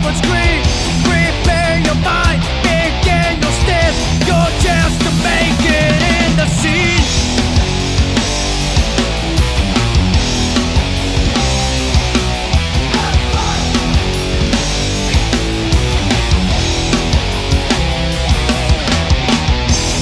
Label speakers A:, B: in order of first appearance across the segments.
A: up on screen. Prepare your mind, begin your steps, your chance to make it in the scene.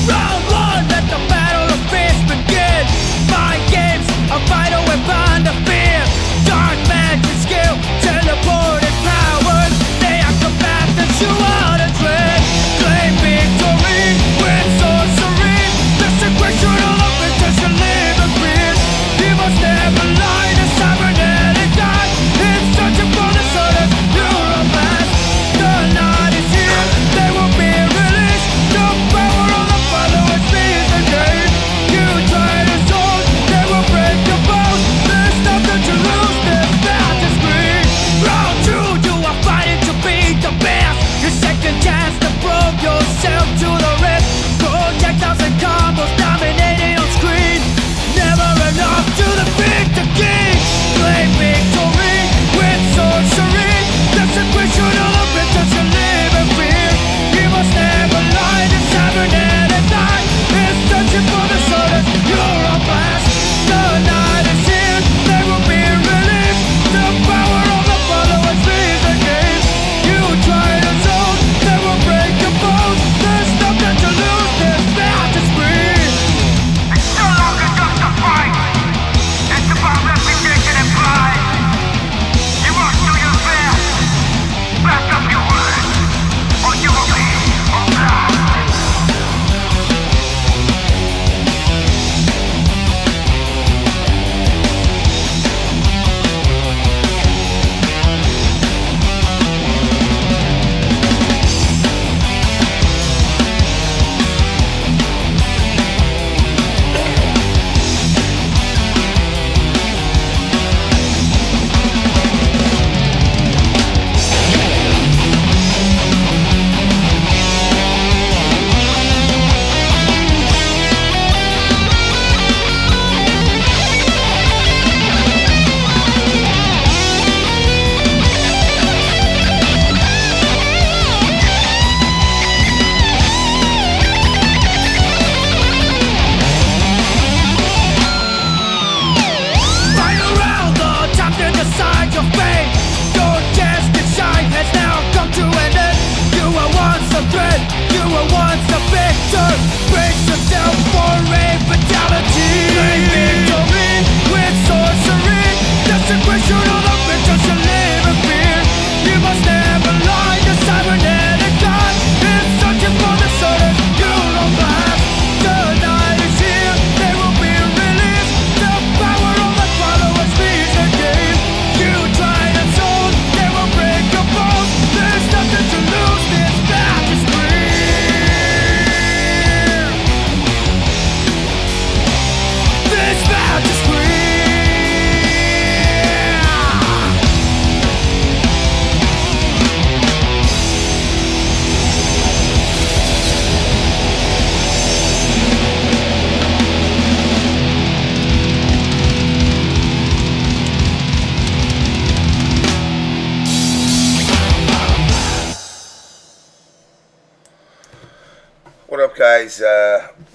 A: Round one, let the battle of fists begin. Mind games, a vital weapon to fear. Dark magic skill, teleported powers. They are combatants you out of dread. Claim victory with sorcery. The sequestration of intention live and breathe. You must never lie, the cybernetic guide. In searching for the sudden neuropath. The night is here, they will be released. The power of the followers is the game. You try to soul, they will break your bones. There's nothing to lose, there's not to scream. Round two, you are fighting to be the best. Your second chance to prove yourself to the rest. Projectiles and combos dominating on screen. Never enough to defeat the king. Claim victory with sorcery. The sequestration of the victims you live in fear. You must never lie, the cybernetic night is searching for the sudden you're on blast. The night is here, they will be released. The power of the followers is the game. You try to zone, they will break your bones. There's nothing to lose, there's not to scream.
B: It's no longer just a fight. It's about reputation and pride. You must do your best. Back up your words, or you will be obliged.
A: Fight around the time to decide your fate. Your chance to shine has now come to an end. You were once a threat, you were once a victor. Brace yourself for a fatality. Claim victory with sorcery. The sequestration of the victims you live in fear. You must never lie, the cybernetic god is searching for the sudden neural blast. The night is here, they will be released. The power of the followers is the game. You try to zone, they will break your bones. There's nothing to lose, there's not to scream. There's not to scream.
C: What up, guys?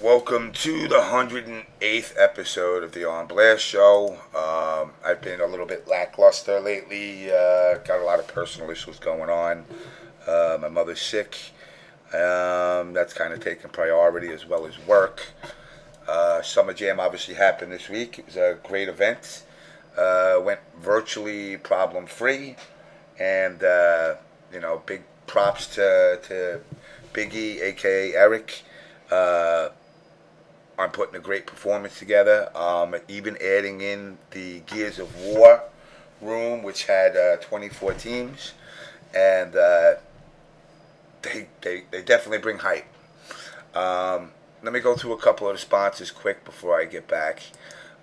C: Welcome to the 108th episode of the On Blast Show. I've been a little bit lackluster lately. Got a lot of personal issues going on. My mother's sick. That's kind of taking priority as well as work. Summer Jam obviously happened this week. It was a great event. Went virtually problem-free. And, big props to Biggie, a.k.a. Eric, on putting a great performance together. Even adding in the Gears of War room, which had 24 teams. And they definitely bring hype. Let me go through a couple of the sponsors quick before I get back.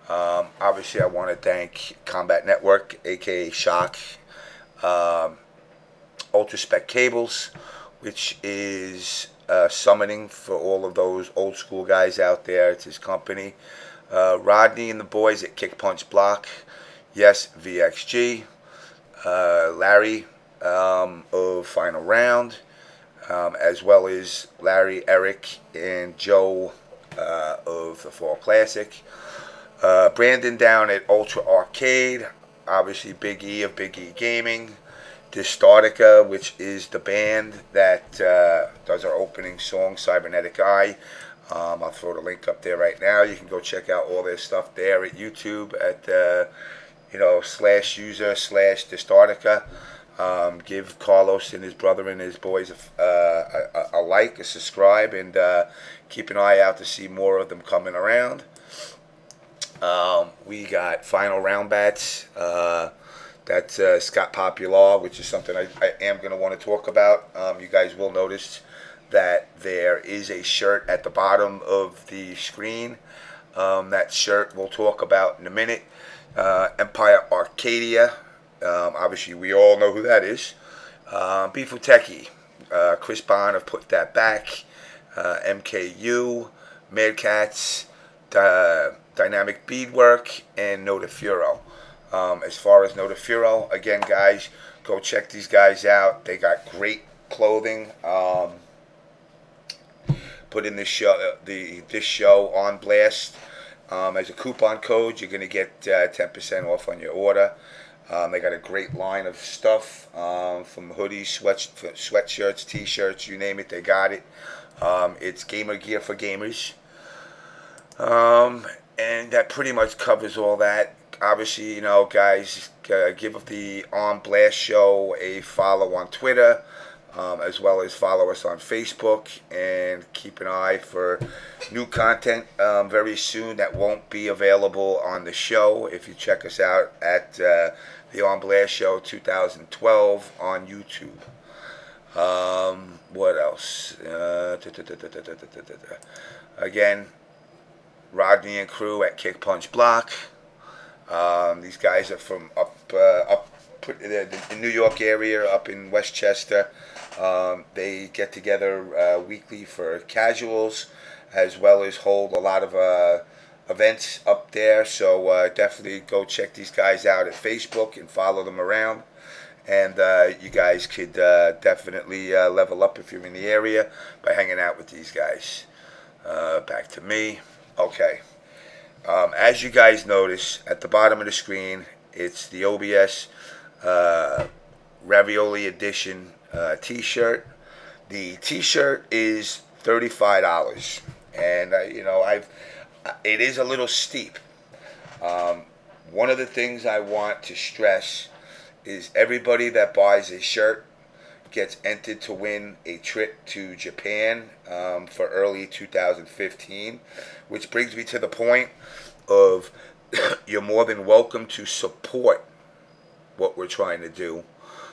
C: Obviously, I want to thank Combat Network, a.k.a. Shock, Ultra Spec Cables, which is summoning for all of those old school guys out there. It's his company. Rodney and the boys at Kick Punch Block. Yes, VXG. Larry of Final Round, as well as Larry, Eric, and Joe of the Fall Classic. Brandon down at Ultra Arcade, obviously Big E of Big E Gaming. Distartica, which is the band that does our opening song, Cybernetic Eye. I'll throw the link up there right now. You can go check out all their stuff there at YouTube at /user/Distartica. Give Carlos and his brother and his boys a like, a subscribe, and keep an eye out to see more of them coming around. We got Final Round Bats. That's Scott Popular, which is something I am going to want to talk about. You guys will notice that there is a shirt at the bottom of the screen. That shirt we'll talk about in a minute. Empire Arcadia. Obviously, we all know who that is. Wtih. Chris Bond have put that back. MKU. Mad Cats. Dynamic Beadwork. And Notafuro. As far as Notafuro, again, guys, go check these guys out. They got great clothing. Put in this show on blast as a coupon code. You're gonna get 10% off on your order. They got a great line of stuff, from hoodies, sweatshirts, t-shirts, you name it, they got it. It's gamer gear for gamers, and that pretty much covers all that. Obviously, you know, guys, give the On Blast Show a follow on Twitter, as well as follow us on Facebook, and keep an eye for new content very soon that won't be available on the show. If you check us out at the On Blast Show 2012 on YouTube. What else? Again, Rodney and crew at Kick Punch Block. These guys are from up in the New York area, up in Westchester. They get together weekly for casuals, as well as hold a lot of events up there. So definitely go check these guys out at Facebook and follow them around. And you guys could definitely level up if you're in the area by hanging out with these guys. Back to me. Okay. As you guys notice at the bottom of the screen, it's the OBS Ravioli Edition t-shirt. The t-shirt is $35, and you know, it is a little steep. One of the things I want to stress is everybody that buys a shirt gets entered to win a trip to Japan for early 2015, which brings me to the point of you're more than welcome to support what we're trying to do,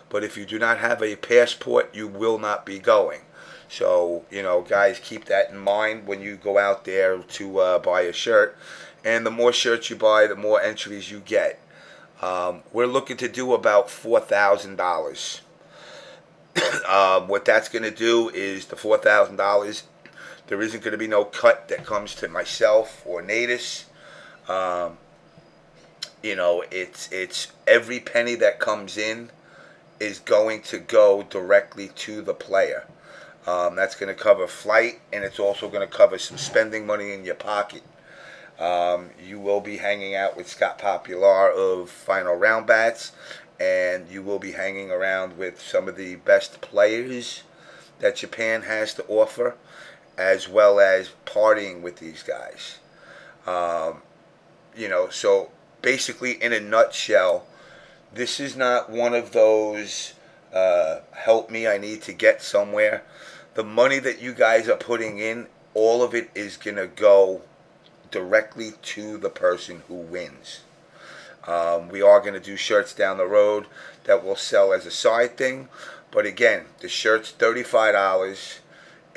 C: but if you do not have a passport, you will not be going. So, you know, guys, keep that in mind when you go out there to buy a shirt. And the more shirts you buy, the more entries you get. We're looking to do about $4,000. What that's going to do is the $4,000, there isn't going to be no cut that comes to myself or Natus. You know, it's every penny that comes in is going to go directly to the player. That's going to cover flight, and it's also going to cover some spending money in your pocket. You will be hanging out with Scott Popular of Final Round Bats, and you will be hanging around with some of the best players that Japan has to offer, as well as partying with these guys. You know, so basically, in a nutshell, this is not one of those help me, I need to get somewhere. The money that you guys are putting in, all of it is going to go directly to the person who wins. We are going to do shirts down the road that will sell as a side thing. But again, the shirt's $35,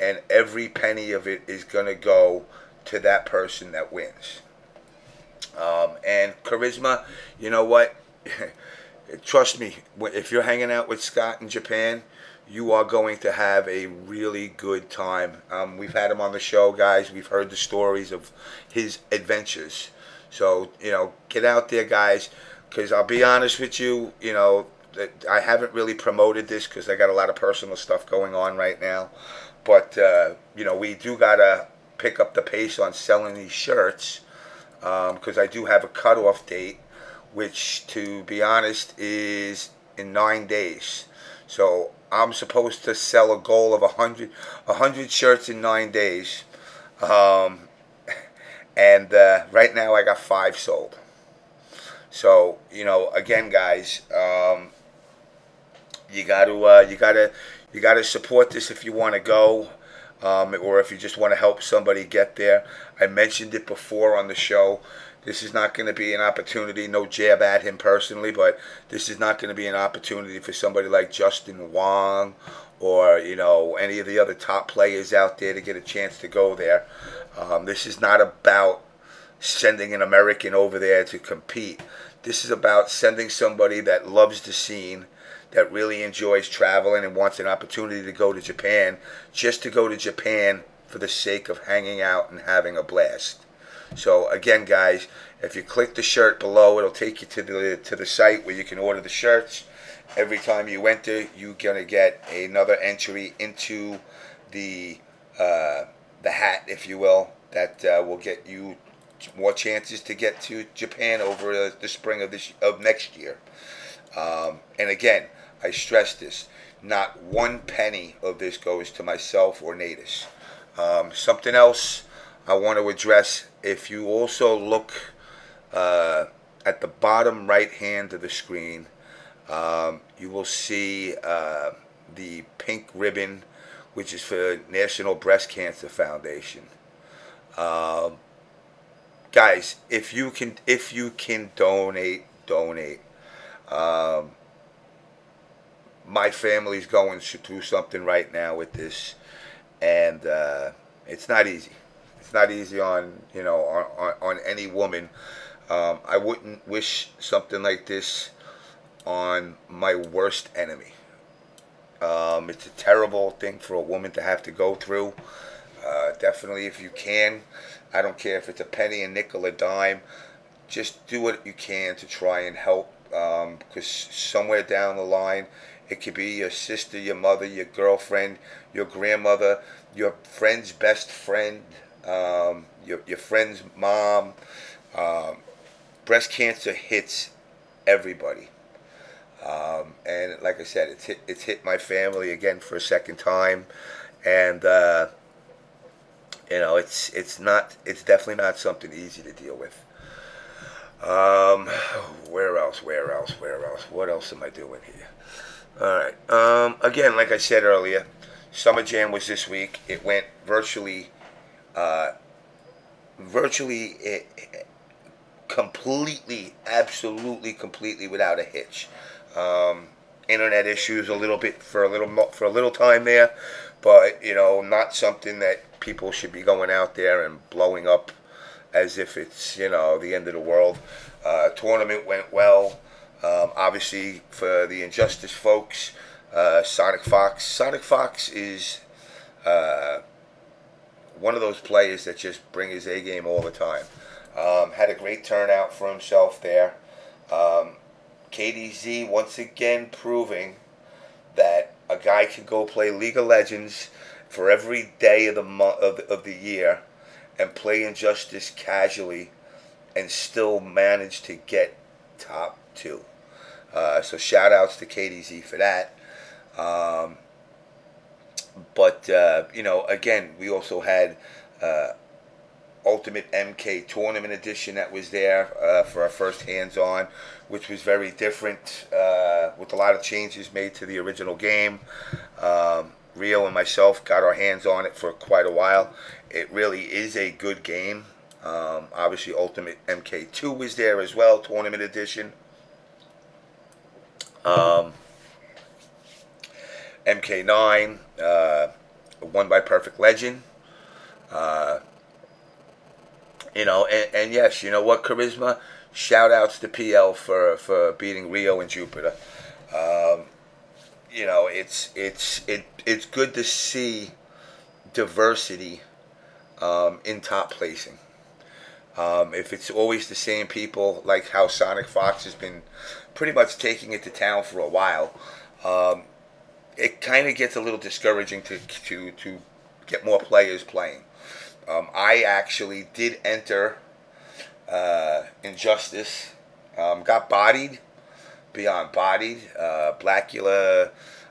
C: and every penny of it is going to go to that person that wins. And charisma, you know what? Trust me, if you're hanging out with Scott in Japan, you are going to have a really good time. We've had him on the show, guys. We've heard the stories of his adventures. So, you know, get out there, guys, because I'll be honest with you, you know, I haven't really promoted this because I got a lot of personal stuff going on right now. But, you know, we do got to pick up the pace on selling these shirts because I do have a cutoff date, which, to be honest, is in 9 days. So I'm supposed to sell a goal of 100 shirts in 9 days. And right now I got 5 sold. So, you know, again, guys, you gotta support this if you want to go, or if you just want to help somebody get there. I mentioned it before on the show. This is not going to be an opportunity, no jab at him personally, but this is not going to be an opportunity for somebody like Justin Wong or, you know, any of the other top players out there to get a chance to go there. This is not about sending an American over there to compete. This is about sending somebody that loves the scene, that really enjoys traveling and wants an opportunity to go to Japan, just to go to Japan for the sake of hanging out and having a blast. So again, guys, if you click the shirt below, it'll take you to the site where you can order the shirts. Every time you enter, you're gonna get another entry into the hat, if you will, that will get you more chances to get to Japan over the spring of next year. And again, I stress this: not 1 penny of this goes to myself or Natus. Something else I want to address: if you also look at the bottom right hand of the screen, you will see the pink ribbon, which is for National Breast Cancer Foundation. Guys, if you can donate. My family's going through something right now with this, and it's not easy. It's not easy on, you know, on any woman. I wouldn't wish something like this on my worst enemy. It's a terrible thing for a woman to have to go through. Definitely, if you can, I don't care if it's a penny, a nickel, a dime, just do what you can to try and help, because somewhere down the line, it could be your sister, your mother, your girlfriend, your grandmother, your friend's best friend, your friend's mom. Breast cancer hits everybody. And like I said, it's hit my family again for a second time, and you know, it's definitely not something easy to deal with. Where else? What else am I doing here? All right. Again, like I said earlier, Summer Jam was this week. It went virtually completely, absolutely completely without a hitch. Internet issues a little bit for a little time there, but you know, not something that people should be going out there and blowing up as if it's, you know, the end of the world. Tournament went well. Obviously, for the Injustice folks, SonicFox is one of those players that just bring his A game all the time. Had a great turnout for himself there. KDZ once again proving that a guy can go play League of Legends for every day of the year and play Injustice casually and still manage to get top 2. So shout outs to KDZ for that. But you know, again, we also had Ultimate MK Tournament Edition that was there for our first hands-on, which was very different, with a lot of changes made to the original game. Rio and myself got our hands on it for quite a while. It really is a good game. Obviously, Ultimate MK2 was there as well, Tournament Edition. MK9, won by Perfect Legend. You know, and yes, you know what, Charisma? Shout outs to PL for beating Rio and Jupiter. You know, it's good to see diversity in top placing. If it's always the same people, like how SonicFox has been pretty much taking it to town for a while, it kind of gets a little discouraging to get more players playing. I actually did enter Injustice, got bodied, beyond bodied. Blackula,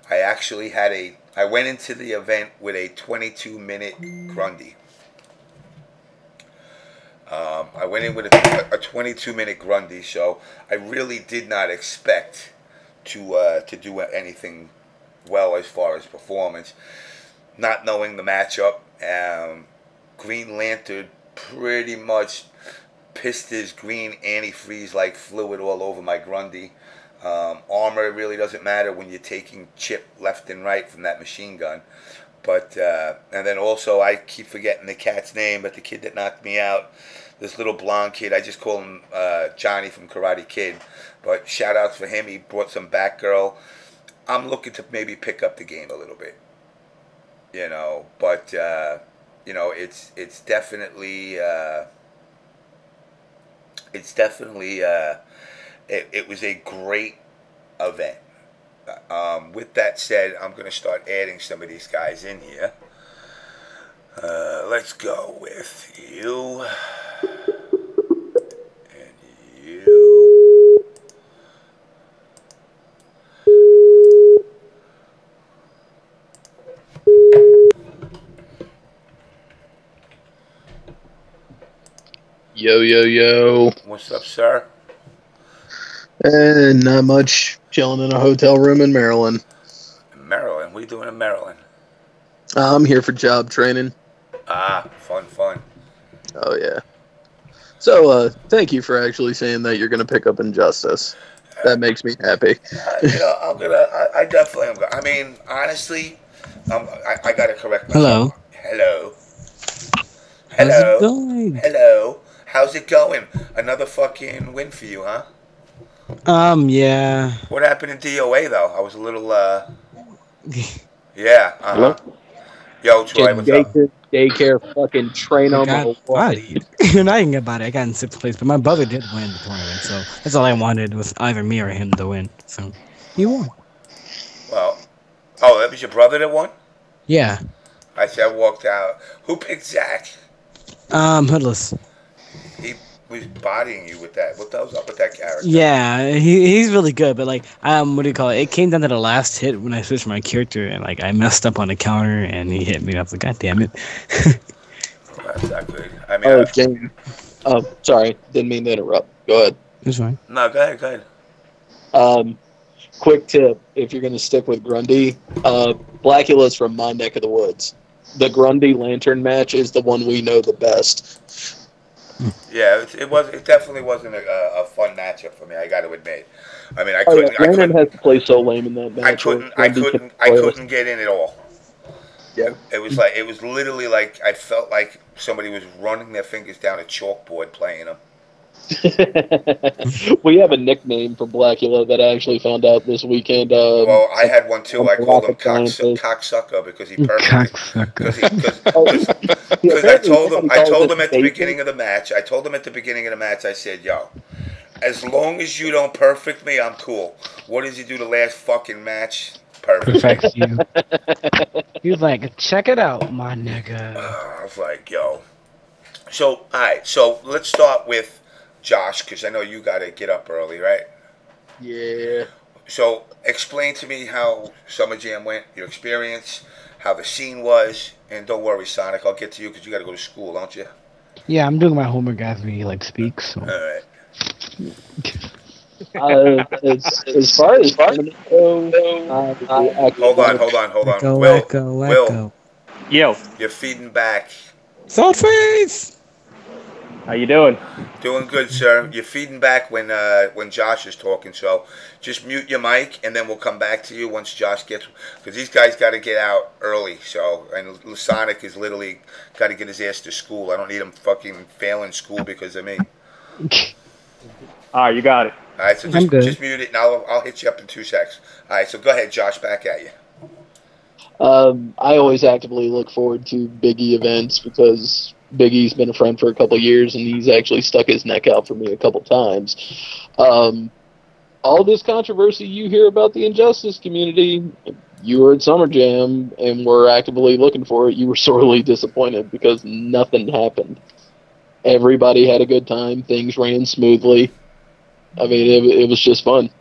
C: I went into the event with a 22-minute Grundy. I went in with a 22-minute Grundy, so I really did not expect to do anything well as far as performance. Not knowing the matchup, Green Lantern pretty much pissed his green antifreeze-like fluid all over my Grundy. Armor really doesn't matter when you're taking chip left and right from that machine gun. But and then also I keep forgetting the cat's name, but the kid that knocked me out, this little blonde kid, I just call him Johnny from Karate Kid. But shout outs for him. He brought some Batgirl. I'm looking to maybe pick up the game a little bit, you know. But you know, it's definitely it was a great event. With that said, I'm going to start adding some of these guys in here. Let's go with you. And you.
D: Yo, yo, yo.
C: What's up, sir?
D: Not much. Chilling in a hotel room in Maryland.
C: Maryland? What are you doing in Maryland?
D: I'm here for job training.
C: Ah, fun.
D: Oh, yeah. So, thank you for actually saying that you're going to pick up Injustice. That makes me happy.
C: You know, I definitely am. I mean, honestly, I got to correct myself. Hello.
E: How's it going?
C: Hello. How's it going? Another fucking win for you, huh?
E: Yeah.
C: What happened in DOA, though? I was a little, yeah,
D: Hello?
C: Yo, Troy, what's up?
D: Daycare fucking train on
E: got bodied. You're not even get bodied. I got in 6th place, but my brother did win the tournament, so that's all I wanted was either me or him to win. So he won.
C: Well, oh, that was your brother that won?
E: Yeah.
C: I said I walked out. Who picked Zach?
E: Hoodless.
C: He was bodying you with that. What the hell's up with that character?
E: Yeah, he's really good, but like, what do you call it? It came down to the last hit when I switched my character, and like I messed up on the counter, and he hit me. I was like, God damn it!
C: Well, that's not good. I mean,
D: oh, sorry, didn't mean to interrupt. Go ahead.
E: It's fine.
C: No, go ahead.
D: Quick tip: if you're going to stick with Grundy, Blackula's from my neck of the woods. The Grundy Lantern match is the one we know the best.
C: Yeah, it definitely wasn't a fun matchup for me. I got to admit. I mean, I couldn't.
D: Lantern has to play so lame in that match.
C: I couldn't get in at all.
D: Yeah.
C: It was literally like I felt like somebody was running their fingers down a chalkboard playing them.
D: We have a nickname for Blackula that I actually found out this weekend.
C: Well, I had one too. I called him cocksucker because he perfect. Because I told him at the beginning of the match. I said, "Yo, as long as you don't perfect me, I'm cool." What does he do the last fucking match?
E: Perfects you. He's like, check it out, my nigga.
C: I was like, yo. So, all right. So let's start with Josh, because I know you got to get up early, right?
D: Yeah.
C: So explain to me how Summer Jam went, your experience, how the scene was, and don't worry, Sonic, I'll get to you because you got to go to school, don't you?
E: Yeah, I'm doing my homework as we like speak. So.
C: All right.
D: As far as
C: hold on. Will.
F: Yo.
C: You're feeding back.
E: Saltface.
F: How you doing?
C: Doing good, sir. You're feeding back when Josh is talking, so just mute your mic, and then we'll come back to you once Josh gets, because these guys got to get out early. So, and Sonic is literally got to get his ass to school. I don't need him fucking failing school because of me.
F: All right, you got it.
C: All right, so just mute it, and I'll hit you up in 2 seconds. All right, so go ahead, Josh. Back at you.
D: I always actively look forward to biggie events because Big E's been a friend for a couple years, and he's actually stuck his neck out for me a couple times. All this controversy you hear about the Injustice community, you were at Summer Jam and were actively looking for it. You were sorely disappointed because nothing happened. Everybody had a good time. Things ran smoothly. I mean, it was just fun.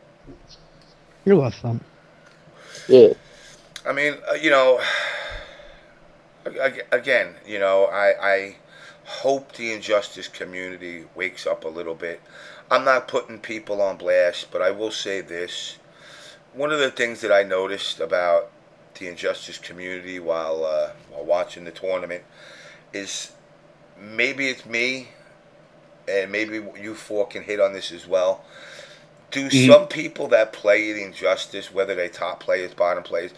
G: You're less fun.
D: Yeah.
C: I mean, again, I hope the Injustice community wakes up a little bit. I'm not putting people on blast, but I will say this. One of the things that I noticed about the Injustice community while watching the tournament is, maybe it's me, and maybe you four can hit on this as well. Do some people that play the Injustice, whether they top players, bottom players,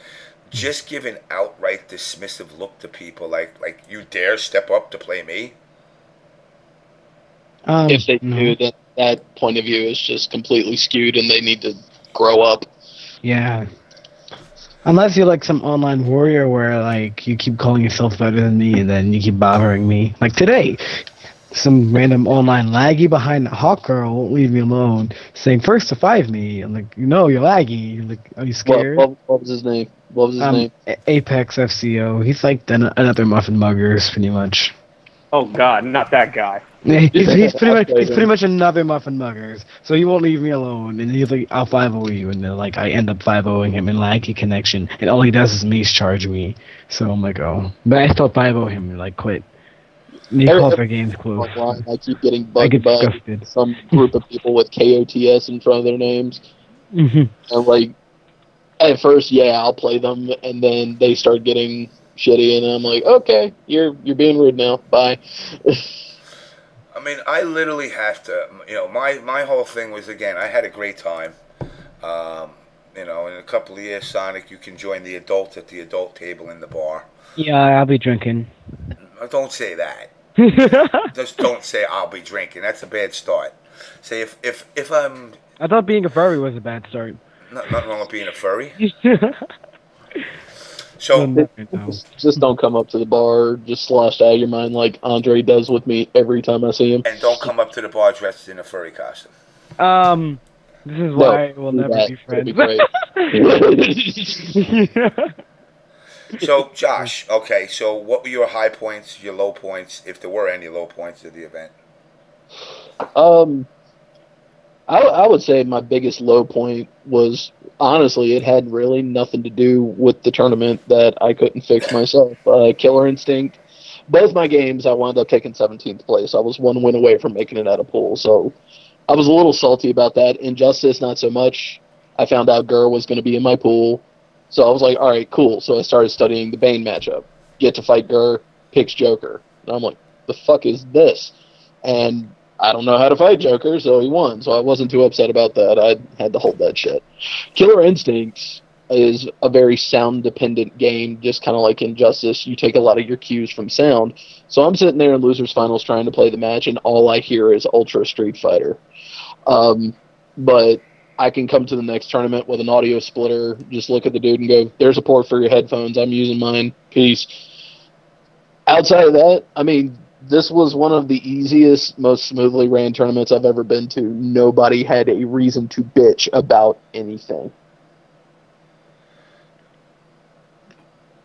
C: just give an outright dismissive look to people, like you dare step up to play me?
D: If they do, that point of view is just completely skewed, and they need to grow up.
G: Yeah. Unless you're like some online warrior where like you keep calling yourself better than me and then you keep bothering me. Like today, some random online laggy behind Hawk Girl won't leave me alone, saying first to 5 me. I'm like, you're laggy. You're like, are you scared?
D: What was his name? What was his name?
G: Apex FCO. He's like another Muffin Muggers, pretty much.
F: Oh God, not that guy.
G: He's pretty much another Muffin Muggers, so he won't leave me alone. And he's like, I'll 5-0 you, and then like I end up 5-0ing him in laggy connection, and all he does is mace charge me. So I'm like, oh, but I still 5-0 him and like quit. And he calls for games close.
D: I keep getting bugged by some group of people with KOTS in front of their names, and like at first, yeah, I'll play them, and then they start getting shitty, and I'm like, okay, you're being rude now. Bye.
C: I mean, I literally have to, my whole thing was, again, I had a great time. In a couple of years, Sonic, you can join the adults at the adult table in the bar.
G: Yeah, I'll be drinking.
C: Don't say that. Just don't say I'll be drinking. That's a bad start. Say if I'm...
G: I thought being a furry was a bad start.
C: Nothing wrong with being a furry. So
D: just don't come up to the bar just sloshed out of your mind like Andre does with me every time I see him.
C: And don't come up to the bar dressed in a furry costume.
G: This is why we'll never be friends.
C: So, Josh, okay, so what were your high points, your low points, if there were any low points of the event?
D: I would say my biggest low point was, honestly, it had really nothing to do with the tournament that I couldn't fix myself. Killer Instinct, both my games, I wound up taking 17th place. I was one win away from making it out of pool, so I was a little salty about that. Injustice, not so much. I found out Gur was going to be in my pool, so I was like, all right, cool. So I started studying the Bane matchup. Get to fight Gur, picks Joker. And I'm like, the fuck is this? And I don't know how to fight Joker, so he won. So I wasn't too upset about that. I had to hold that shit. Killer Instinct is a very sound-dependent game, just kind of like Injustice. You take a lot of your cues from sound. So I'm sitting there in Losers Finals trying to play the match, and all I hear is Ultra Street Fighter. But I can come to the next tournament with an audio splitter, just look at the dude and go, there's a port for your headphones. I'm using mine. Peace. Outside of that, I mean, this was one of the easiest, most smoothly ran tournaments I've ever been to. Nobody had a reason to bitch about anything.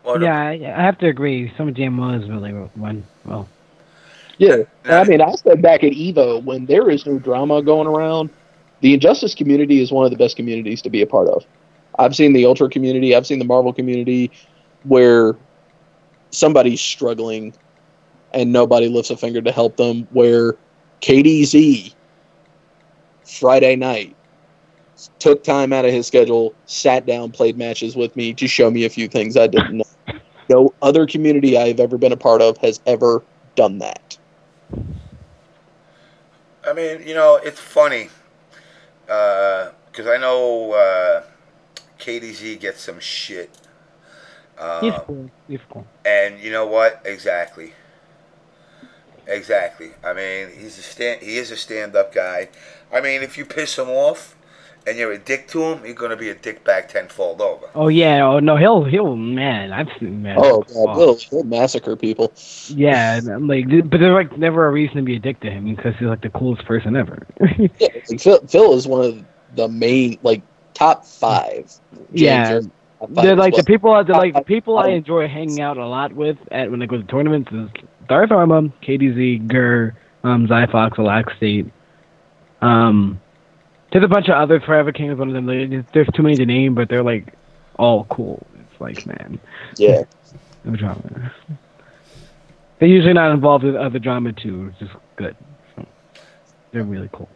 G: Yeah, I have to agree. Summer Jam was really one. Well,
D: yeah. I mean, I said back at EVO, when there is no drama going around, the Injustice community is one of the best communities to be a part of. I've seen the Ultra community, I've seen the Marvel community, where somebody's struggling and nobody lifts a finger to help them, where KDZ, Friday night, took time out of his schedule, sat down, played matches with me to show me a few things I didn't know. No other community I've ever been a part of has ever done that.
C: I mean, it's funny, because I know KDZ gets some shit.
G: He's cool.
C: And you know what? Exactly. I mean, he is a stand-up guy. I mean, if you piss him off and you're a dick to him, you're gonna be a dick back tenfold over.
G: Oh yeah, oh no, he'll man, I've seen man.
D: Oh God, he'll massacre people.
G: Yeah, like, but there's like never a reason to be a dick to him because he's like the coolest person ever.
D: Yeah, like Phil is one of the main, like, top 5.
G: Yeah,
D: James top 5
G: they're
D: as
G: like
D: well.
G: the people I enjoy hanging out a lot with at when I go to tournaments is Darth Arma, KDZ, Gur, Zyfox, Alax State. There's a bunch of others. Forever King is one of them. There's too many to name, but they're like all cool. It's like, man,
D: Yeah.
G: no drama. They're usually not involved with other drama too. It's just good. So, they're really cool.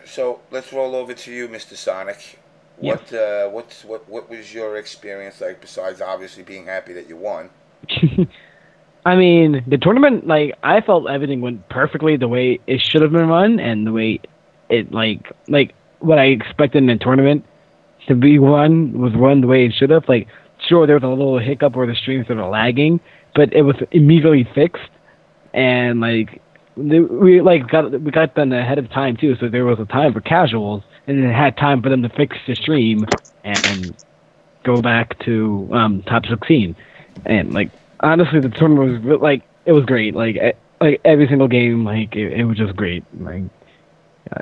C: So let's roll over to you, Mr. Sonic. What was your experience like besides obviously being happy that you won?
G: I mean, the tournament, like, I felt everything went perfectly the way it should have been run, and the way it, like what I expected in a tournament to be run was run the way it should have. Like, sure, there was a little hiccup where the streams started lagging, but it was immediately fixed, and like we got done ahead of time too, so there was a time for casuals, and it had time for them to fix the stream and go back to top 16, and like honestly, the tournament was like it was great. Like every single game, like it was just great. Like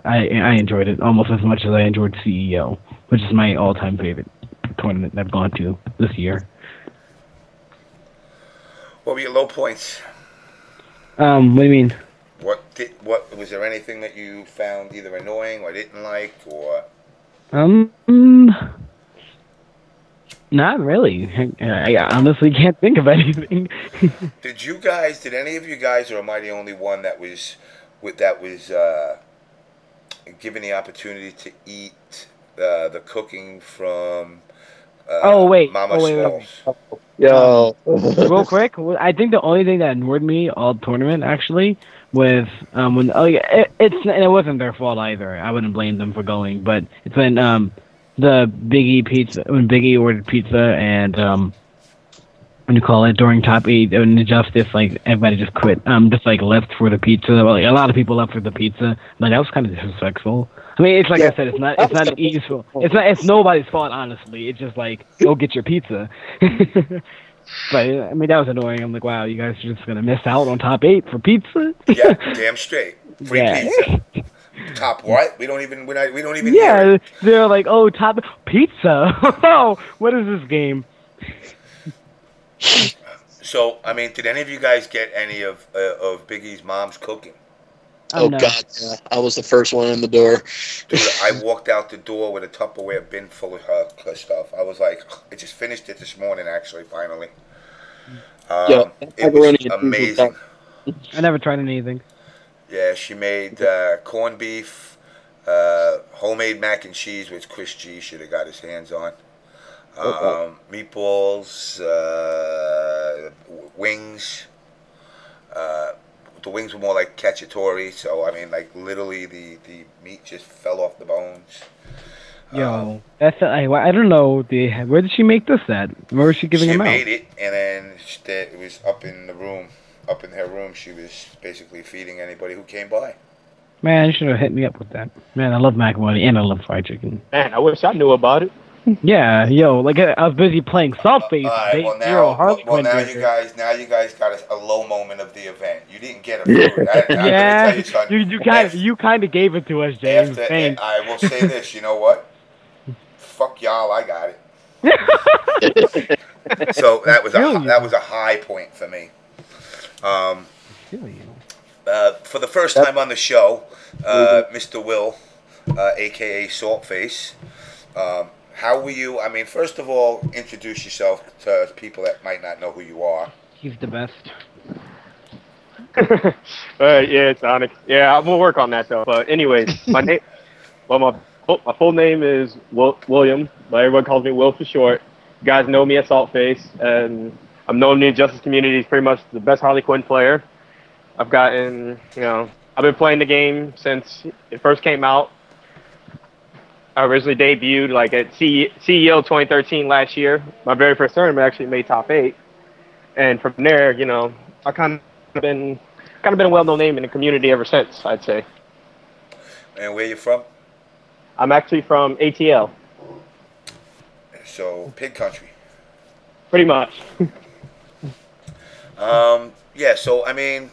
G: I enjoyed it almost as much as I enjoyed CEO, which is my all-time favorite tournament I've gone to this year.
C: What were your low points?
G: What do you mean?
C: What was there anything that you found either annoying or didn't like, or?
G: Not really. I honestly can't think of anything.
C: Did any of you guys, or am I the only one that was given the opportunity to eat the cooking from Mama Smalls?
D: Yo.
G: Real quick, I think the only thing that annoyed me all tournament actually was when it wasn't their fault either. I wouldn't blame them for going, but it's when the Biggie ordered pizza and during top 8 and Injustice, like everybody just quit. Just like left for the pizza. Like a lot of people left for the pizza. Like that was kind of disrespectful. I mean, it's like I said, it's not easy. It's nobody's fault, honestly. It's just like go get your pizza. But I mean, that was annoying. I'm like, wow, you guys are just gonna miss out on top 8 for pizza?
C: Yeah, damn straight. Free pizza. Top what? We don't even.
G: Yeah,
C: hear it.
G: they're like, oh, top pizza. Oh, what is this game?
C: So, I mean, did any of you guys get any of Biggie's mom's cooking?
D: Oh,
G: no.
D: God, yeah. I was the first one in the door.
C: Dude, I walked out the door with a Tupperware bin full of her stuff. I was like, I just finished it this morning, actually, finally. It was amazing.
G: I never tried anything.
C: Yeah, she made corned beef, homemade mac and cheese, which Chris G should have got his hands on. Meatballs, wings. The wings were more like cacciatore, so I mean, like literally, the meat just fell off the bones.
G: Yo, that's I don't know. Where did she make this at? Where was she giving them out?
C: She made it, and then it was up in her room. She was basically feeding anybody who came by.
G: Man, you should have hit me up with that. Man, I love macaroni and I love fried chicken.
F: Man, I wish I knew about it.
G: Yeah, yo, like I was busy playing Saltface.
C: Right, now you guys got a low moment of the event. You didn't get a food.
G: You kind of gave it to us, James.
C: I will say this. You know what? Fuck y'all. I got it. So that was a high point for me. For the first time on the show, Mr. Will, aka Saltface. How were you? I mean, first of all, introduce yourself to people that might not know who you are.
G: He's the best.
F: Yeah, Sonic. Yeah, I'm gonna work on that though. But anyways, my name, my full name is William, but everyone calls me Will for short. You guys know me as Saltface, and I'm known in the Injustice community as pretty much the best Harley Quinn player. I've been playing the game since it first came out. I originally debuted like at CEO 2013 last year. My very first tournament actually made top 8, and from there, I kind of been a well-known name in the community ever since, I'd say.
C: And where you from?
F: I'm actually from ATL,
C: So pig country.
F: pretty much.
C: Yeah. So I mean,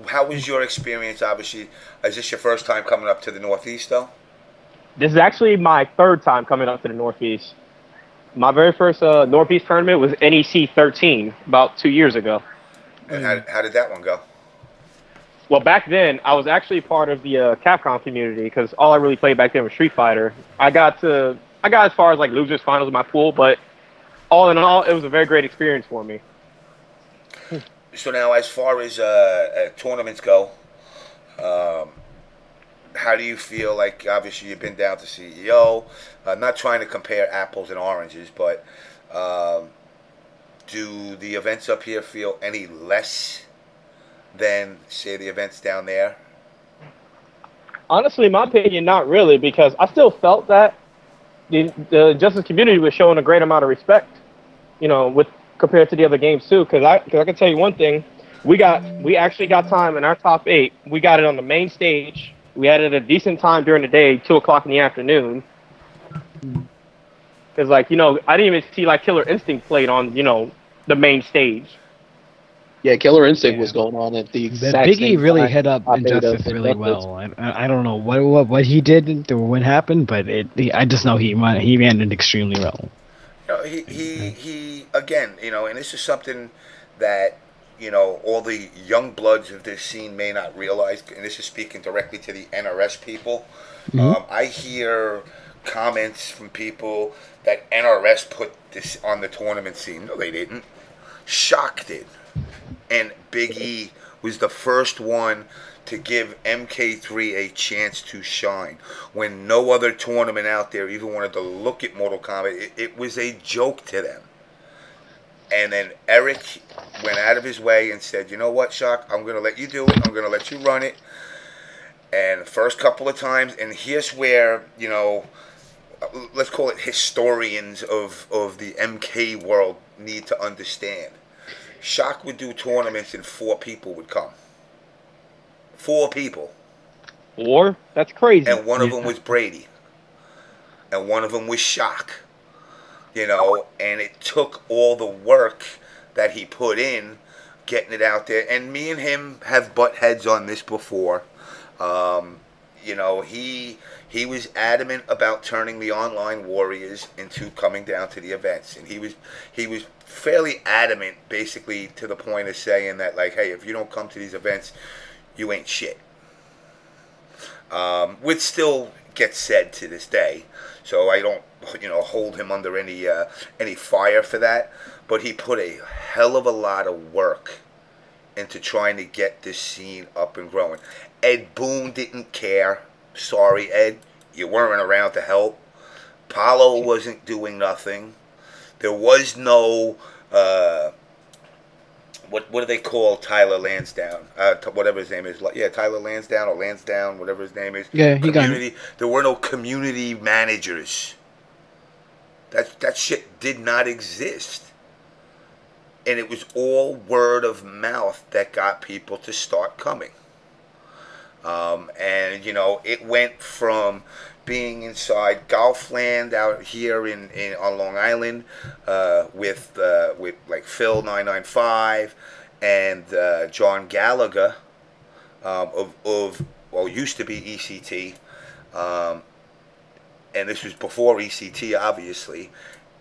C: how was your experience? Obviously, is this your first time coming up to the Northeast, though?
F: This is actually my third time coming up to the Northeast. My very first Northeast tournament was NEC 13 about 2 years ago.
C: And how did that one go?
F: Well, back then, I was actually part of the Capcom community because all I really played back then was Street Fighter. I got as far as like losers finals in my pool, but all in all, it was a very great experience for me.
C: So now, as far as tournaments go, how do you feel? Like, obviously, you've been down to CEO. Not trying to compare apples and oranges, but do the events up here feel any less than, say, the events down there?
F: Honestly, in my opinion, not really, because I still felt that the Justice community was showing a great amount of respect, with compared to the other games too. Because I can tell you one thing, we actually got time in our top 8. We got it on the main stage. We had it at a decent time during the day, 2:00 in the afternoon. Because I didn't even see like Killer Instinct played on the main stage.
D: Yeah, Killer Instinct was going on at the exact
G: Biggie
D: same
G: really
D: time.
G: hit up Injustice really well. I don't know what he did or what happened, but I just know he ran it extremely well.
C: He again, and this is something that all the young bloods of this scene may not realize, and this is speaking directly to the NRS people. I hear comments from people that NRS put this on the tournament scene. No, they didn't. Shock did. And Big E was the first one to give MK3 a chance to shine. When no other tournament out there even wanted to look at Mortal Kombat, it was a joke to them. And then Eric went out of his way and said, you know what, Shock, I'm going to let you do it. I'm going to let you run it. And the first couple of times, and here's where, let's call it historians of the MK world need to understand. Shock would do tournaments and 4 people would come. 4 people.
F: 4? That's crazy.
C: And one of them was Brady. And one of them was Shock. And it took all the work that he put in getting it out there. And me and him have butt heads on this before. He was adamant about turning the online warriors into coming down to the events. And he was fairly adamant, basically, to the point of saying that, like, hey, if you don't come to these events, you ain't shit. Which still gets said to this day. So I don't, hold him under any fire for that. But he put a hell of a lot of work into trying to get this scene up and growing. Ed Boon didn't care. Sorry, Ed. You weren't around to help. Paulo wasn't doing nothing. There was no, what do they call Tyler Lansdowne? Whatever his name is. Yeah, Tyler Lansdowne or Lansdowne, whatever his name is.
G: Yeah, he got it.
C: There were no community managers. That shit did not exist. And it was all word of mouth that got people to start coming. It went from being inside Golfland out here on Long Island with like Phil 995 and John Gallagher used to be ECT, and this was before ECT obviously,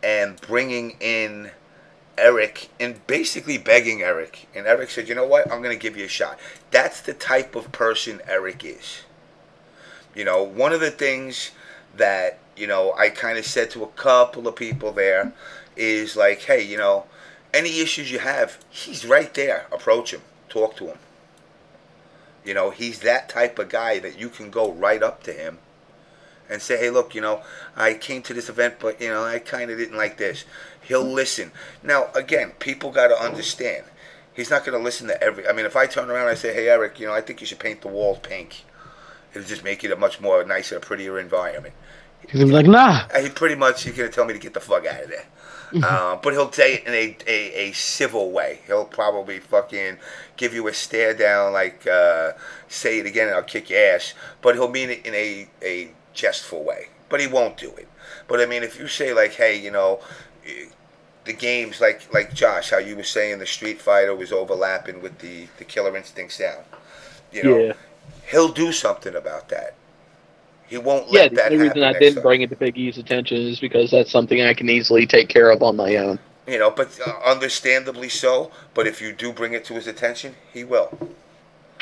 C: and bringing in Eric and basically begging Eric. And Eric said, you know what, I'm going to give you a shot. That's the type of person Eric is. One of the things that, I kind of said to a couple of people there is like, hey, any issues you have, he's right there. Approach him. Talk to him. He's that type of guy that you can go right up to him and say, hey, look, I came to this event, but, I kind of didn't like this. He'll listen. Now, again, people got to understand. He's not going to listen to if I turn around and I say, hey, Eric, I think you should paint the walls pink. It'll just make it a much more nicer, prettier environment.
G: He's going to be like, nah.
C: He's going to tell me to get the fuck out of there. But he'll say it in a civil way. He'll probably fucking give you a stare down like, say it again and I'll kick your ass. But he'll mean it in a jestful way. but he won't do it. But I mean, if you say like, hey, the games like Josh, how you were saying the Street Fighter was overlapping with the Killer Instinct sound,
D: Yeah.
C: he'll do something about that. He won't
D: Yeah,
C: let
D: the
C: that
D: only
C: happen.
D: reason I
C: next
D: didn't
C: time.
D: bring it to Big E's attention is because that's something I can easily take care of on my own.
C: But understandably so. But if you do bring it to his attention, he will.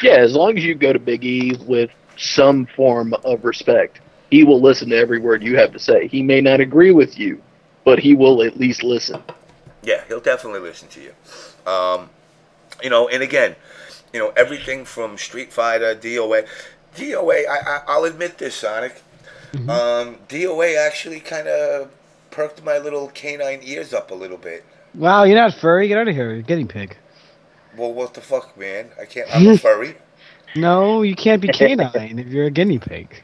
D: Yeah, as long as you go to Big E with some form of respect, he will listen to every word you have to say. He may not agree with you, but he will at least listen.
C: Yeah, he'll definitely listen to you. And again, everything from Street Fighter, DOA. I'll admit this, Sonic. DOA actually kind of perked my little canine ears up a little bit.
G: Wow, you're not furry. Get out of here. You're a guinea pig.
C: Well, what the fuck, man? I'm a furry.
G: No, you can't be canine if you're a guinea pig.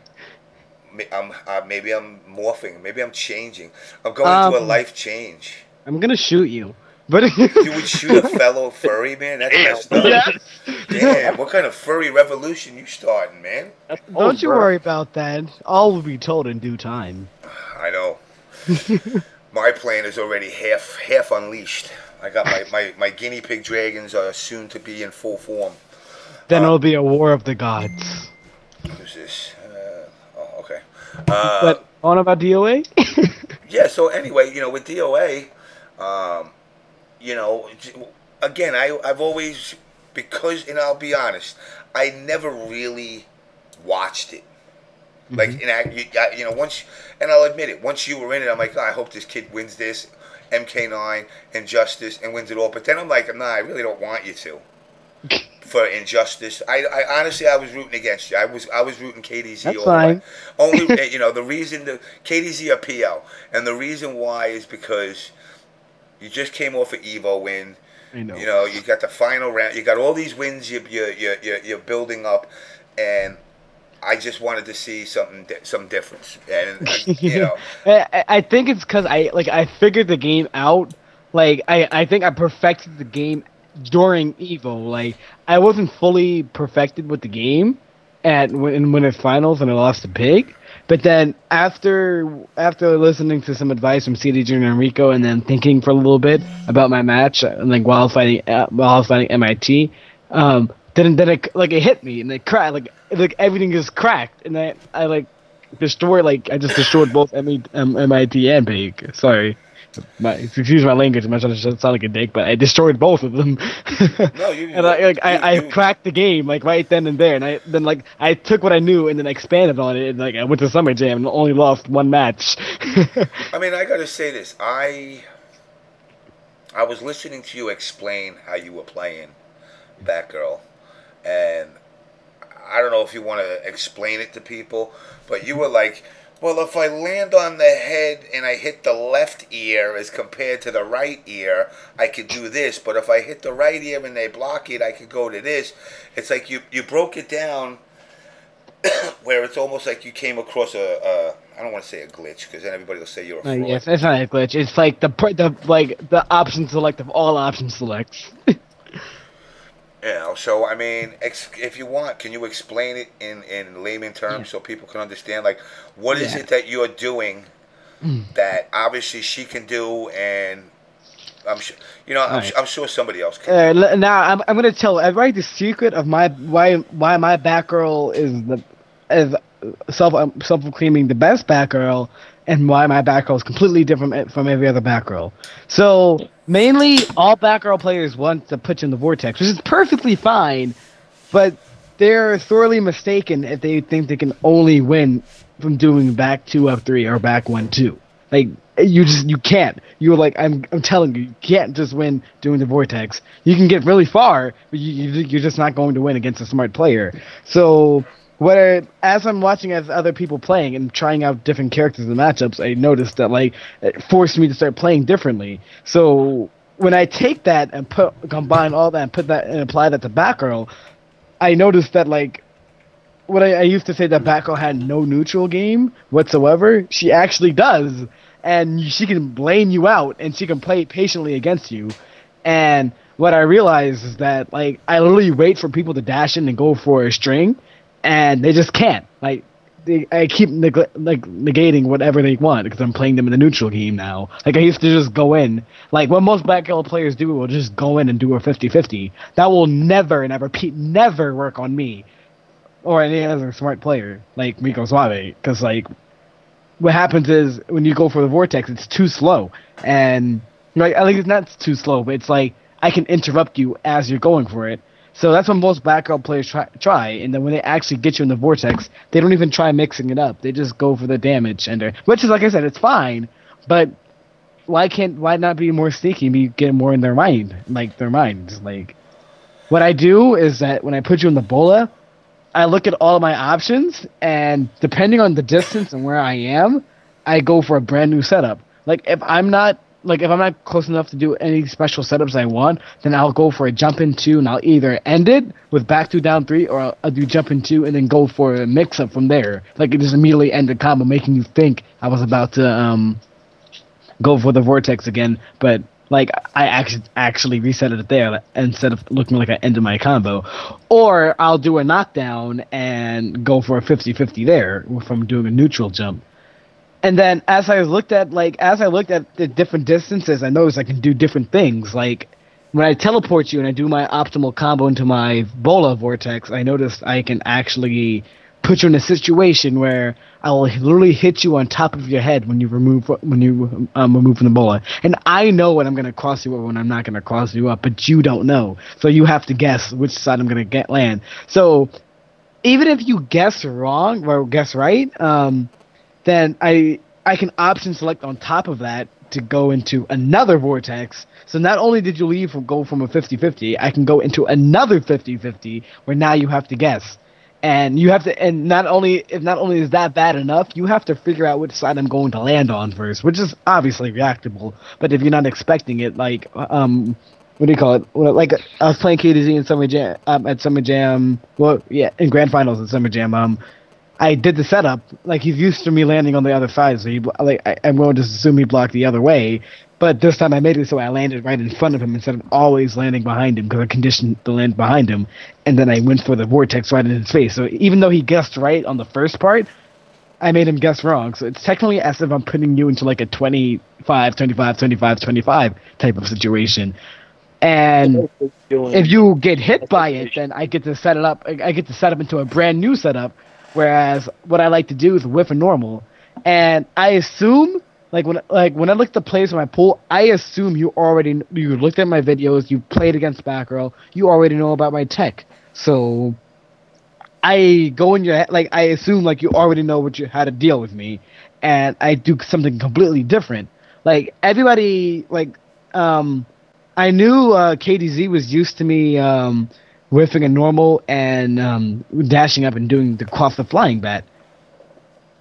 C: Maybe I'm morphing. Maybe I'm changing. I'm going through a life change.
G: I'm gonna shoot you. But
C: You would shoot a fellow furry, man? That's messed up.
G: Yes.
C: Damn, what kind of furry revolution you starting, man?
G: Don't you worry about that. All will be told in due time.
C: I know. My plan is already half unleashed. I got my guinea pig dragons are soon to be in full form.
G: Then it'll be a war of the gods.
C: Who's this? Okay.
G: But on about DOA?
C: Yeah. So anyway, with DOA, again, I've always, because, and I'll be honest, I never really watched it. Like, once, and I'll admit it, once you were in it, I'm like, I hope this kid wins this, MK9, Injustice, and wins it all. But then I'm like, nah, I really don't want you to. For Injustice, I honestly, I was rooting against you. I was rooting KDZ.
G: That's
C: all
G: fine.
C: The way. Only, the reason KDZ or PL, and the reason why is because you just came off an Evo win.
G: I know.
C: You got the final round. You got all these wins you're building up, and I just wanted to see some difference. And
G: I think it's because I figured the game out. Like I think I perfected the game during Evo. Like I wasn't fully perfected with the game when it finals and I lost to Pig. But then after listening to some advice from CD Junior and Rico, and then thinking for a little bit about my match, like while I was fighting MIT, then it hit me and it cracked, like everything just cracked, and I just destroyed both MIT and Pig. Sorry. Excuse my language, I'm not trying to sound like a dick, but I destroyed both of them.
C: No,
G: I cracked the game like right then and there, and I took what I knew and then expanded on it, and I went to Summer Jam and only lost one match.
C: I mean, I gotta say this. I was listening to you explain how you were playing Batgirl, and I don't know if you want to explain it to people, but you were like, well, if I land on the head and I hit the left ear as compared to the right ear, I could do this. But if I hit the right ear and they block it, I could go to this. It's like you broke it down where it's almost like you came across I don't want to say a glitch, because then everybody will say you're a fraud.
G: Yes, it's not a glitch. It's like the option select of all option selects.
C: So I mean, if you want, can you explain it in layman terms so people can understand? Like, what is it that you're doing that obviously she can do, and I'm sure I'm sure somebody else can.
G: Now I'm gonna tell everybody the secret of why my Batgirl is self-proclaiming the best Batgirl, and why my Batgirl is completely different from every other Batgirl. So, mainly, all Batgirl players want to put you in the Vortex, which is perfectly fine, but they're sorely mistaken if they think they can only win from doing back 2 up 3 or back 1 2. Like, you can't. I'm telling you, you can't just win doing the Vortex. You can get really far, but you're just not going to win against a smart player. So, as I'm watching as other people playing and trying out different characters and matchups, I noticed that it forced me to start playing differently. So when I take that and combine all that and put that and apply that to Batgirl, I noticed that what I used to say that Batgirl had no neutral game whatsoever, she actually does, and she can blame you out and she can play patiently against you. And what I realized is that I literally wait for people to dash in and go for a string, and they just can't. I keep negating whatever they want because I'm playing them in the neutral game now. Like I used to just go in, like what most backfield players do, will just go in and do a 50-50. That will never, and I repeat, never work on me or any other smart player like Rico Suave. Because like what happens is when you go for the vortex, it's too slow, and like at least it's not too slow, but it's like I can interrupt you as you're going for it. So that's what most background players try, and then when they actually get you in the vortex, they don't even try mixing it up. They just go for the damage, which is, like I said, it's fine, but why not be more sneaky and get more in their mind, like their minds? Like, what I do is that when I put you in the bola, I look at all of my options, and depending on the distance and where I am, I go for a brand new setup. Like, if I'm not close enough to do any special setups I want, then I'll go for a jump in 2, and I'll either end it with back 2 down 3, or I'll do jump in 2 and then go for a mix up from there. Like it just immediately end the combo, making you think I was about to go for the vortex again, but like I actually reset it there instead of looking like I ended my combo. Or I'll do a knockdown and go for a 50-50 there if I'm doing a neutral jump. And then as I looked at the different distances, I noticed I can do different things. Like when I teleport you and I do my optimal combo into my bola vortex, I noticed I can actually put you in a situation where I will literally hit you on top of your head when you remove from the bola. And I know when I'm going to cross you up, when I'm not going to cross you up, but you don't know. So you have to guess which side I'm going to land. So even if you guess wrong or guess right, then I can option select on top of that to go into another vortex. So not only did you go from a 50-50, I can go into another 50-50 where now you have to guess. And you have to, and not only is that bad enough, you have to figure out which side I'm going to land on first, which is obviously reactable. But if you're not expecting it, like what do you call it? Well, like I was playing KDZ in Summer Jam at Summer Jam. Well, yeah, in Grand Finals at Summer Jam. I did the setup like he's used to me landing on the other side, so I'm going to assume he blocked the other way. But this time I made it so I landed right in front of him instead of always landing behind him because I conditioned to land behind him, and then I went for the vortex right in his face. So even though he guessed right on the first part, I made him guess wrong. So it's technically as if I'm putting you into like a 25, 25, 25, 25 type of situation. And if you get hit by it, then I get to set it up. I get to set up into a brand new setup. Whereas what I like to do is whiff a normal, and I assume when I look at the plays in my pool, I assume you looked at my videos, you played against back row, you already know about my tech. So I go in your head, like I assume like you already know how to deal with me, and I do something completely different. Like everybody, I knew KDZ was used to me whiffing a normal and dashing up and doing the cross the flying bat.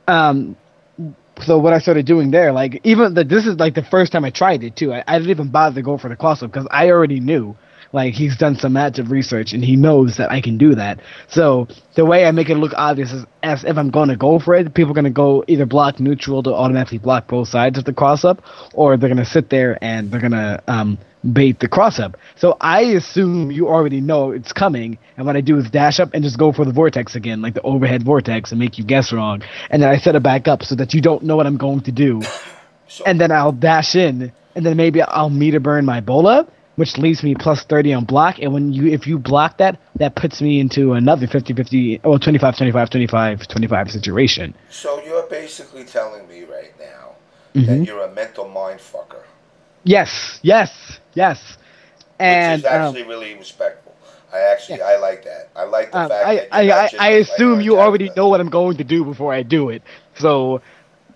G: So what I started doing there, like this is like the first time I tried it too. I didn't even bother to go for the cross up because I already knew. Like he's done some active research and he knows that I can do that. So the way I make it look obvious is as if I'm going to go for it, people are going to go either block neutral to automatically block both sides of the cross up, or they're going to sit there and they're going to bait the cross up. So I assume you already know it's coming, and what I do is dash up and just go for the vortex again, like the overhead vortex, and make you guess wrong. And then I set it back up so that you don't know what I'm going to do. And then I'll dash in, and then maybe I'll meter burn my bola, which leaves me plus 30 on block. And if you block that puts me into another 50-50, or 25-25-25-25 situation.
C: So you're basically telling me right now
G: Mm-hmm.
C: that you're a mental mind fucker.
G: Yes. And
C: which is actually really respectful. I like that. I like the fact that
G: I assume you already know what I'm going to do before I do it. So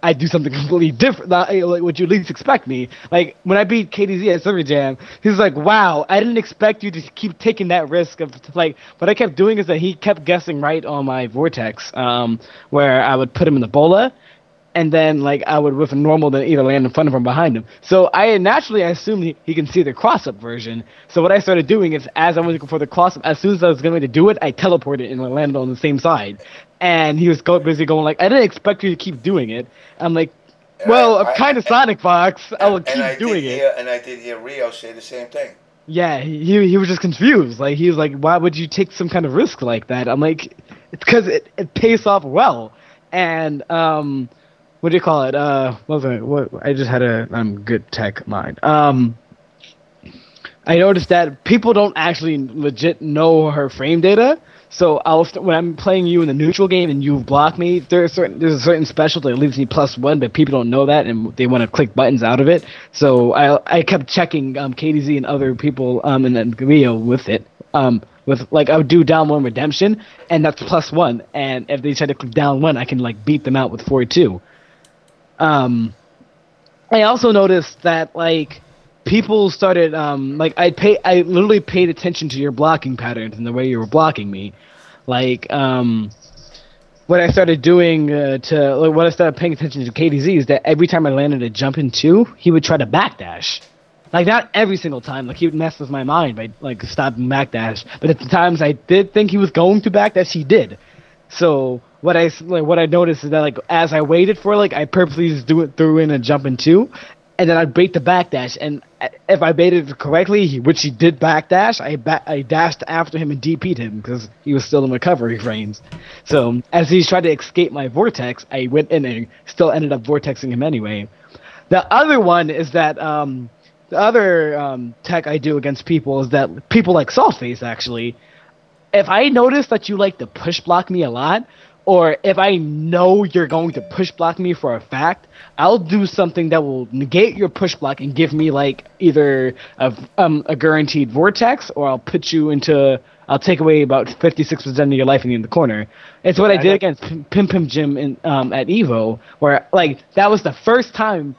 G: I do something completely different, like what you least expect me. Like when I beat KDZ at Summer Jam, he's like, "Wow, I didn't expect you to keep taking that risk of like." What I kept doing is that he kept guessing right on my vortex, where I would put him in the bola, and then like I would with a normal then either land in front of him or behind him. So I assumed he can see the cross up version. So what I started doing is as I was looking for the cross up, as soon as I was going to do it, I teleported and landed on the same side. And he was busy going like, "I didn't expect you to keep doing it." I'm like, "Well, I'm kind of SonicFox. I will keep doing it."
C: And I did hear Rio say the same thing.
G: Yeah, he was just confused. Like he was like, "Why would you take some kind of risk like that?" I'm like, "It's because it pays off well." And what do you call it? What I just had a good tech mind. I noticed that people don't actually legit know her frame data. So when I'm playing you in the neutral game and you block me, there's a certain special that leaves me +1, but people don't know that and they want to click buttons out of it. So I kept checking KDZ and other people in the video with it. With like I would do down 1 redemption and that's +1, and if they try to click down 1, I can like beat them out with 4-2. I also noticed that like people started I literally paid attention to your blocking patterns and the way you were blocking me. Like what I started doing what I started paying attention to KDZ is that every time I landed a jump in 2, he would try to backdash. Like not every single time, like he would mess with my mind by like stopping backdash. But at the times I did think he was going to backdash, he did. So what I noticed is that like as I waited for like I purposely just threw in a jump in 2, and then I'd bait the backdash, and if I baited it correctly, which he did backdash, I dashed after him and DP'd him because he was still in recovery frames. So as he tried to escape my vortex, I went in and still ended up vortexing him anyway. The other one is that the other tech I do against people is that people like Saltface actually, if I notice that you like to push block me a lot, or if I know you're going to push block me for a fact, I'll do something that will negate your push block and give me like either a guaranteed vortex, or I'll take away about 56% of your life in the corner. It's what I did against Pim Jim at Evo, where like that was the first time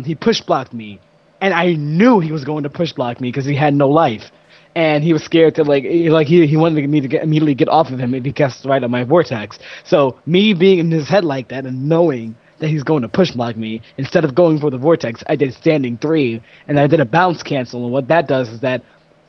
G: he push blocked me, and I knew he was going to push block me because he had no life. And he was scared to he wanted me to immediately get off of him if he cast right on my vortex. So me being in his head like that and knowing that he's going to push block me, instead of going for the vortex, I did standing 3 and I did a bounce cancel. And what that does is that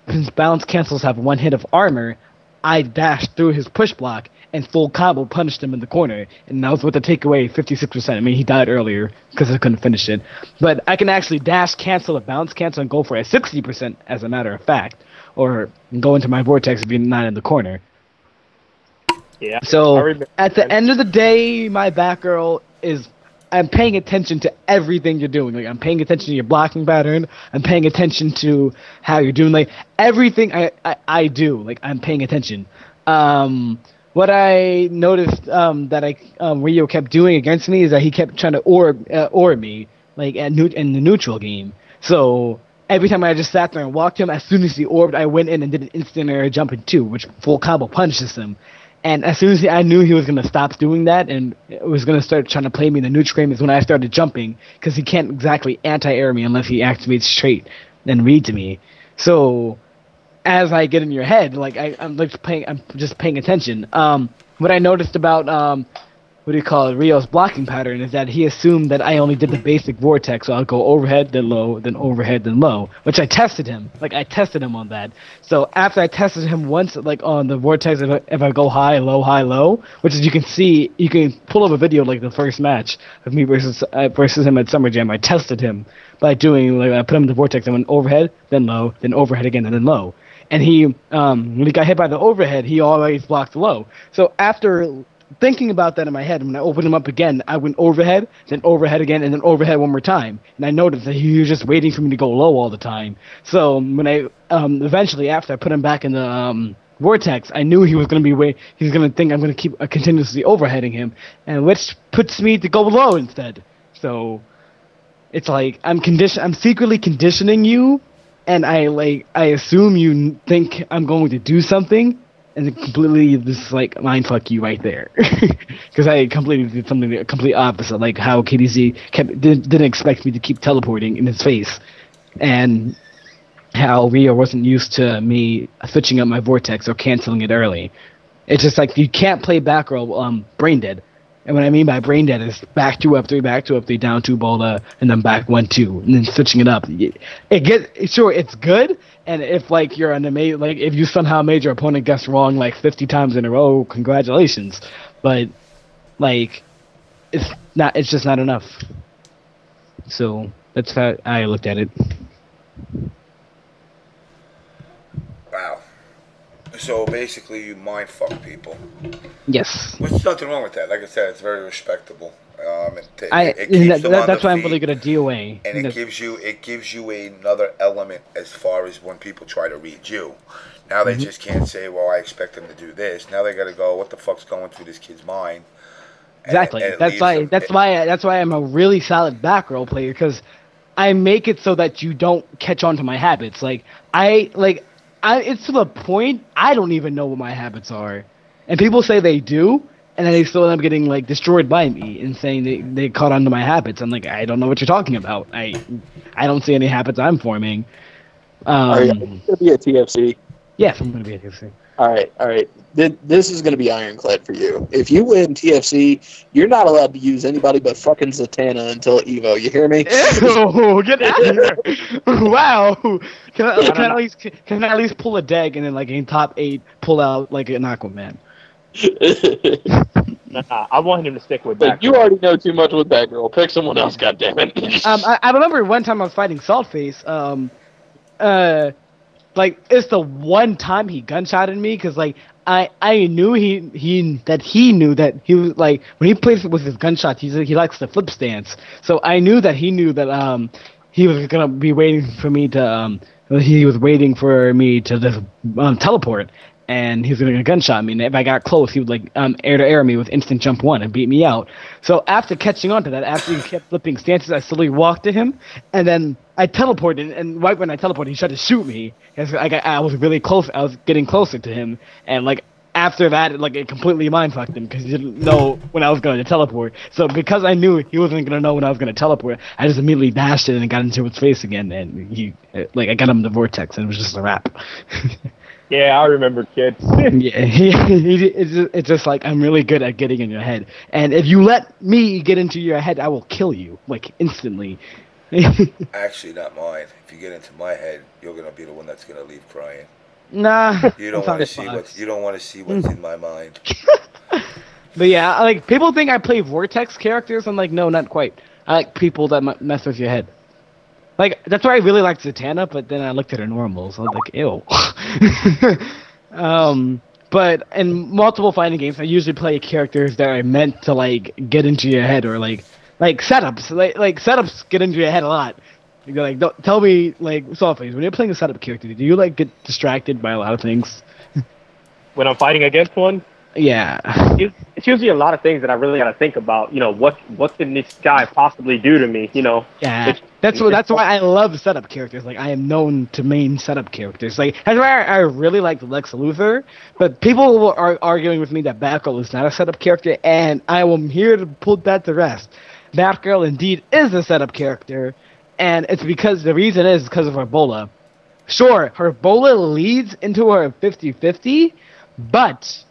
G: since bounce cancels have 1 hit of armor, I dashed through his push block and full combo punished him in the corner, and that was with the takeaway 56%. I mean, he died earlier because I couldn't finish it, but I can actually dash cancel a bounce cancel and go for a 60% as a matter of fact, or go into my vortex if you're not in the corner.
F: Yeah.
G: So at the end of the day, my Batgirl is, I'm paying attention to everything you're doing. Like I'm paying attention to your blocking pattern. I'm paying attention to how you're doing. Like everything I do, like I'm paying attention. What I noticed that Rio kept doing against me is that he kept trying to orb me like in the neutral game. So every time I just sat there and walked him, as soon as he orbed, I went in and did an instant air jump in 2, which full combo punishes him. And as soon as I knew he was going to stop doing that and was going to start trying to play me in the neutral game is when I started jumping, because he can't exactly anti-air me unless he activates trait and read to me. So as I get in your head, like I'm just paying attention. What I noticed about Rio's blocking pattern is that he assumed that I only did the basic vortex, so I'll go overhead, then low, then overhead, then low, which I tested him. Like, I tested him on that. So after I tested him once, like, on the vortex, if I go high, low, which is, you can see, you can pull up a video, like, the first match of me versus him at Summer Jam. I tested him by doing, like, I put him in the vortex, I went overhead, then low, then overhead again, and then low. And he, when he got hit by the overhead, he always blocked low. So after thinking about that in my head, when I opened him up again, I went overhead, then overhead again, and then overhead one more time. And I noticed that he was just waiting for me to go low all the time. So when I eventually, after I put him back in the vortex, I knew he was going to be he's going to think I'm going to keep continuously overheading him, and which puts me to go low instead. So it's like I'm secretly conditioning you, and I assume you think I'm going to do something, and then completely just like mindfuck you right there, because I completely did something completely opposite, like how KDZ didn't expect me to keep teleporting in his face, and how Rio wasn't used to me switching up my vortex or canceling it early. It's just like you can't play back row brain dead. And what I mean by brain dead is back 2 up 3, back 2 up 3, down 2 bola, and then back 1 2, and then switching it up. It's good, and if like you're if you somehow made your opponent guess wrong like 50 times in a row, congratulations. But like it's just not enough. So that's how I looked at it.
C: Wow. So basically, you mind fuck people.
G: Yes.
C: There's nothing wrong with that. Like I said, it's very respectable.
G: That's why I'm really good at DOA.
C: And it gives you another element as far as when people try to read you. Now they just can't say, "Well, I expect them to do this." Now they got to go, "What the fuck's going through this kid's mind?"
G: Exactly. That's why I'm a really solid back row player, because I make it so that you don't catch on to my habits. It's to the point I don't even know what my habits are, and people say they do, and then they still end up getting like destroyed by me and saying they caught on to my habits. I'm like, I don't know what you're talking about. I don't see any habits I'm forming.
H: Are you going to be a TFC?
G: Yes, I'm going to be a TFC.
H: All right. This is going to be ironclad for you. If you win TFC, you're not allowed to use anybody but fucking Zatanna until Evo. You hear me?
G: Ew, get out of here! Wow. Can I at least pull a Deg and then like in top 8 pull out like an Aquaman?
F: Nah, I want him to stick with
H: But
F: that.
H: you already know too much with Batgirl. Pick someone else, goddammit.
G: I remember one time I was fighting Saltface. Like it's the one time he gunshotted me, because like I knew he knew that he was like, when he plays with his gunshots, he likes the flip stance. So I knew that he knew that he was gonna be waiting for me to just teleport, and he was gonna gunshot me. And if I got close, he would like air to air me with instant jump 1 and beat me out. So after catching on to that, after he kept flipping stances, I slowly walked to him, and then I teleported. And right when I teleported, he tried to shoot me. I was really close. I was getting closer to him, and like after that, like it completely mind fucked him, because he didn't know when I was going to teleport. So because I knew he wasn't gonna know when I was gonna teleport, I just immediately dashed it and got into his face again, and I got him in the vortex, and it was just a wrap.
F: Yeah, I remember, kid.
G: It's just like, I'm really good at getting in your head, and if you let me get into your head, I will kill you like instantly.
C: Actually, not mine. If you get into my head, you're gonna be the one that's gonna leave crying.
G: Nah.
C: You don't want to see what's in my mind.
G: But yeah, like people think I play Vortex characters. I'm like, no, not quite. I like people that mess with your head. Like that's why I really liked Zatanna, but then I looked at her normals. I was like, ew. But in multiple fighting games, I usually play characters that are meant to like get into your head, or like setups. Like setups get into your head a lot. You're like, don't, tell me, like, Saltface, when you're playing a setup character, do you like get distracted by a lot of things?
F: When I'm fighting against one?
G: Yeah.
F: It's usually a lot of things that I really got to think about. You know, what can this guy possibly do to me? You know.
G: Yeah. That's why I love setup characters. Like I am known to main setup characters. Like that's why I really like Lex Luthor. But people are arguing with me that Batgirl is not a setup character, and I am here to put that to rest. Batgirl indeed is a setup character, and it's because the reason is because of her bola. Sure, her bola leads into her 50-50, but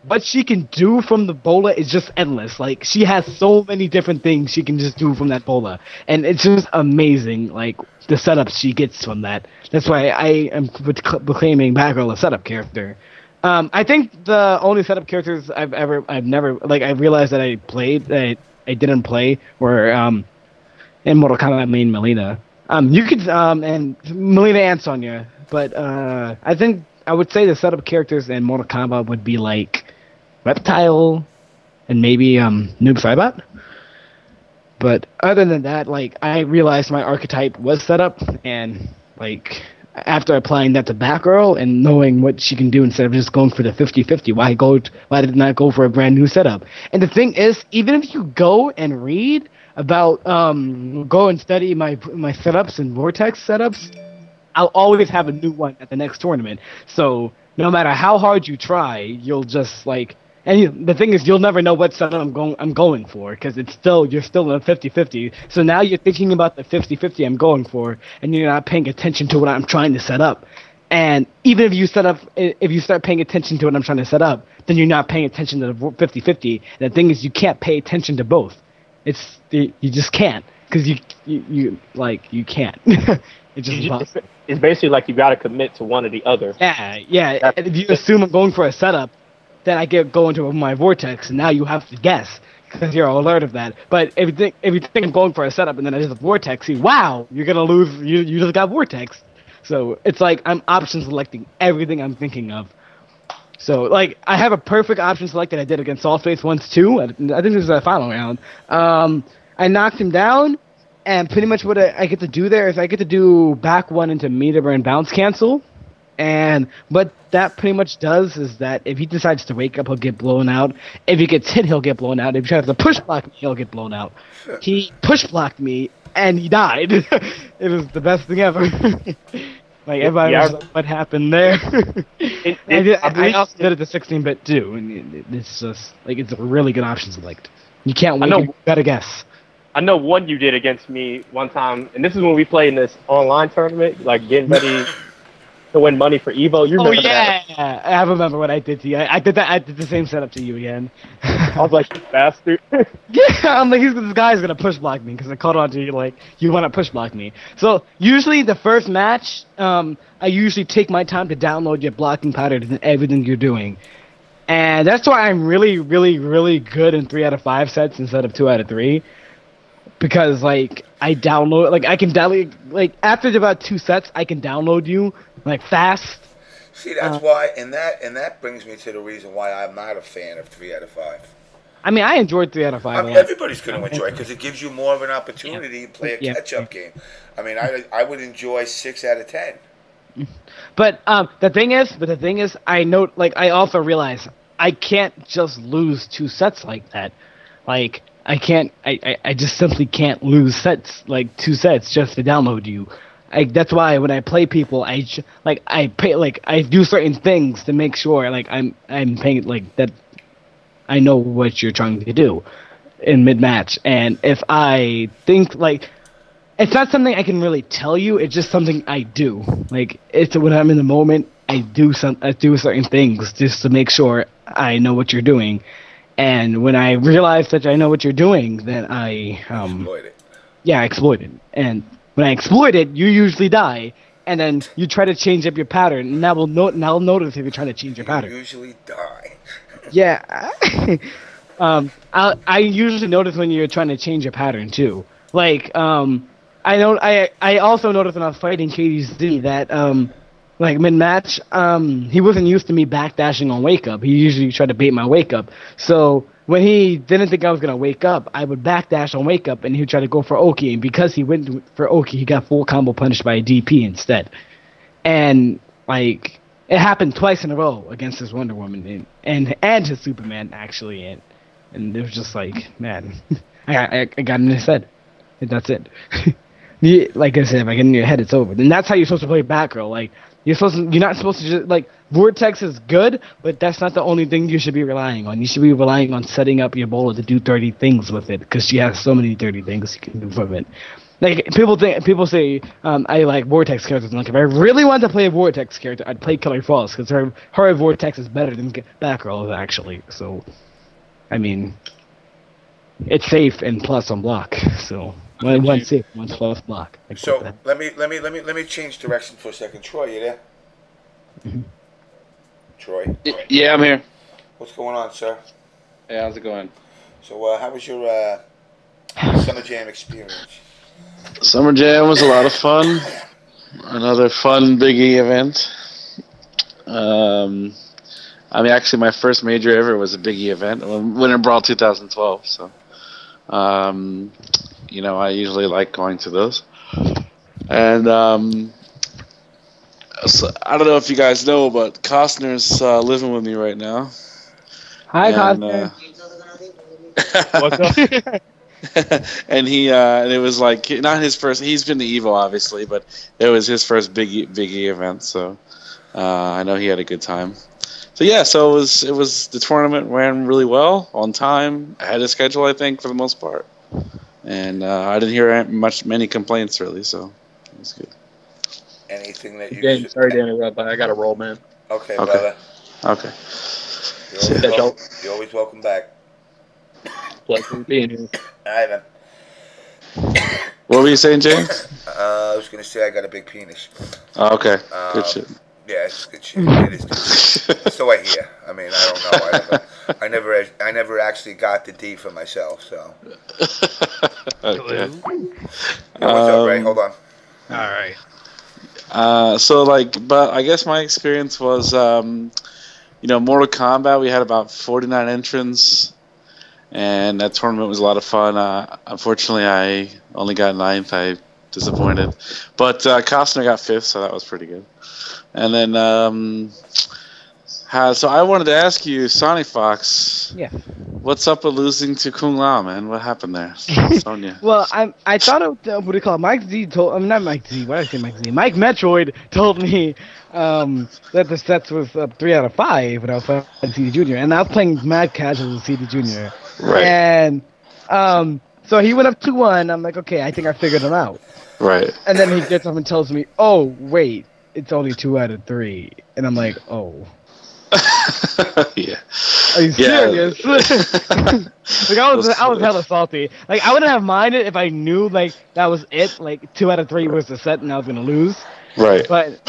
G: what she can do from the bola is just endless. Like, she has so many different things she can just do from that bola. And it's just amazing, like, the setups she gets from that. That's why I am proclaiming Batgirl a setup character. I think the only setup characters I realized that I didn't play were, in Mortal Kombat main Melina. You could, and Melina and Sonya. But, I think I would say the setup characters in Mortal Kombat would be like Reptile and maybe Noob Saibot. But other than that, like I realized my archetype was set up, and like after applying that to Batgirl and knowing what she can do instead of just going for the 50-50, why did not go for a brand new setup? And the thing is, even if you go and read about go and study my setups and Vortex setups, I'll always have a new one at the next tournament. So no matter how hard you try, you'll just like. And the thing is, you'll never know what setup I'm going for, because you're still in a 50-50. So now you're thinking about the 50-50 I'm going for, and you're not paying attention to what I'm trying to set up. And even if you start paying attention to what I'm trying to set up, then you're not paying attention to the 50-50. And the thing is, you can't pay attention to both. You just can't, because you can't.
F: It's basically like you got to commit to one or the other.
G: Yeah. If you assume I'm going for a setup, then I go into my Vortex, and now you have to guess because you're alert of that. But if you think I'm going for a setup and then I just a Vortex, wow, you're gonna lose. You just got Vortex. So it's like I'm option selecting everything I'm thinking of So, like, I have a perfect option select that I did against Saltface once, too. I think this was the final round. I knocked him down, and pretty much what I get to do there is I get to do back one into meter and bounce cancel. And what that pretty much does is that if he decides to wake up, he'll get blown out. If he gets hit, he'll get blown out. If he tries to push block me, he'll get blown out. He push blocked me, and he died. It was the best thing ever. Like, everybody was like, what happened there? I also did it to 16-bit, too. And it's just, like, it's a really good option select. You can't wait. You gotta guess.
F: I know one you did against me one time, and this is when we played in this online tournament, like, getting ready to win money for Evo. You remember that?
G: I remember what I did to you. I did that. I did the same setup to you again.
F: I was like, you bastard.
G: Yeah, I'm like, this guy's gonna push block me because I called on to you like, you want to push block me. So usually the first match, I usually take my time to download your blocking pattern and everything you're doing, and that's why I'm really, really, really good in 3 out of 5 sets instead of 2 out of 3. Because, like, I download, like, I can download, like, after about 2 sets, I can download you, like, fast.
C: See, that's why, and that brings me to the reason why I'm not a fan of 3 out of 5.
G: I mean, I enjoyed 3 out of 5.
C: I mean, everybody's going to enjoy it because it gives you more of an opportunity to play a catch-up game. I mean, I would enjoy 6 out of 10.
G: But the thing is, I know, like, I also realize I can't just lose 2 sets like that. Like, I just simply can't lose sets, like 2 sets just to download you. That's why when I play people, I do certain things to make sure, like, I'm paying, like, that I know what you're trying to do in mid-match. And if I think, like, it's not something I can really tell you, it's just something I do. Like, it's when I'm in the moment, I do certain things just to make sure I know what you're doing. And when I realize that I know what you're doing, then I
C: exploit it.
G: Yeah, I exploit it. And when I exploit it, you usually die, and then you try to change up your pattern, and I'll notice if you're trying to change your pattern.
C: You usually die.
G: Yeah. I usually notice when you're trying to change your pattern too. Like, I also noticed when I was fighting KDZ that like mid-match, he wasn't used to me backdashing on wake up. He usually tried to bait my wake up. So when he didn't think I was gonna wake up, I would backdash on wake up, and he would try to go for Oki. And because he went for Oki, he got full combo punished by a DP instead. And like, it happened twice in a row against his Wonder Woman and his Superman actually, and it was just like, man, I got in his head, and that's it. Like I said, if I get in your head, it's over. And that's how you're supposed to play Batgirl. Like, you're not supposed to just, like, Vortex is good, but that's not the only thing you should be relying on. You should be relying on setting up your bowler to do 30 things with it, because she has so many 30 things you can do from it. Like, people say I like Vortex characters. Like, if I really wanted to play a Vortex character, I'd play Killer Frost, because her Vortex is better than Batgirl actually. So, I mean, it's safe and plus on block. So. One's safe, one's plus block.
C: So let me change direction for a second. Troy, you there?
G: Mm-hmm.
C: Troy.
I: Yeah, I'm here.
C: What's going on, sir?
I: Hey, how's it going?
C: So how was your Summer Jam experience?
I: Summer Jam was a lot of fun. Another fun Biggie event. I mean, actually, my first major ever was a Biggie event, Winter Brawl 2012. So. You know, I usually like going to those. And so, I don't know if you guys know, but Costner's living with me right now.
G: Hi, Costner.
F: What's up?
I: And and it was like, not his first, he's been to Evo, obviously, but it was his first Biggie event, so I know he had a good time. So yeah, so it was the tournament ran really well, on time, ahead of schedule, I think, for the most part. And I didn't hear many complaints, really, so it was good.
C: Anything that you...
H: James, sorry to interrupt, but I got to roll, man.
C: Okay, brother.
I: Okay.
C: You're always welcome back.
H: Pleasure being here.
C: All right, man.
I: What were you saying, James?
C: I was going to say I got a big penis.
I: Oh, okay. Good shit.
C: Yeah, it's good shit. It is good shit. So I hear. I mean, I don't know. I never actually got the D for myself, so.
I: Okay.
C: What's up, Ray? Hold on.
H: All right.
I: So, like, but I guess my experience was, Mortal Kombat, we had about 49 entrants, and that tournament was a lot of fun. Unfortunately, I only got 9th. I disappointed. But Costner got 5th, so that was pretty good. And then, so I wanted to ask you, SonicFox.
G: Yeah.
I: What's up with losing to Kung Lao, man? What happened there, Sonya?
G: Well, I thought it, what do you call it? Mike Z told, not Mike Z, why did I say Mike Z? Mike Metroid told me that the sets was up 3 out of 5 when I was playing CD Junior, and I was playing mad casual with CD Junior.
I: Right.
G: And so he went up 2-1. I'm like, okay, I think I figured him out.
I: Right.
G: And then he gets up and tells me, oh wait, it's only 2 out of 3, and I'm like, oh.
I: Yeah.
G: Are you serious? Like I was hella salty. Like I wouldn't have minded if I knew like that was it. Like 2 out of 3 was the set, and I was gonna lose.
I: Right.
G: But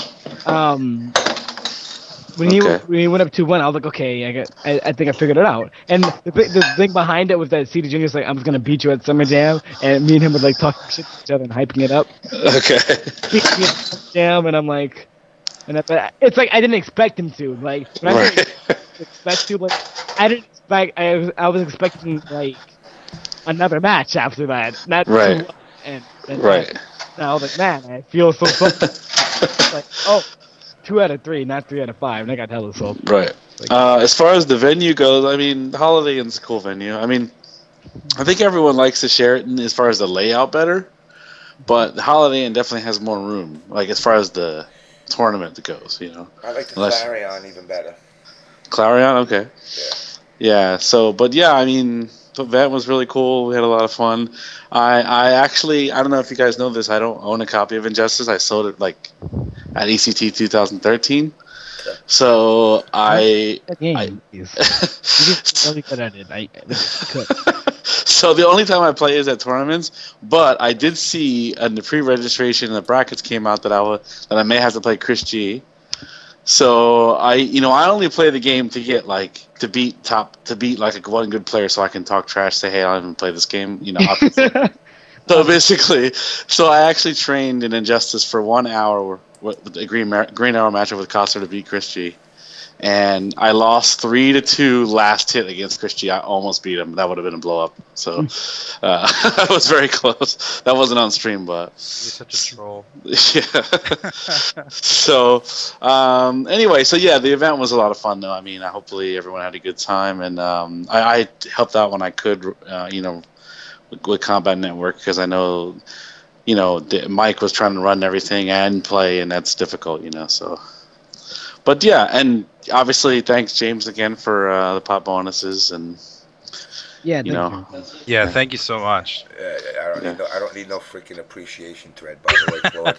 G: when he went up 2-1, I was like, okay, I think I figured it out. And the thing behind it was that CD Junior's like, I'm just gonna beat you at Summer Jam, and me and him would like talk shit to each other and hyping it up.
I: Okay.
G: Jam, and I'm like. And it's like I didn't expect him to. Like, when I didn't expect to, like, I didn't expect. I was expecting like another match after that. Not
I: right.
G: And
I: right.
G: Now I was like, man, I feel so salty. Like, oh, 2 out of 3, not 3 out of 5. And I got hella salty.
I: Right.
G: Like,
I: as far as the venue goes, I mean, Holiday Inn's a cool venue. I mean, I think everyone likes the Sheraton as far as the layout better, but the Holiday Inn definitely has more room. Like as far as the tournament goes,
C: I like the Clarion even better.
I: Clarion, okay. Yeah. So, but yeah, I mean, the event was really cool. We had a lot of fun. I actually, I don't know if you guys know this. I don't own a copy of Injustice. I sold it like at ECT 2013. So really good at it. So the only time I play is at tournaments, but I did see in the pre-registration and the brackets came out that I may have to play Chris G. So I only play the game to get like to beat like one good player, so I can talk trash, say hey, I don't even play this game, So basically, I actually trained in Injustice for 1 hour with a green hour matchup with Coster to beat Chris G. And I lost 3-2 last hit against Chris G. I almost beat him. That would have been a blow up. So I was very close. That wasn't on stream, but
J: you're such a troll.
I: Yeah. So anyway, so yeah, the event was a lot of fun though. I mean, hopefully everyone had a good time, and I helped out when I could, with Combat Network, because I know, Mike was trying to run everything and play, and that's difficult, So. But yeah, and obviously thanks James again for the pop bonuses, and
G: yeah,
J: thank you so much.
C: I don't need no freaking appreciation thread, by the way, Claude.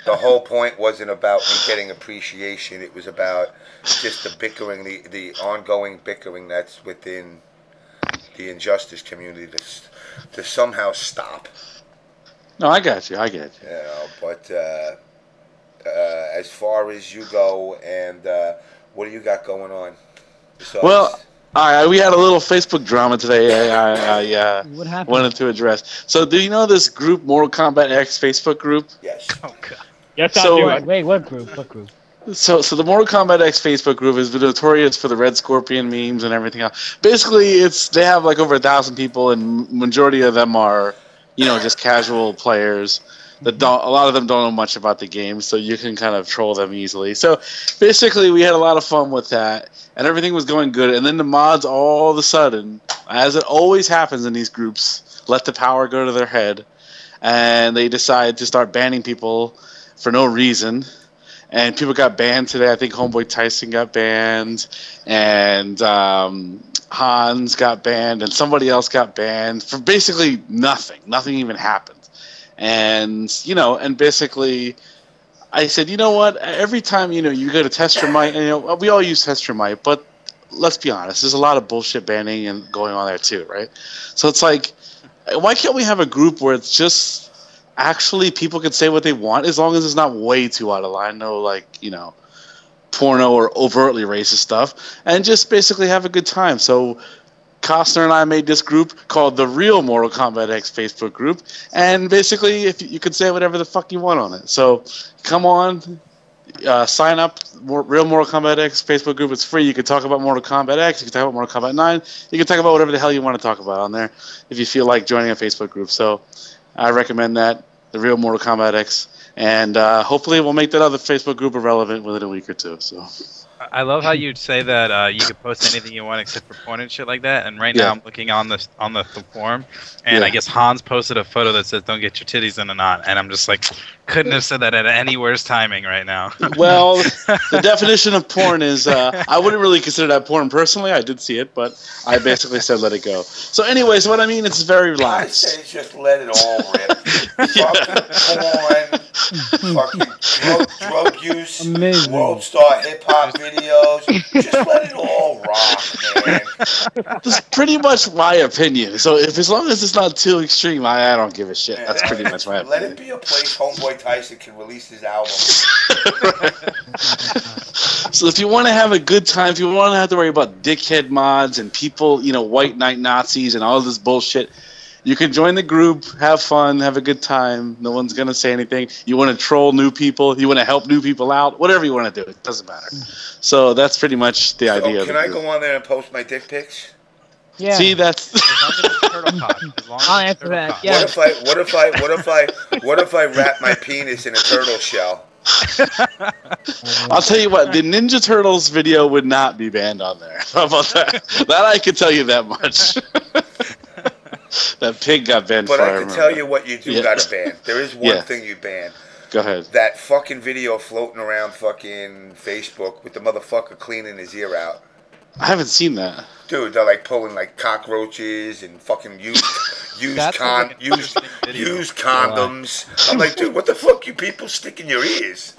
C: The whole point wasn't about me getting appreciation. It was about just the bickering, the ongoing bickering that's within the Injustice community to somehow stop.
I: No, I got you.
C: But. As far as you go, and what do you got going on? Besides?
I: Well, we had a little Facebook drama today. I
G: what happened?
I: wanted to address. So, do you know this group, Mortal Kombat X Facebook group?
C: Yes.
F: Oh God. Yes, I do.
G: Wait, what group? What group?
I: So the Mortal Kombat X Facebook group is notorious for the Red Scorpion memes and everything else. Basically, they have like over 1,000 people, and majority of them are, just casual players. A lot of them don't know much about the game, so you can kind of troll them easily. So basically, we had a lot of fun with that, and everything was going good. And then the mods, all of a sudden, as it always happens in these groups, let the power go to their head, and they decide to start banning people for no reason. And people got banned today. I think Homeboy Tyson got banned, and Hans got banned, and somebody else got banned for basically nothing. Nothing even happened. And, and basically I said, you know what, every time, you go to test your mic, and, we all use test your mic, but let's be honest, there's a lot of bullshit banning and going on there too, right? So it's like, why can't we have a group where it's just actually people can say what they want as long as it's not way too out of line, no porno or overtly racist stuff, and just basically have a good time. So Costner and I made this group called the Real Mortal Kombat X Facebook group, and basically, if you could say whatever the fuck you want on it. So come on, sign up. Real Mortal Kombat X Facebook group. It's free. You can talk about Mortal Kombat X. You can talk about Mortal Kombat 9. You can talk about whatever the hell you want to talk about on there if you feel like joining a Facebook group. So I recommend that, the Real Mortal Kombat X. And hopefully we'll make that other Facebook group irrelevant within a week or two. So
J: I love how you'd say that you could post anything you want except for porn and shit like that. And right
I: Yeah.
J: now I'm looking on the forum, and I guess Hans posted a photo that says "Don't get your titties in a knot," and I'm just like, couldn't have said that at any worse timing right now.
I: Well, the definition of porn is, I wouldn't really consider that porn personally. I did see it, but I basically said let it go. So anyways, what I mean, it's very
C: I
I: relaxed.
C: say just let it all rip. Fucking porn, fucking drug use,
G: Amazing.
C: world star hip hop videos. Just let it all rock, man.
I: That's pretty much my opinion. So as long as it's not too extreme, I don't give a shit. That's pretty much my
C: Let
I: opinion.
C: it be a place Homeboy Tyson can release his album.
I: So if you want to have a good time, if you want to have to worry about dickhead mods and people, white knight Nazis and all this bullshit, you can join the group, have fun, have a good time. No one's going to say anything. You want to troll new people, you want to help new people out, whatever you want to do. It doesn't matter. So that's pretty much the idea.
C: Can I go on there and post my dick pics?
G: Yeah.
I: See, that's...
J: As long as it's turtle cock. As long as
G: I'll
J: it's
G: answer
J: turtle
G: that,
J: cock.
G: yeah.
C: What if I wrap my penis in a turtle shell?
I: I'll tell you what, the Ninja Turtles video would not be banned on there. How about that? That I can tell you that much. That pig got banned
C: But
I: for
C: I can tell you what you do got to ban. There is one
I: Yeah.
C: thing you ban.
I: Go ahead.
C: That fucking video floating around fucking Facebook with the motherfucker cleaning his ear out.
I: I haven't seen that.
C: Dude, they're like pulling like cockroaches and fucking used
J: That sounds like an interesting video.
C: used condoms. I'm like, dude, what the fuck you people stick in your ears?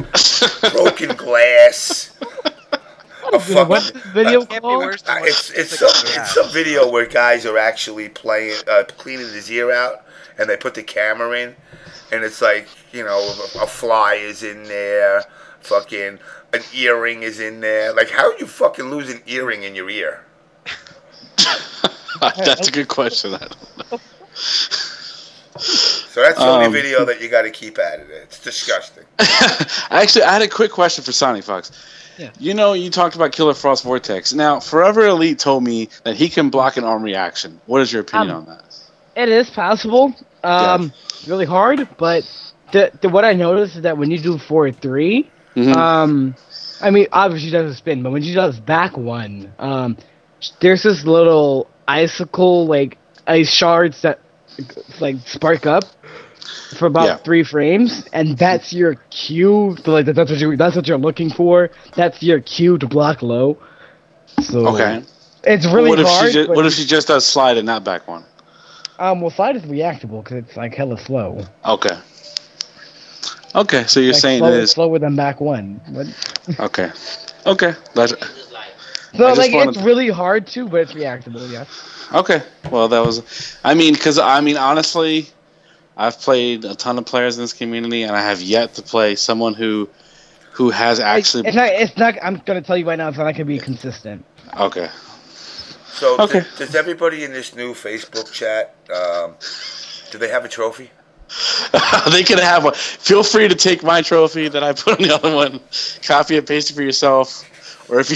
C: Broken glass. A fucking,
G: What's this video
J: Can't be
G: called?
J: worse than what
C: it's some video where guys are actually cleaning his ear out, and they put the camera in, and it's like, a fly is in there, fucking an earring is in there. Like, how do you fucking lose an earring in your ear?
I: That's a good question.
C: So that's the only video that you got to keep out of it. It's disgusting.
I: Actually, I had a quick question for SonicFox.
G: Yeah.
I: You talked about Killer Frost Vortex. Now, Forever Elite told me that he can block an arm reaction. What is your opinion on that?
G: It is possible. Really hard, but what I noticed is that when you do 4-3, I mean, obviously she does a spin, but when she does back one, there's this little icicle, like ice shards that like spark up for about 3 frames, and that's your cue. So, like that's what you're looking for. That's your cue to block low. So
I: Okay.
G: it's really hard.
I: What if she just does slide and not back one?
G: Well, slide is reactable because it's like hella slow.
I: Okay. Okay, so you're
G: Like
I: saying
G: slower,
I: it is
G: slower than back one. But,
I: okay. Okay. That's
G: so
I: I just
G: like
I: wanted
G: it's
I: to-
G: really hard too, but it's reactable. Yeah.
I: okay. Well, that was. Honestly, I've played a ton of players in this community, and I have yet to play someone who has actually.
G: It's not. I'm gonna tell you right now. It's not gonna be consistent.
I: Okay.
C: So
I: Okay.
C: does everybody in this new Facebook chat, do they have a trophy?
I: They can have one. Feel free to take my trophy that I put on the other one, copy and paste it for yourself, or if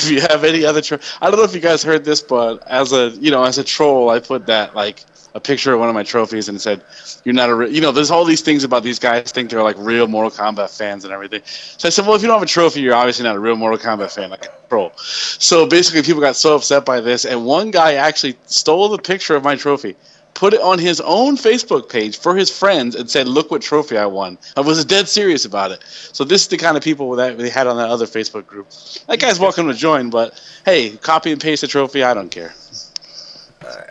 I: you have any other trophy. I don't know if you guys heard this, but as a troll, I put that like a picture of one of my trophies and said, "You're not a there's all these things about these guys think they're like real Mortal Kombat fans and everything." So I said, "Well, if you don't have a trophy, you're obviously not a real Mortal Kombat fan, like a troll." So basically, people got so upset by this, and one guy actually stole the picture of my trophy, put it on his own Facebook page for his friends, and said, "Look what trophy I won." I was dead serious about it. So this is the kind of people that they had on that other Facebook group. That guy's welcome to join, but hey, copy and paste the trophy. I don't care.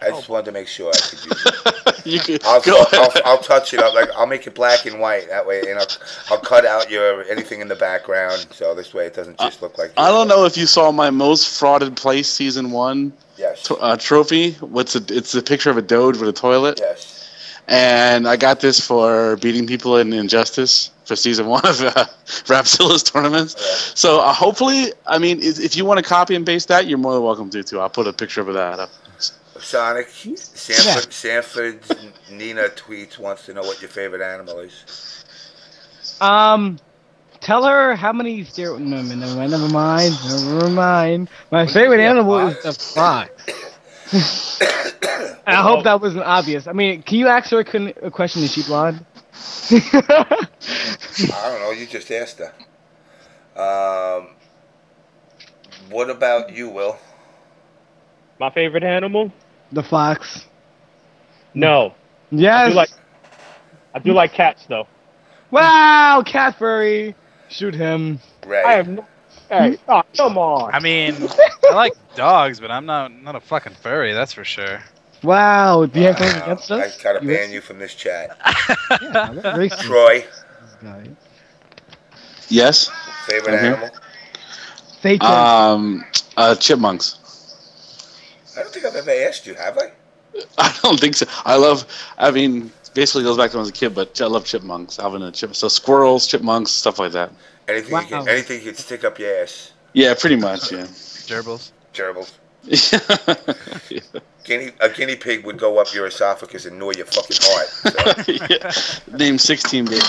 C: I just wanted to make sure I could use it.
I: You could
C: I'll touch it up, like I'll make it black and white that way, and I'll cut out anything in the background, so this way it doesn't just look like.
I: I don't know if you saw my most frauded place season 1 trophy. It's a picture of a Doge with a toilet.
C: Yes.
I: And I got this for beating people in Injustice for season 1 of Rapzilla's tournaments.
C: Yeah.
I: So hopefully, if you want to copy and paste that, you're more than welcome to too. I'll put a picture of that up.
C: Sonic, Sanford's Nina tweets wants to know what your favorite animal is.
G: tell her how many steer. No, never mind. Never mind. My favorite animal is the fox. I hope that wasn't obvious. I mean, can you ask her a question? Is she blonde?
C: I don't know. You just asked her. What about you, Will?
F: My favorite animal?
G: The fox.
F: No.
G: Yes.
F: I do like cats though.
G: Wow, cat furry. Shoot him.
C: Ray.
F: I am. Hey, oh, come on.
J: I mean, I like dogs, but I'm not a fucking furry. That's for sure.
G: Wow. Do you have something against us?
C: I gotta ban you from this chat.
G: Yeah,
C: Troy.
I: Yes.
C: Favorite animal?
G: Satan.
I: Chipmunks.
C: I don't think I've ever asked you, have I?
I: I don't think so. I mean, basically goes back to when I was a kid, but I love chipmunks. Alvin and Chip. So squirrels, chipmunks, stuff like that.
C: Anything, anything you can stick up your ass.
I: Yeah, pretty much. Yeah.
J: Gerbils.
C: Gerbils.
I: Yeah.
C: A guinea pig would go up your esophagus and gnaw your fucking heart. So.
I: Yeah. Name 16-bit.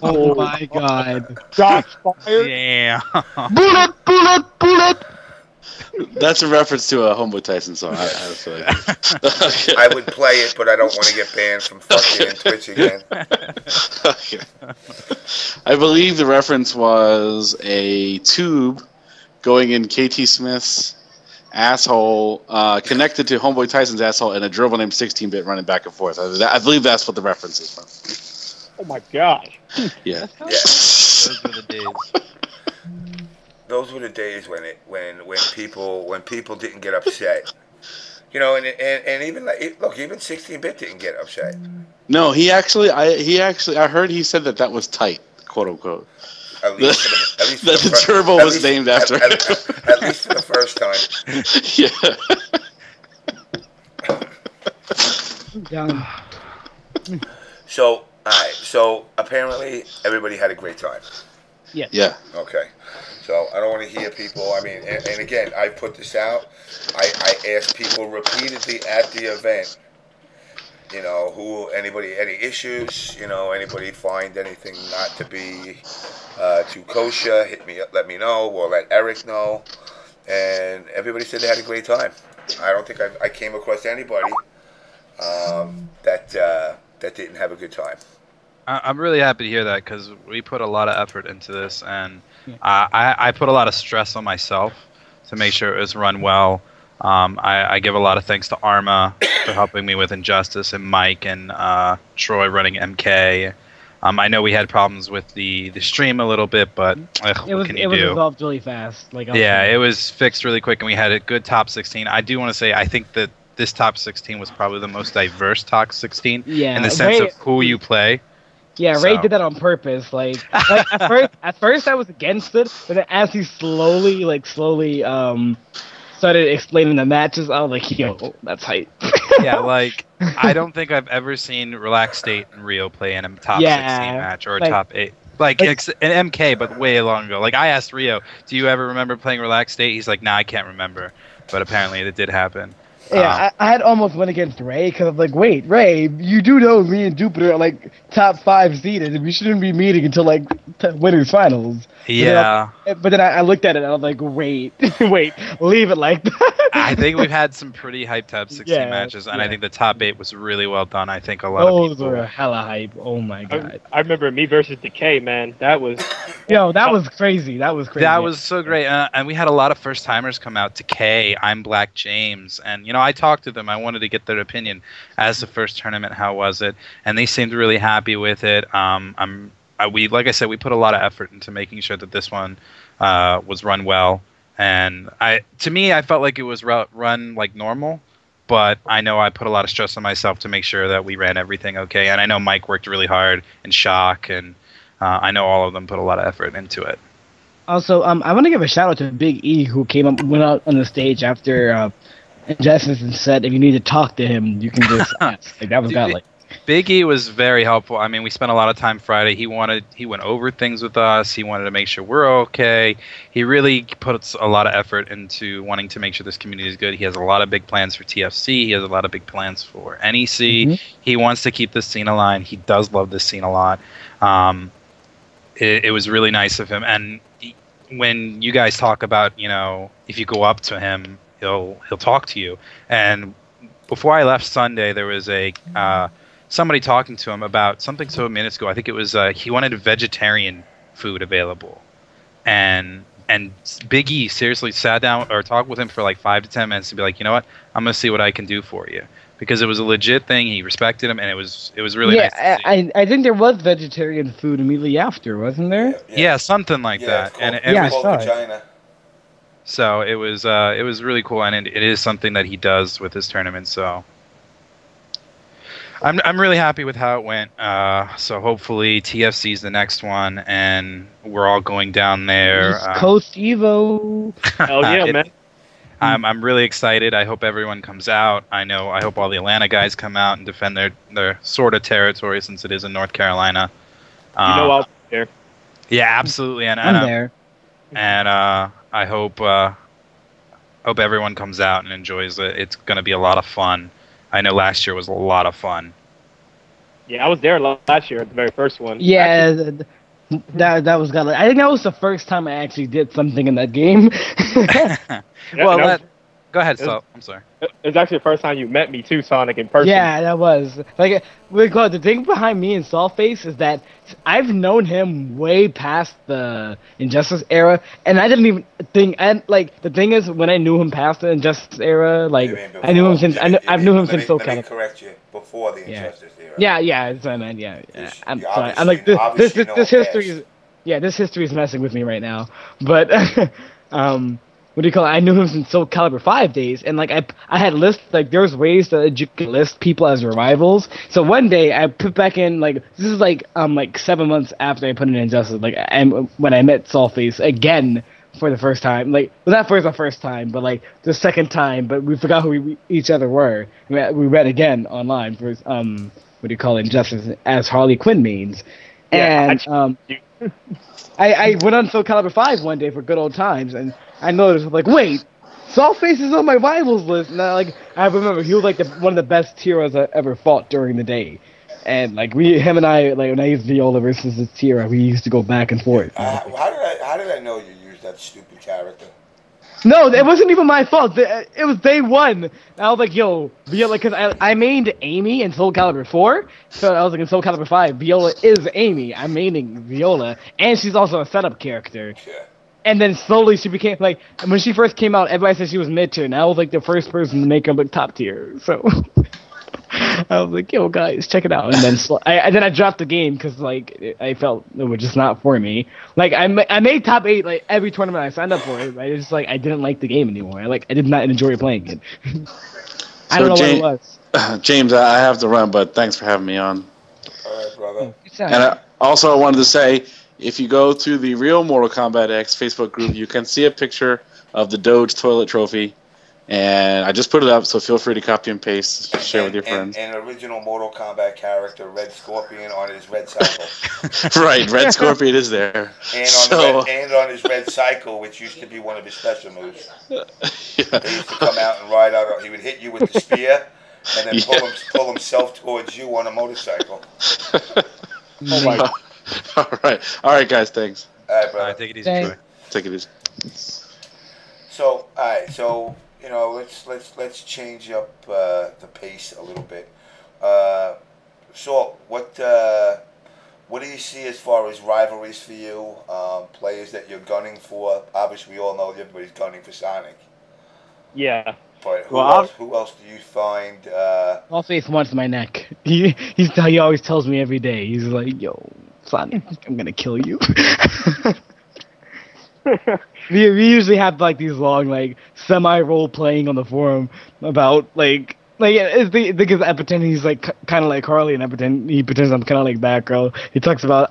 G: Oh my God.
F: Shots fired.
J: Yeah.
G: Bullet.
I: That's a reference to a Homeboy Tyson song. I feel like. Okay.
C: I would play it, but I don't want to get banned from fucking Twitch again.
I: Okay. I believe the reference was a tube going in KT Smith's asshole, connected to Homeboy Tyson's asshole, and a gerbil named 16-bit running back and forth. I believe that's what the reference is from.
F: Oh my gosh.
I: Yeah.
J: Those were the days.
C: Those were the days when people didn't get upset. You know, and even look, even 16-bit didn't get upset.
I: No, I heard he said that was tight, quote unquote.
C: At least
I: that the gerbil was named after.
C: At least for the first time.
G: Done.
C: So, alright. So apparently everybody had a great time.
G: Yeah.
I: Yeah.
C: Okay. So I don't want to hear people. I mean, and again, I put this out. I asked people repeatedly at the event. You know, any issues? You know, anybody find anything not to be too kosher? Hit me up, let me know, or let Eric know. And everybody said they had a great time. I don't think I came across anybody that didn't have a good time.
J: I'm really happy to hear that because we put a lot of effort into this, and I put a lot of stress on myself to make sure it was run well. I give a lot of thanks to Arma for helping me with Injustice, and Mike and Troy running MK. I know we had problems with the stream a little bit, but what can you do?
G: It was resolved really fast.
J: It was fixed really quick, and we had a good top 16. I do want to say I think that this top 16 was probably the most diverse top 16 in the sense of who you play.
G: Yeah, Ray did that on purpose. Like at first I was against it, but then as he slowly started explaining the matches, I was like, yo, that's hype.
J: Yeah, like I don't think I've ever seen Relax State and Rio play in a top 16 match or a top 8. Like an MK, but way long ago. Like I asked Rio, do you ever remember playing Relax State? He's like, nah, I can't remember. But apparently it did happen.
G: Yeah, I had almost went against Ray because I'm like, wait, Ray, you do know me and Jupiter are like top 5 seeded, and we shouldn't be meeting until like winners finals.
J: Yeah.
G: But then I looked at it and I was like, wait, leave it like that.
J: I think we've had some pretty hyped top 16 matches, and I think the top 8 was really well done. I think a lot of people
G: were hella hype. Oh my god.
F: I remember me versus Decay, man. That was
G: that was crazy. That was crazy.
J: That was so great. And we had a lot of first timers come out. Decay, I'm Black James, and I talked to them. I wanted to get their opinion as the first tournament. How was it? And they seemed really happy with it. Like I said, we put a lot of effort into making sure that this one was run well. And to me, I felt like it was run like normal, but I know I put a lot of stress on myself to make sure that we ran everything okay. And I know Mike worked really hard, and Shock, and I know all of them put a lot of effort into it.
G: Also, I want to give a shout out to Big E, who went out on the stage after Injustice and said, if you need to talk to him, you can just ask. Like that was godlike.
J: Big E was very helpful. I mean, we spent a lot of time Friday. He went over things with us. He wanted to make sure we're okay. He really puts a lot of effort into wanting to make sure this community is good. He has a lot of big plans for TFC. He has a lot of big plans for NEC. He wants to keep this scene alive. He does love this scene a lot. it was really nice of him. And when you guys talk about, if you go up to him, he'll talk to you. And before I left Sunday, there was a somebody talking to him about something so minuscule. I think it was he wanted vegetarian food available, and Big E seriously sat down or talked with him for like 5 to 10 minutes to be like, you know what, I'm gonna see what I can do for you, because it was a legit thing. He respected him, and it was really nice.
G: I think there was vegetarian food immediately after, wasn't there?
J: Yeah, something like that. And it was
C: called vagina.
J: So it was really cool, and it is something that he does with his tournament. So I'm really happy with how it went. So hopefully TFC is the next one, and we're all going down there.
G: East Coast Evo.
F: Hell yeah, man!
J: I'm really excited. I hope everyone comes out. I hope all the Atlanta guys come out and defend their sort of territory, since it is in North Carolina.
F: I'll be there.
J: Yeah, absolutely. And
G: I'm there.
J: And I hope everyone comes out and enjoys it. It's going to be a lot of fun. I know last year was a lot of fun.
F: Yeah, I was there last year at the very first one.
G: Yeah, that was good. I think that was the first time I actually did something in that game.
J: Go ahead, Sal. I'm sorry.
F: It was actually the first time you met me too, Sonic, in person.
G: Yeah, that was. Like, the thing behind me and Saltface is that I've known him way past the Injustice era, and I didn't even think. And like, the thing is, when I knew him past the Injustice era, like, I knew him since. I've known him since SoCal.
C: Let me correct you. Before the Injustice era.
G: Yeah, that's what I meant. Yeah. I'm sorry. I'm like, this history is. Yeah, this history is messing with me right now. But what do you call it? I knew him since Soul Calibur 5 days, and like I had lists, like there was ways that you could list people as revivals. So one day I put back in, like, this is like 7 months after I put in Injustice, like when I met Saltface again for the first time, like, well, not for the first time, but like the second time, but we forgot who we each other were. We met again online for what do you call it, Injustice, as Harley Quinn means, and I went on Soul Calibur 5 one day for good old times, and I noticed, like, wait, Saltface is on my rivals list. And I remember he was like one of the best heroes I ever fought during the day. And like him and I, like when I used Viola versus this Tira, we used to go back and forth.
C: How did I know you used that stupid character?
G: No, it wasn't even my fault. It was day one. And I was like, yo, Viola, because I mained Amy in Soul Calibur 4. So I was like, in Soul Calibur 5, Viola is Amy. I'm maining Viola. And she's also a setup character.
C: Yeah.
G: And then slowly she became, like, when she first came out, everybody said she was mid-tier. And I was like the first person to make her look top tier. So I was like, yo, guys, check it out. And then I dropped the game because, like, I felt it was just not for me. Like, I made top 8, like, every tournament I signed up for. I just, like, I didn't like the game anymore. I did not enjoy playing it. I don't know what it was.
I: James, I have to run, but thanks for having me on.
C: All right, brother.
I: And I wanted to say, if you go to the Real Mortal Kombat X Facebook group, you can see a picture of the Doge toilet trophy. And I just put it up, so feel free to copy and paste, share with your friends.
C: And an original Mortal Kombat character, Red Scorpion, on his red cycle.
I: Right, Red Scorpion is there.
C: And on his red cycle, which used to be one of his special moves. Yeah. He used to come out and ride out. He would hit you with the spear, and then pull himself towards you on a motorcycle.
F: Oh my God.
I: All right, guys. Thanks.
C: All right, brother.
J: All right, take it easy, Troy.
I: Take it easy.
C: So, all right. So, you know, let's change up the pace a little bit. So, what do you see as far as rivalries for you? Players that you're gunning for? Obviously, we all know that everybody's gunning for Sonic.
F: Yeah.
C: But who else do you find?
G: Saltface wants my neck. He always tells me every day. He's like, yo, Sonic, I'm gonna kill you. we usually have like these long, like, semi-role playing on the forum about like it's the because I pretend he's like kind of like Harley, and he pretends I'm kind of like Batgirl.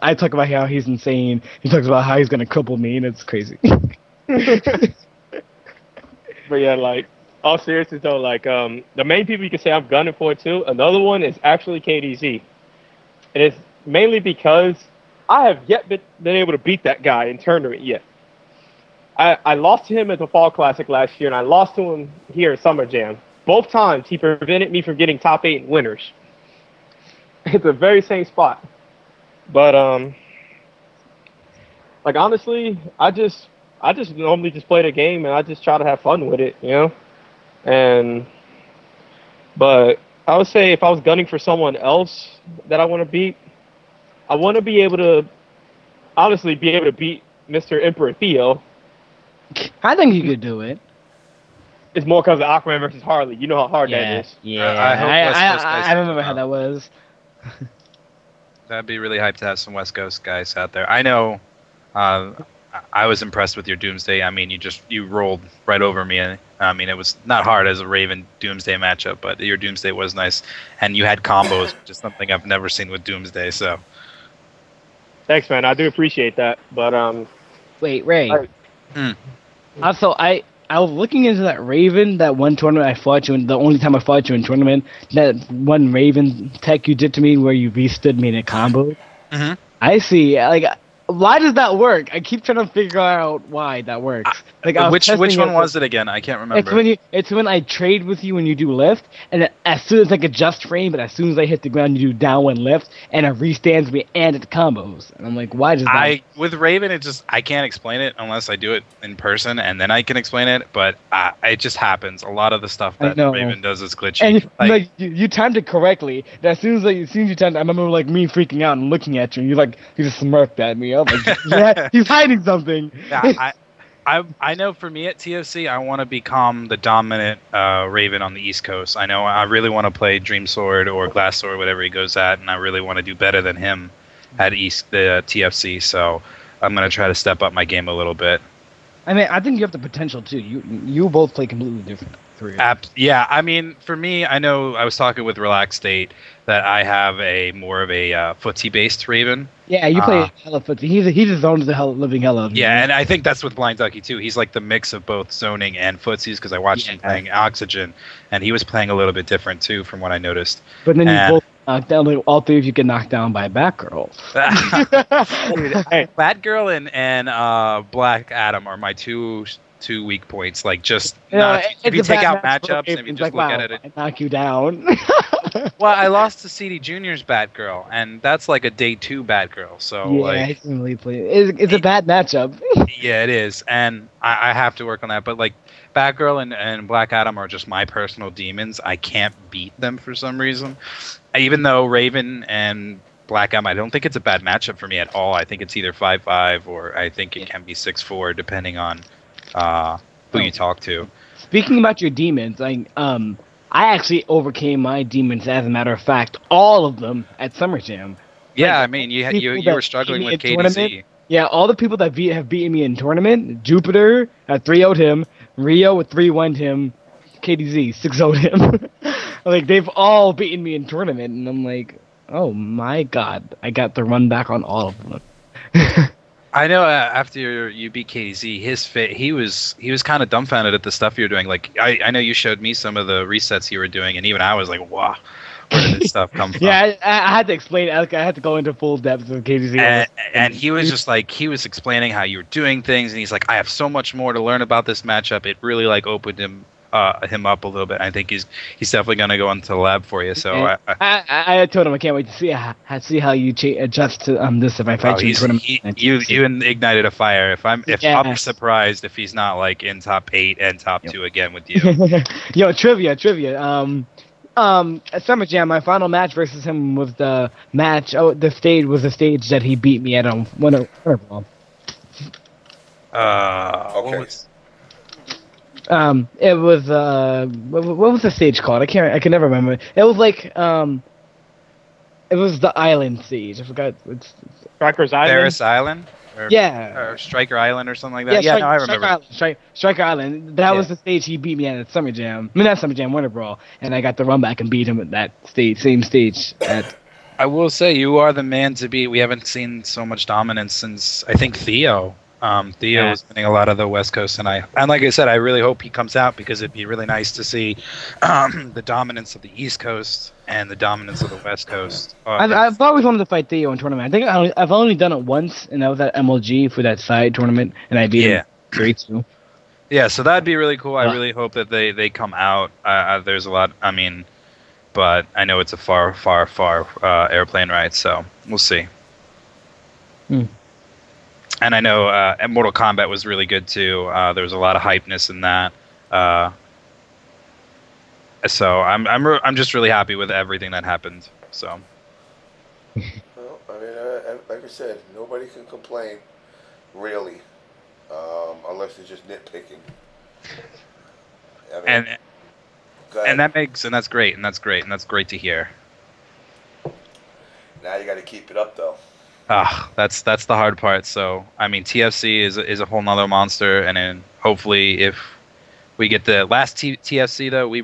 G: I talk about how he's insane. He talks about how he's gonna cripple me, and it's crazy.
F: But yeah, like, all seriousness though, like, the main people you can say I'm gunning for too. Another one is actually KDZ, and it's mainly because I have yet been able to beat that guy in tournament yet. I lost to him at the Fall Classic last year, and I lost to him here at Summer Jam. Both times, he prevented me from getting top 8 in winners. It's the very same spot. But Like honestly, I just normally just play the game and I just try to have fun with it, you know. And but I would say if I was gunning for someone else that I want to beat, I want to be able to honestly be able to beat Mr. Emperor Theo.
G: I think you could do it.
F: It's more because of Aquaman versus Harley. You know how hard that is.
J: I hope West Coast guys
G: I remember
J: come
G: how
J: out.
G: that was.
J: That'd be really hyped to have some West Coast guys out there. I know. I was impressed with your Doomsday. I mean, you rolled right over me. I mean, it was not hard as a Raven Doomsday matchup, but your Doomsday was nice, and you had combos, which is something I've never seen with Doomsday. So,
F: Thanks, man. I do appreciate that. But
G: Wait, Ray.
F: Alright.
G: Also, I was looking into that Raven, that one tournament I fought you in, the only time I fought you in tournament, that one Raven tech you did to me where you restood me in a combo.
J: Mhm.
G: I see. Like, why does that work? I keep trying to figure out why that works. Like, I was
J: which
G: testing
J: one
G: it-
J: was it again? I can't remember.
G: It's when I trade with you when you do lift, and as soon as I adjust frame, but as soon as I hit the ground, you do down one lift, and it restands me and it combos. And I'm like, why does that?
J: With Raven, I can't explain it unless I do it in person, and then I can explain it. But it just happens. A lot of the stuff
G: I
J: that
G: know.
J: Raven does is glitchy.
G: And you timed it correctly. And as soon as you timed it, I remember like me freaking out and looking at you, and you just smirked at me. I was like, yeah, he's hiding something.
J: Yeah, I know for me at TFC, I want to become the dominant Raven on the East Coast. I know I really want to play Dream Sword or Glass Sword, whatever he goes at, and I really want to do better than him at the TFC. So I'm going to try to step up my game a little bit.
G: I mean, I think you have the potential too. You both play completely different careers.
J: Yeah, I mean, for me, I know I was talking with Relaxed State that I have more of a Wtih-based Raven.
G: Yeah, you play hella foot. He just owns the living hell of.
J: Yeah, and I think that's with Blind Ducky too. He's like the mix of both zoning and footsies because I watched him playing Oxygen, and he was playing a little bit different too from what I noticed.
G: But then you both knocked down. Like, all three of you get knocked down by Batgirl.
J: Hey, Batgirl and Black Adam are my two weak points. Like just if you take out matchups and if you just look at it.
G: I knock you down.
J: Well, I lost to CD Junior's Batgirl, and that's like a day 2 Batgirl. So
G: yeah,
J: like,
G: I can really play. It's a bad matchup.
J: yeah, it is, and I have to work on that. But like Batgirl and Black Adam are just my personal demons. I can't beat them for some reason. Even though Raven and Black Adam, I don't think it's a bad matchup for me at all. I think it's either 5-5 or I think it can be 6-4 depending on who you talk to.
G: Speaking about your demons, I actually overcame my demons. As a matter of fact, all of them at Summer Jam.
J: Yeah, I mean, you were struggling with KDZ.
G: Yeah, all the people that have beaten me in tournament. Jupiter, I 3-0'd him. Rio with 3-1'd him. KDZ 6-0'd him. Like, they've all beaten me in tournament, and I'm like, oh my god, I got the run back on all of them.
J: I know after you beat KDZ, he was kind of dumbfounded at the stuff you were doing. Like I know you showed me some of the resets you were doing, and even I was like, wow, where did this stuff come from?
G: Yeah, I had to explain it. I had to go into full depth with KDZ.
J: And he was just like, he was explaining how you were doing things, and he's like, I have so much more to learn about this matchup. It really like opened him up a little bit. I think he's definitely going to go into the lab for you. So
G: I told him I can't wait to see how you adjust to this if I fight you in tournament.
J: You ignited a fire. I'm surprised if he's not like in top 8 and top 2 again with you.
G: Yo, trivia. At Summer Jam, my final match versus him was the match. The stage that he beat me at on Winterball.
C: Okay.
G: It was what was the stage called? I can never remember. It was like it was the island stage. I forgot. It's
F: Striker's Island.
J: Ferris Island.
G: Or
J: Striker Island or something like that. Yeah, I remember.
G: Striker Island. That was the stage he beat me at Summer Jam. I mean, not Summer Jam, Winter Brawl, and I got the run back and beat him at that same stage.
J: I will say you are the man to beat. We haven't seen so much dominance since I think Theo. Theo is winning a lot of the West Coast, and like I said, I really hope he comes out because it'd be really nice to see the dominance of the East Coast and the dominance of the West Coast.
G: I've always wanted to fight Theo in tournament. I think I've only done it once, and that was at MLG for that side tournament, and I beat him 3-2.
J: Yeah, so that'd be really cool. I really hope that they come out. There's a lot. I mean, but I know it's a far airplane ride, so we'll see. And I know Mortal Kombat was really good too. There was a lot of hypeness in that. So I'm just really happy with everything that happened. So.
C: Well, I mean, like I said, nobody can complain, really, unless they're just nitpicking. I mean,
J: and that's great, and that's great to hear.
C: Now you got to keep it up, though.
J: That's the hard part. So I mean, TFC is a whole nother monster, and then hopefully if we get the last TFC though, we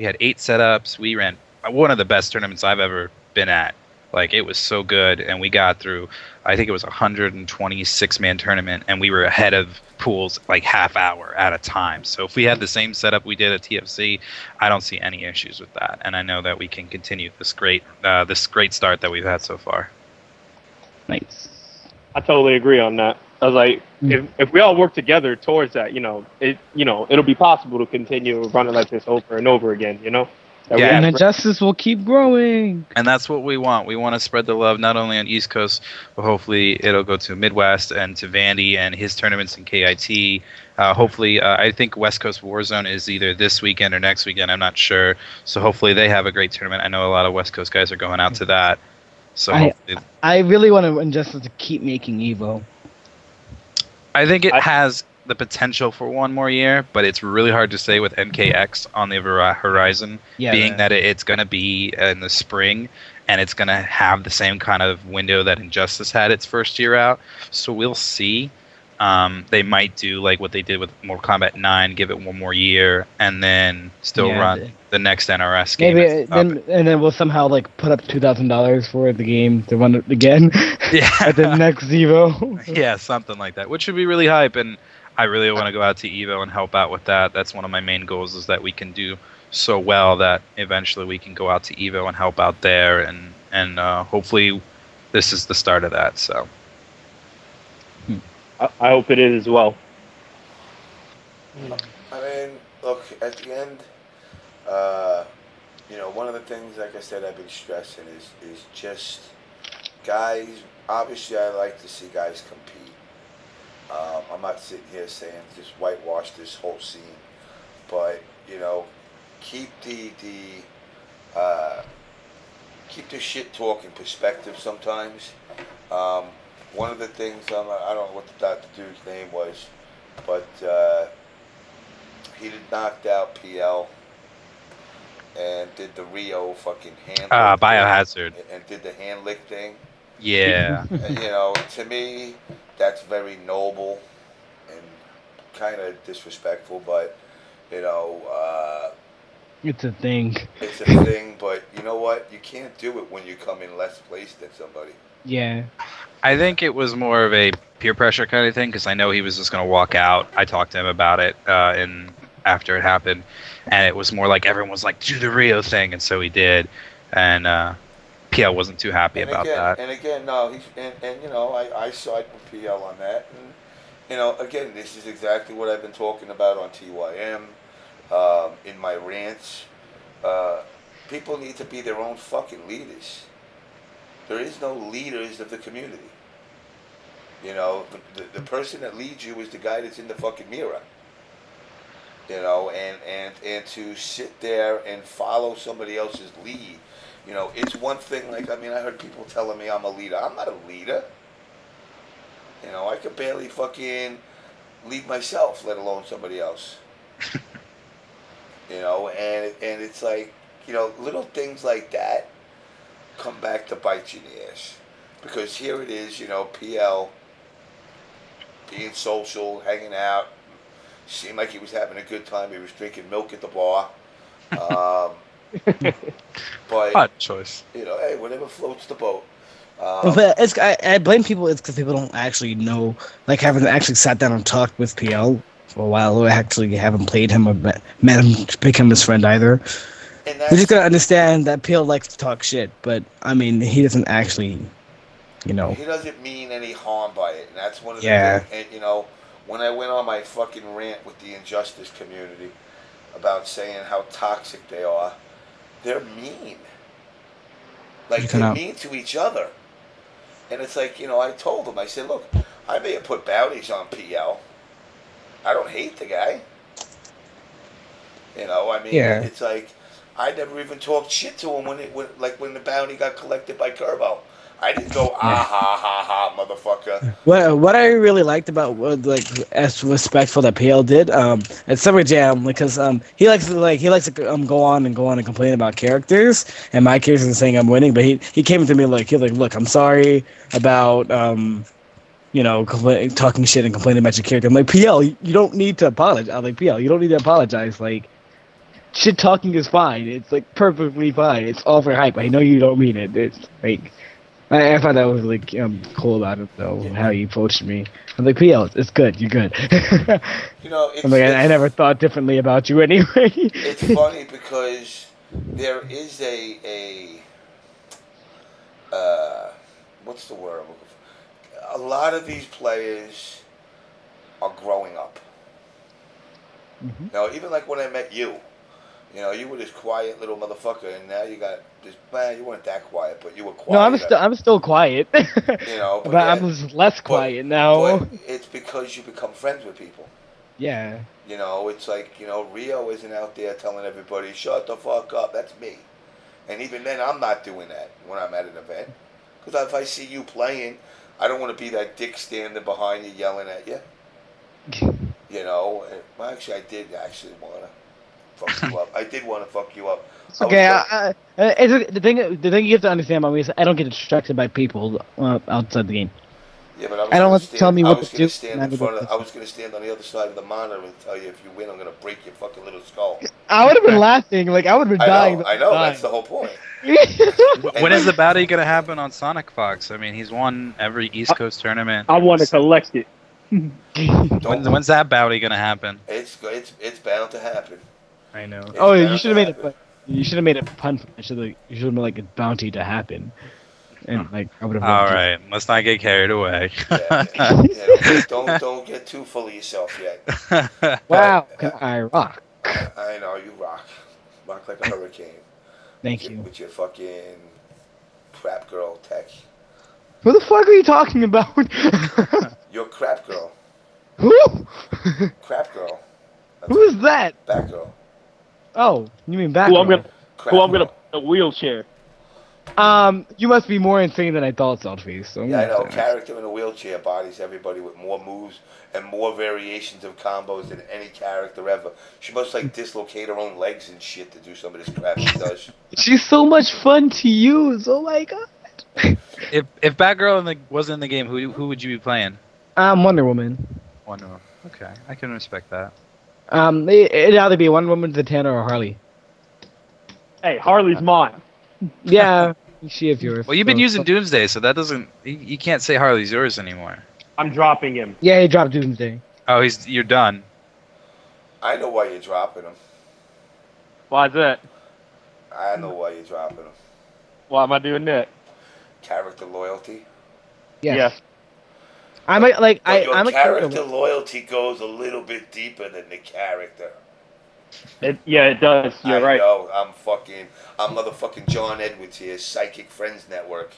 J: had 8 setups. We ran one of the best tournaments I've ever been at. Like, it was so good, and we got through, I think it was a 126-man tournament, and we were ahead of pools like half hour at a time. So if we had the same setup we did at TFC, I don't see any issues with that, and I know that we can continue this great start that we've had so far.
G: Nice.
F: I totally agree on that. I was like, if we all work together towards that, it'll be possible to continue running like this over and over again,
G: And Injustice will keep growing.
J: And that's what we want. We want to spread the love not only on East Coast, but hopefully it'll go to Midwest and to Vandy and his tournaments in KIT. Hopefully, I think West Coast Warzone is either this weekend or next weekend. I'm not sure. So hopefully they have a great tournament. I know a lot of West Coast guys are going out to that. So
G: I really want Injustice to keep making Evo.
J: I think it has the potential for one more year, but it's really hard to say with MKX on the horizon, being that it's going to be in the spring, and it's going to have the same kind of window that Injustice had its first year out. So we'll see. They might do like what they did with Mortal Kombat 9, give it one more year, and then still run the next NRS game.
G: Maybe then we'll somehow like put up $2,000 for the game to run it again. At the next Evo.
J: Yeah, something like that, which would be really hype. And I really want to go out to Evo and help out with that. That's one of my main goals, is that we can do so well that eventually we can go out to Evo and help out there, and hopefully this is the start of that. So.
F: I hope it is as well.
C: I mean, look, at the end, one of the things, like I said, I've been stressing is just guys. Obviously, I like to see guys compete. I'm not sitting here saying just whitewash this whole scene, but keep the shit talk in perspective sometimes. One of the things, I don't know what the dude's name was, but he knocked out PL and did the Rio fucking hand lick
J: Biohazard
C: and did the hand lick thing.
J: Yeah.
C: And, to me, that's very noble and kind of disrespectful, but
G: it's a thing.
C: It's a thing, but you know what? You can't do it when you come in less place than somebody.
G: Yeah.
J: I think it was more of a peer pressure kind of thing, because I know he was just going to walk out. I talked to him about it after it happened, and it was more like everyone was like, do the Rio thing, and so he did, and PL wasn't too happy about that.
C: And again, no, I side with PL on that, and again, this is exactly what I've been talking about on TYM, in my rants. People need to be their own fucking leaders. There is no leaders of the community. The person that leads you is the guy that's in the fucking mirror. And to sit there and follow somebody else's lead, it's one thing. Like, I heard people telling me I'm a leader. I'm not a leader. I could barely fucking lead myself, let alone somebody else. And it's like, little things like that come back to bite you in the ass. Because here it is, PL being social, hanging out, seemed like he was having a good time. He was drinking milk at the bar. But
J: odd choice.
C: Hey, whatever floats the boat.
E: But I blame people. It's because people don't actually know, like, haven't actually sat down and talked with PL for a while, or actually haven't played him or met him to become his friend either. We're just gonna understand that PL likes to talk shit, but he doesn't actually,
C: He doesn't mean any harm by it, and that's one of the things. And when I went on my fucking rant with the Injustice community about saying how toxic they are, they're mean. Like, they're mean to each other. And it's like, I told them, I said, look, I may have put bounties on PL. I don't hate the guy. You know, I mean, it's like I never even talked shit to him when the bounty got collected by Kerbo. I didn't go ha ha motherfucker.
E: What I really liked about as respectful that PL did at Summer Jam, because he likes to go on and complain about characters, and my characters are saying I'm winning, but he came to me he's like, look, I'm sorry about talking shit and complaining about your character. I'm like, PL, you don't need to apologize. I'm like, PL, you don't need to apologize. Like, shit talking is fine. It's like perfectly fine. It's all for hype. I know you don't mean it. It's like. I thought that was cool about it though, how he approached me. I'm like, PL, it's good, you're good.
C: You know,
E: I'm like, I never thought differently about you anyway.
C: It's funny because there is what's the word? A lot of these players are growing up.
E: Mm-hmm.
C: Now, even like when I met you, you were this quiet little motherfucker, and now you got this. Man, you weren't that quiet, but you were quiet.
E: No, I'm still quiet.
C: But
E: I'm less quiet now.
C: But it's because you become friends with people.
E: Yeah.
C: It's like Rio isn't out there telling everybody shut the fuck up. That's me, and even then, I'm not doing that when I'm at an event. Because if I see you playing, I don't want to be that dick standing behind you yelling at you. Well, actually, I did want to. Fuck you up. I did want to fuck you up.
E: Okay, the thing you have to understand about me is I don't get distracted by people outside the game.
C: Yeah, but
E: I don't let them tell me what to do.
C: I was going to stand on the other side of the monitor and tell you if you win, I'm going to break your fucking little skull.
E: I would have been laughing. I would have been dying.
C: I know. That's the whole point.
J: When is the bounty going to happen on SonicFox? I mean, he's won every East Coast tournament.
F: I want to collect it.
J: When's that bounty going to happen?
C: It's bound to happen.
E: I know. You should have made it. You should have made a pun. You should have made a bounty to happen. And I would have.
J: All right, let's not get carried away.
C: Don't get too full of yourself yet.
E: Wow, I rock.
C: I know you rock like a hurricane.
E: Thank you.
C: With your fucking crap girl tech.
E: Who the fuck are you talking about?
C: Your crap girl.
E: Who?
C: Crap girl.
E: Who is that?
C: Batgirl.
E: Oh, you mean Batgirl?
F: Who I'm gonna put in a wheelchair.
E: You must be more insane than I thought, Saltface. So
C: I know. Character in a wheelchair bodies everybody with more moves and more variations of combos than any character ever. She must dislocate her own legs and shit to do some of this crap she does.
E: She's so much fun to use. Oh my god.
J: If Batgirl wasn't in the game, who would you be playing?
E: Wonder Woman.
J: Wonder Woman. Okay, I can respect that.
E: It'd either be Wonder Woman, Zatanna, or Harley.
F: Hey, Harley's mine.
E: Yeah, she is yours.
J: Well, you've been using Doomsday, so that doesn't. You can't say Harley's yours anymore.
F: I'm dropping him.
E: Yeah, he dropped Doomsday.
J: Oh, you're done.
C: I know why you're dropping him.
F: Why's that?
C: I know why you're dropping him.
F: Why am I doing that?
C: Character loyalty.
E: Yes.
F: Yeah.
E: I'm
C: your character loyalty goes a little bit deeper than the character.
F: It does. You're right.
C: I know. I'm motherfucking John Edwards here, Psychic Friends Network.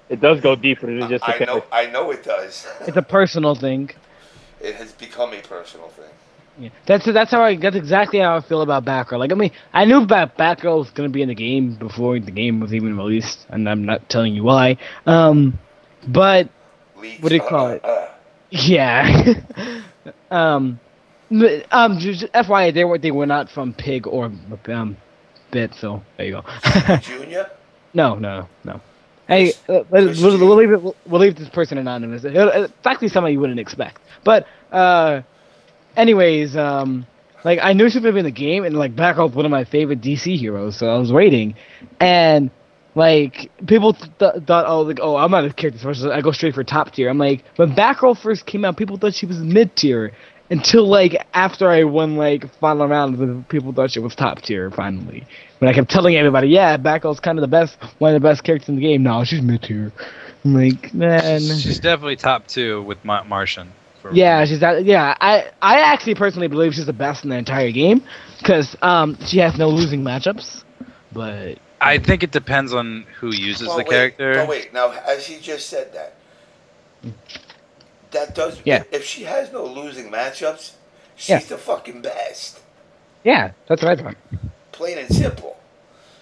F: It does go deeper than just the character.
C: I know it does.
E: It's a personal thing.
C: It has become a personal thing.
E: Yeah. That's exactly how I feel about Batgirl. I knew Batgirl was gonna be in the game before the game was even released, and I'm not telling you why. But
C: Leaks.
E: what do you call it? Yeah. Just FYI, they were not from Pig or Bit, so there you go.
C: Junior?
E: No. Hey, we'll leave this person anonymous. It's actually somebody you wouldn't expect. But anyways, I knew she was gonna be in the game, and Batgirl was one of my favorite DC heroes, so I was waiting, and people thought, oh, I'm not a character first, I go straight for top tier. I'm like, when Batgirl first came out, people thought she was mid tier. Until after I won final round, people thought she was top tier finally. When I kept telling everybody, yeah, Batgirl's kind of one of the best characters in the game. No, she's mid tier. I'm like, man.
J: She's definitely top 2 with Martian.
E: Yeah, I actually personally believe she's the best in the entire game because she has no losing matchups. But
J: I think it depends on who uses the character.
C: Oh wait, now as he just said that, That does.
E: Yeah.
C: If she has no losing matchups, she's the fucking best.
E: Yeah, that's what I thought.
C: Plain and simple.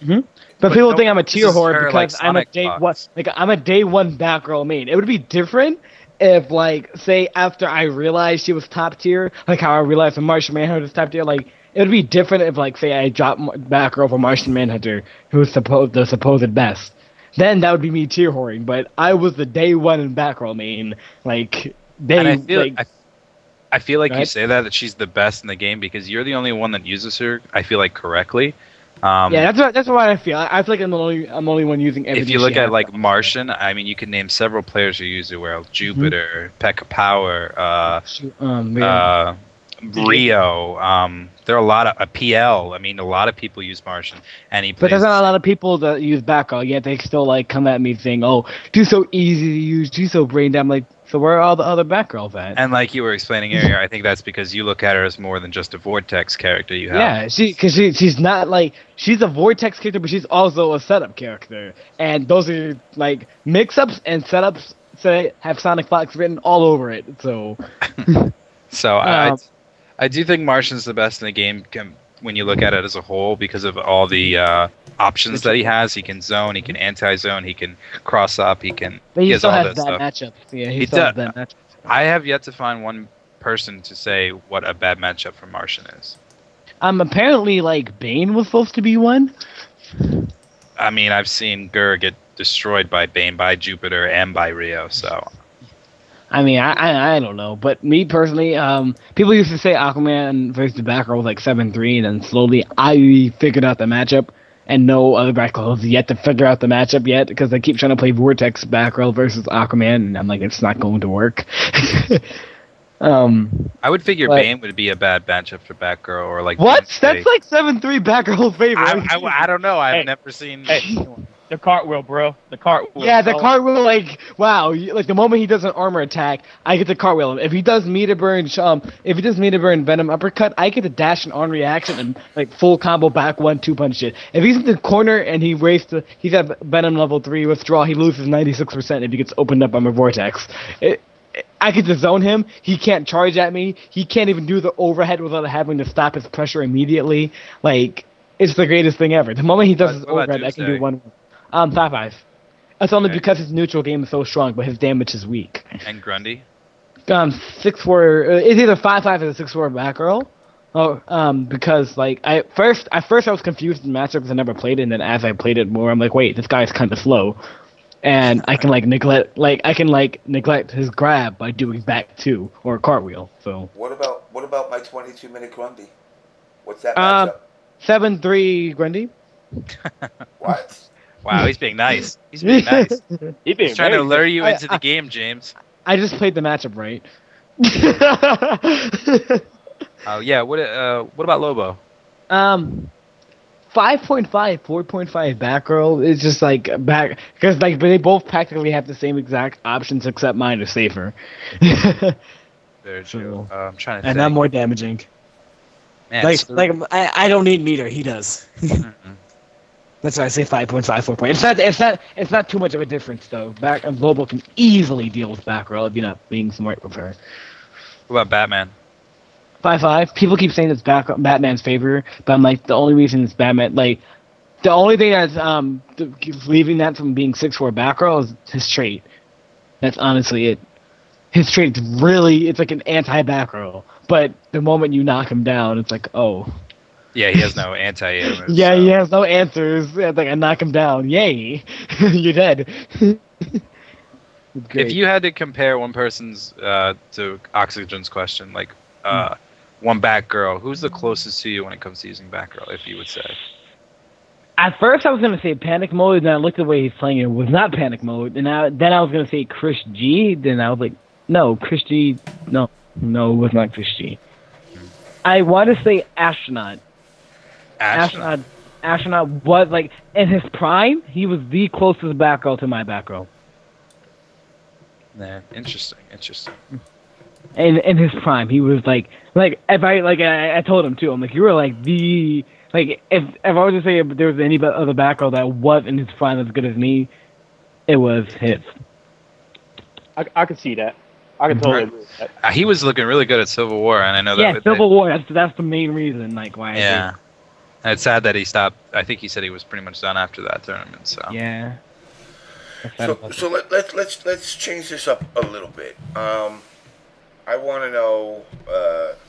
E: But people think I'm a tier
J: uses
E: whore
J: her,
E: because
J: like,
E: I'm a
J: SonicFox.
E: day one. Like I'm a day one Batgirl main. It would be different if, like, say after I realized she was top tier, like how I realized the Martian Manhunter was top tier. Like it would be different if, like, say I dropped Batgirl for Martian Manhunter, who's the supposed best. Then that would be me tier whoring. But I was the day one in Batgirl main. Like
J: And I feel,
E: like,
J: I feel like
E: Go
J: you
E: ahead.
J: say that she's the best in the game because you're the only one that uses her. I feel like correctly.
E: yeah, that's what I feel. I feel like I'm the only one using everything.
J: If you look
E: she
J: at
E: has.
J: like Martian, I mean, you can name several players who use it. Well, Jupiter, Pekka Power,
E: Yeah.
J: Rio. There are a lot of PL. I mean, a lot of people use Martian, and he
E: But
J: plays.
E: there's not a lot of people that use Batgirl, yet they still, like, come at me saying, "Oh, she's so easy to use, she's so brain dead." I'm like, so where are all the other Batgirls at?
J: And like you were explaining earlier, I think that's because you look at her as more than just a Vortex character. You have.
E: Yeah, she's not like she's a Vortex character, but she's also a setup character, and those are like mix-ups and setups. So have SonicFox written all over it. So,
J: So I do think Martian's the best in the game when you look at it as a whole because of all the options that he has. He can zone, he can anti-zone, he can cross up, he
E: but he
J: has
E: still
J: all
E: has
J: that
E: bad
J: stuff.
E: matchups. Yeah,
J: He
E: he still has
J: does.
E: bad matchups.
J: I have yet to find one person to say what a bad matchup for Martian is.
E: Apparently, like, Bane was supposed to be one.
J: I mean, I've seen Gur get destroyed by Bane, by Jupiter, and by Rio. So
E: I mean, I don't know, but me personally, people used to say Aquaman versus the Batgirl was like 7-3, and then slowly I figured out the matchup, and no other Batgirl has yet to figure out the matchup yet, because they keep trying to play Vortex Batgirl versus Aquaman, and I'm like, it's not going to work.
J: I would figure
E: but-
J: Bane would be a bad matchup for Batgirl, or like
E: What?
J: Doomsday.
E: That's like 7-3 Batgirl favor.
J: I don't know. I've
F: Hey,
J: never seen.
F: Hey, the cartwheel, bro. The cartwheel.
E: Yeah, the
F: Oh,
E: cartwheel, like, wow, like the moment he does an armor attack, I get to cartwheel him. If he does meter burn, Venom uppercut, I get to dash and on reaction and like full combo back 1-2 punch it. If he's in the corner and he's at Venom level 3 withdraw, he loses 96% if he gets opened up by my vortex. I get to zone him. He can't charge at me. He can't even do the overhead without having to stop his pressure immediately. Like, it's the greatest thing ever. The moment he does his
J: What about
E: overhead, I can do
J: Doomsday?
E: 1. 5-5. That's only
J: Okay.
E: because his neutral game is so strong, but his damage is weak.
J: And Grundy.
E: 6-4. It's either 5-5 or a 6-4 Batgirl. Oh, because like at first I was confused in matchups because I never played it, and then as I played it more, I'm like, wait, this guy's kind of slow, and I can neglect his grab by doing back 2 or a cartwheel. So
C: What about my 22-minute Grundy? What's that
E: Um,
C: matchup?
E: 7-3 Grundy.
C: What?
J: Wow, he's being nice. He's being nice. He's trying to lure you into the game, James.
E: I just played the matchup right.
J: Oh yeah. What about Lobo?
E: 5.5, 4.5 Batgirl is just like back because like they both practically have the same exact options except mine are safer.
J: Very true. I'm trying to
E: And
J: think.
E: I'm more damaging.
J: Man,
E: Like
J: so-
E: I don't need meter, he does. That's why I say 5.5, 4 point. It's not too much of a difference though. Global can easily deal with Batgirl if you're not being smart with her.
J: what about Batman?
E: 5-5. People keep saying it's Batman's favor, but I'm like, the only reason it's Batman, like, the only thing that's leaving that from being 6-4 Batgirl is his trait. That's honestly it. His trait's really, it's like an anti-Batgirl. But the moment you knock him down, it's like, oh.
J: Yeah, he has no anti-air.
E: Yeah, he has no answers. It's like, I knock him down. Yay. You're dead.
J: If you had to compare one person's to Oxygen's question, like one Batgirl, who's the closest to you when it comes to using Batgirl, if you would say?
E: At first, I was going to say Panic Mode, and then I looked at the way he's playing it. It was not Panic Mode. And then I was going to say Chris G. Then I was like, no, Chris G. No, it was not Chris G. I want to say Astronaut. Astronaut was, like, in his prime, he was the closest Batgirl to my Batgirl.
J: Yeah, interesting.
E: In his prime, he was like if I told him too. I'm like, you were like the if I was to say if there was any other Batgirl that was in his prime as good as me, it was his.
F: I can see that. I can totally agree with that.
J: He was looking really good at Civil War, and I know that.
G: Civil War. That's the main reason, like why.
J: Yeah, and it's sad that he stopped. I think he said he was pretty much done after that tournament. So
G: Yeah.
C: So let's change this up a little bit. I want to know,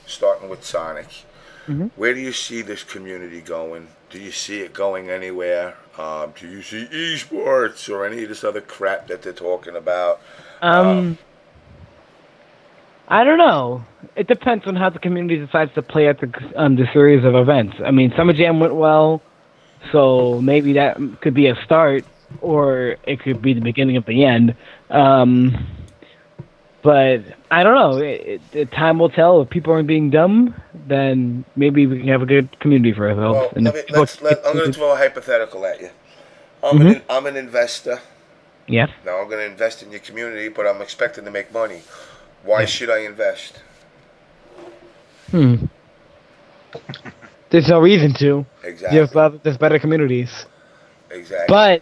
C: starting with Sonic, where do you see this community going? Do you see it going anywhere? Do you see esports or any of this other crap that they're talking about?
G: I don't know. It depends on how the community decides to play at the series of events. I mean, Summer Jam went well, so maybe that could be a start, or it could be the beginning of the end. But I don't know. Time will tell. If people aren't being dumb, then maybe we can have a good community for ourselves.
C: Well, I'm going to throw a hypothetical at you. I'm an investor.
G: Yeah.
C: Now I'm going to invest in your community, but I'm expecting to make money. Why should I invest?
G: There's no reason to.
C: Exactly.
G: There's better communities.
C: Exactly.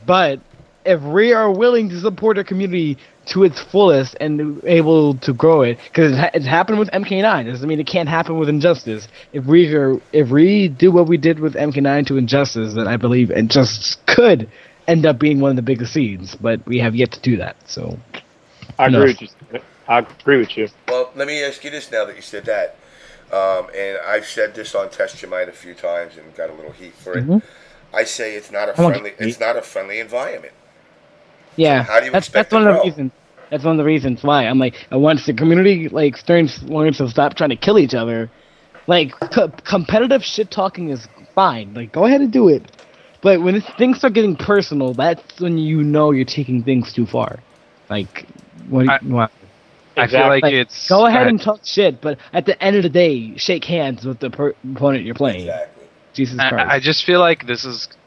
G: But if we are willing to support our community to its fullest and able to grow it, because it's happened with MK9. Doesn't mean it can't happen with Injustice. If we do what we did with MK9 to Injustice, then I believe Injustice could end up being one of the biggest seeds. But we have yet to do that. So
F: I agree with you.
C: Well, let me ask you this now that you said that. And I've said this on Test Your Mind a few times and got a little heat for it. I say it's not a friendly environment.
G: Yeah,
C: How do you
G: that's
C: expect
G: one
C: to
G: of the
C: grow?
G: reasons. That's one of the reasons why I'm like, once the community learns to stop trying to kill each other, like competitive shit talking is fine. Like, go ahead and do it. But when things start getting personal, that's when you know you're taking things too far. Like,
J: I feel like it's
G: go ahead and talk shit, but at the end of the day, shake hands with the opponent you're playing.
C: Exactly.
G: Jesus Christ.
J: I just feel like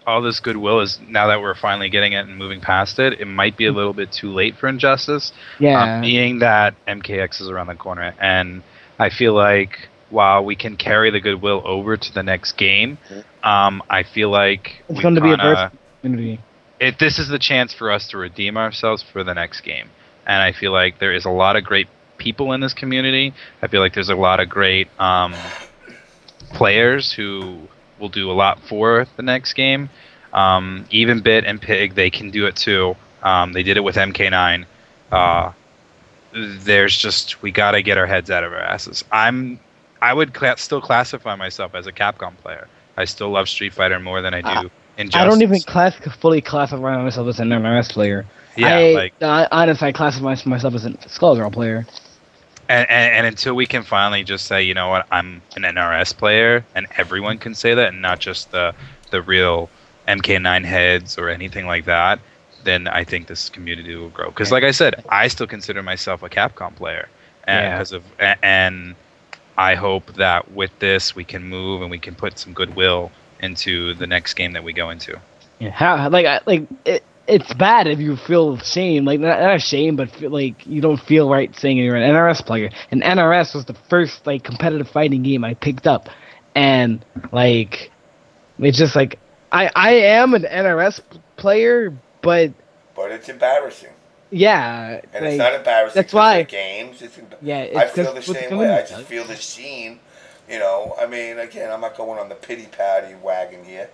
J: all this goodwill is, now that we're finally getting it and moving past it, it might be a little bit too late for Injustice.
G: Yeah.
J: Being that MKX is around the corner, and I feel like while we can carry the goodwill over to the next game, I feel like
G: it's going to be a burst community.
J: This is the chance for us to redeem ourselves for the next game. And I feel like there is a lot of great people in this community. I feel like there's a lot of great players who will do a lot for the next game. Even Bit and Pig, they can do it too. They did it with MK9. We got to get our heads out of our asses. I would still classify myself as a Capcom player. I still love Street Fighter more than I do Injustice.
G: I don't even fully classify myself as an NRS player.
J: Yeah,
G: honestly, I classify myself as a Skullgirl player.
J: And until we can finally just say, you know what, I'm an NRS player, and everyone can say that, and not just the real MK9 heads or anything like that, then I think this community will grow. Because, like I said, I still consider myself a Capcom player, and I hope that with this we can move and we can put some goodwill into the next game that we go into.
G: Yeah, it's bad if you feel shame, like not ashamed, but like you don't feel right saying you're an NRS player. And NRS was the first like competitive fighting game I picked up, and like it's just like I am an NRS player, but
C: it's embarrassing.
G: Yeah,
C: and it's not embarrassing.
G: That's why
C: games.
G: I
C: feel the same way. I just feel the scene. You know, I mean, again, I'm not going on the pity patty wagon here.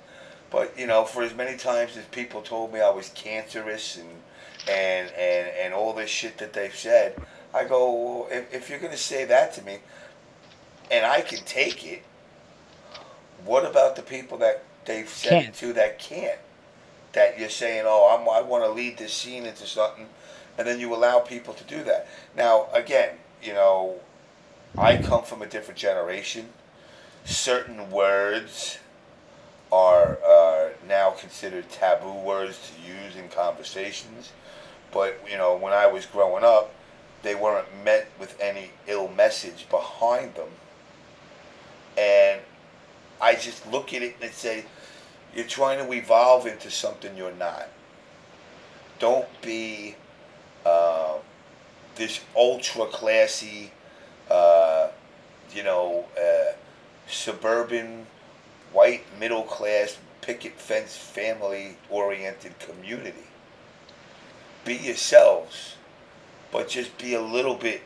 C: But, you know, for as many times as people told me I was cancerous and all this shit that they've said, I go, well, if you're going to say that to me and I can take it, what about the people that they've said it to that can't? That you're saying, I want to lead this scene into something, and then you allow people to do that. Now, again, you know, I come from a different generation. Certain words are now considered taboo words to use in conversations. But, you know, when I was growing up, they weren't met with any ill message behind them. And I just look at it and say, you're trying to evolve into something you're not. Don't be this ultra classy, suburban, white, middle class, picket fence, family oriented community. Be yourselves but just be a little bit,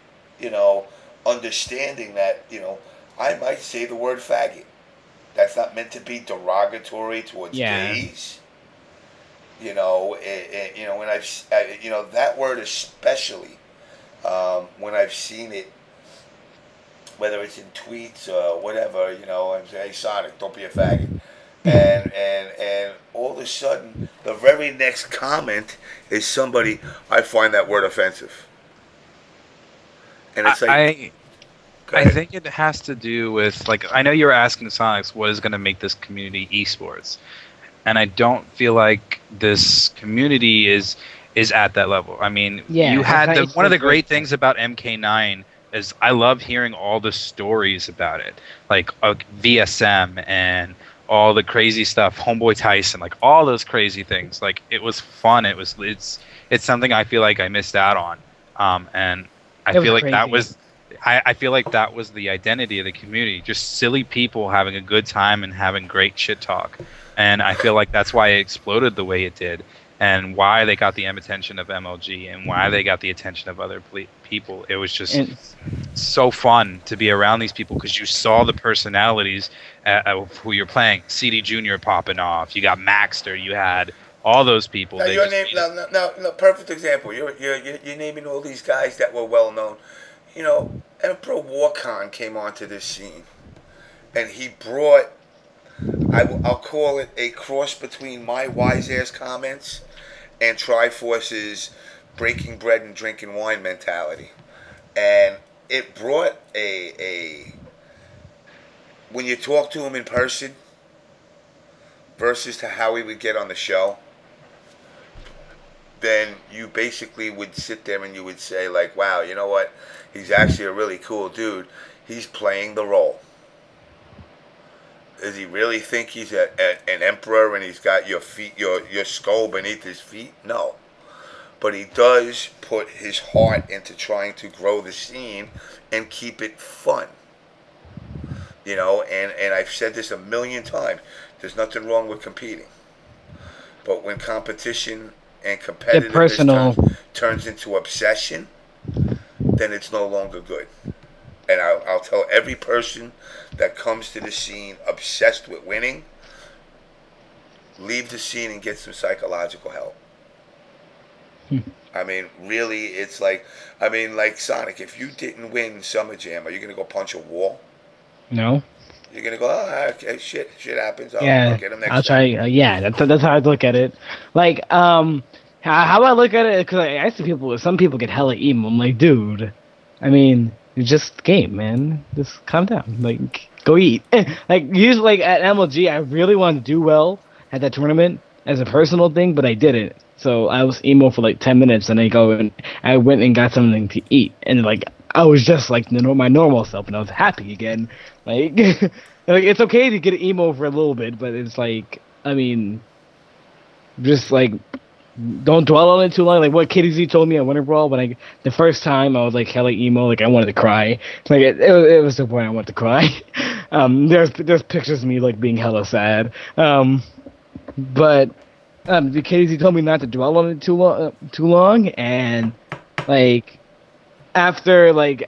C: understanding that, I might say the word faggot. That's not meant to be derogatory towards gays. When that word especially, when I've seen it, whether it's in tweets or whatever, I'm saying, hey, Sonic, don't be a faggot. And all of a sudden, the very next comment is somebody, I find that word offensive. And it's like...
J: I think it has to do with, like, I know you're asking Sonics what is going to make this community esports. And I don't feel like this community is at that level. I mean, you had one of the great things about MK9 is I love hearing all the stories about it, like VSM and all the crazy stuff, Homeboy Tyson, like all those crazy things. Like it was fun. It's something I feel like I missed out on, and I feel like that was. I feel like that was the identity of the community, just silly people having a good time and having great shit talk. And I feel like that's why it exploded the way it did, and why they got the attention of MLG, and why they got the attention of other people. It was just so fun to be around these people because you saw the personalities of who you're playing. CD Junior popping off. You got Maxter. You had all those people.
C: Now, perfect example. You're naming all these guys that were well known. Emperor Warcon came onto this scene, and he brought, I'll call it a cross between my wise ass comments and Triforce's breaking bread and drinking wine mentality. And it brought when you talk to him in person versus to how he would get on the show, then you basically would sit there and you would say, like, wow, you know what? He's actually a really cool dude. He's playing the role. Does he really think he's an emperor and he's got your feet, your skull beneath his feet? No. But he does put his heart into trying to grow the scene and keep it fun. And I've said this a million times. There's nothing wrong with competing. But when competition and competitiveness turns into obsession, then it's no longer good. And I'll tell every person that comes to the scene obsessed with winning, leave the scene and get some psychological help. I mean, really, it's like Sonic, if you didn't win Summer Jam, are you going to go punch a wall?
G: No.
C: You're going to go, oh, okay, shit happens. I'll get him next time.
G: I'll try. That's how I look at it. Like, how I look at it, because I see some people get hella emo. I'm like, dude, I mean, it's just a game, man. Just calm down. Like, go eat. Like, usually, like, at MLG, I really wanted to do well at that tournament as a personal thing, but I didn't. So I was emo for like 10 minutes, and I went and got something to eat, and like I was just like my normal self, and I was happy again. Like, like it's okay to get emo for a little bit, but it's like, I mean, just like don't dwell on it too long. Like what KDZ told me at Winter Brawl, when the first time I was like hella emo, like I wanted to cry. Like it was the point I wanted to cry. There's pictures of me like being hella sad. But the KDZ told me not to dwell on it too long, and like after thinking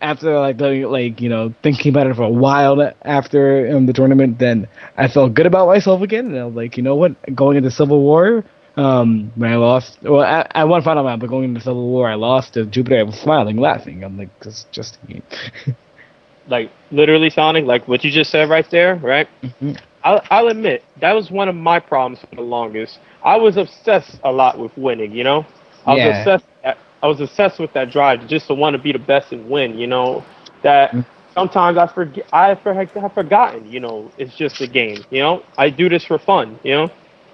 G: about it for a while after the tournament, then I felt good about myself again, and I was like, you know what, going into Civil War, when I lost, well, I won final round, but going into Civil War, I lost to Jupiter. I was smiling, laughing. I'm like, this is just a game.
F: Like literally, Sonic, like what you just said right there, right?
G: Mm-hmm.
F: I'll admit that was one of my problems for the longest. I was obsessed a lot with winning, you know. I was obsessed with that drive just to want to be the best and win, you know. That sometimes I have forgotten, you know, it's just a game, you know. I do this for fun, you know.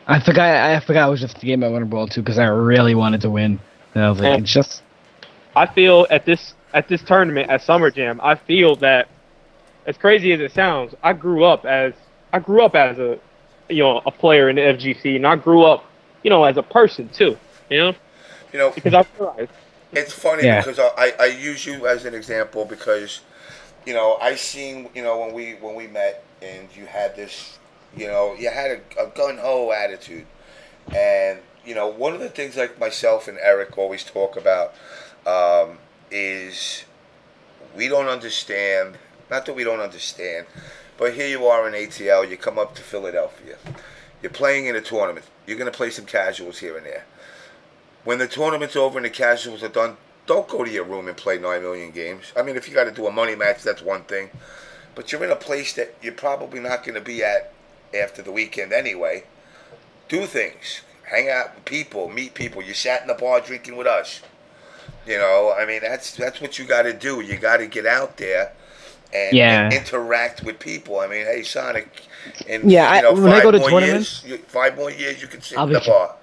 G: I forgot it was just a game at Winter Brawl too, because I really wanted to win. And I was like, it's just.
F: I feel at this tournament at Summer Jam, I feel that, as crazy as it sounds, I grew up as a player in the FGC, and I grew up, you know, as a person too, you know.
C: You know,
F: because I realized
C: it's funny because I use you as an example because, you know, I seen, you know, when we met and you had this, you know, you had a gun-ho attitude, and you know, one of the things like myself and Eric always talk about, is we don't understand. Not that we don't understand, but here you are in ATL. You come up to Philadelphia. You're playing in a tournament. You're going to play some casuals here and there. When the tournament's over and the casuals are done, don't go to your room and play 9 million games. I mean, if you got to do a money match, that's one thing. But you're in a place that you're probably not going to be at after the weekend anyway. Do things. Hang out with people. Meet people. You sat in the bar drinking with us. You know, I mean, that's what you got to do. You got to get out there and interact with people. I mean, hey, Sonic, in when I go to tournaments, 5 more years, you can sit in the bar.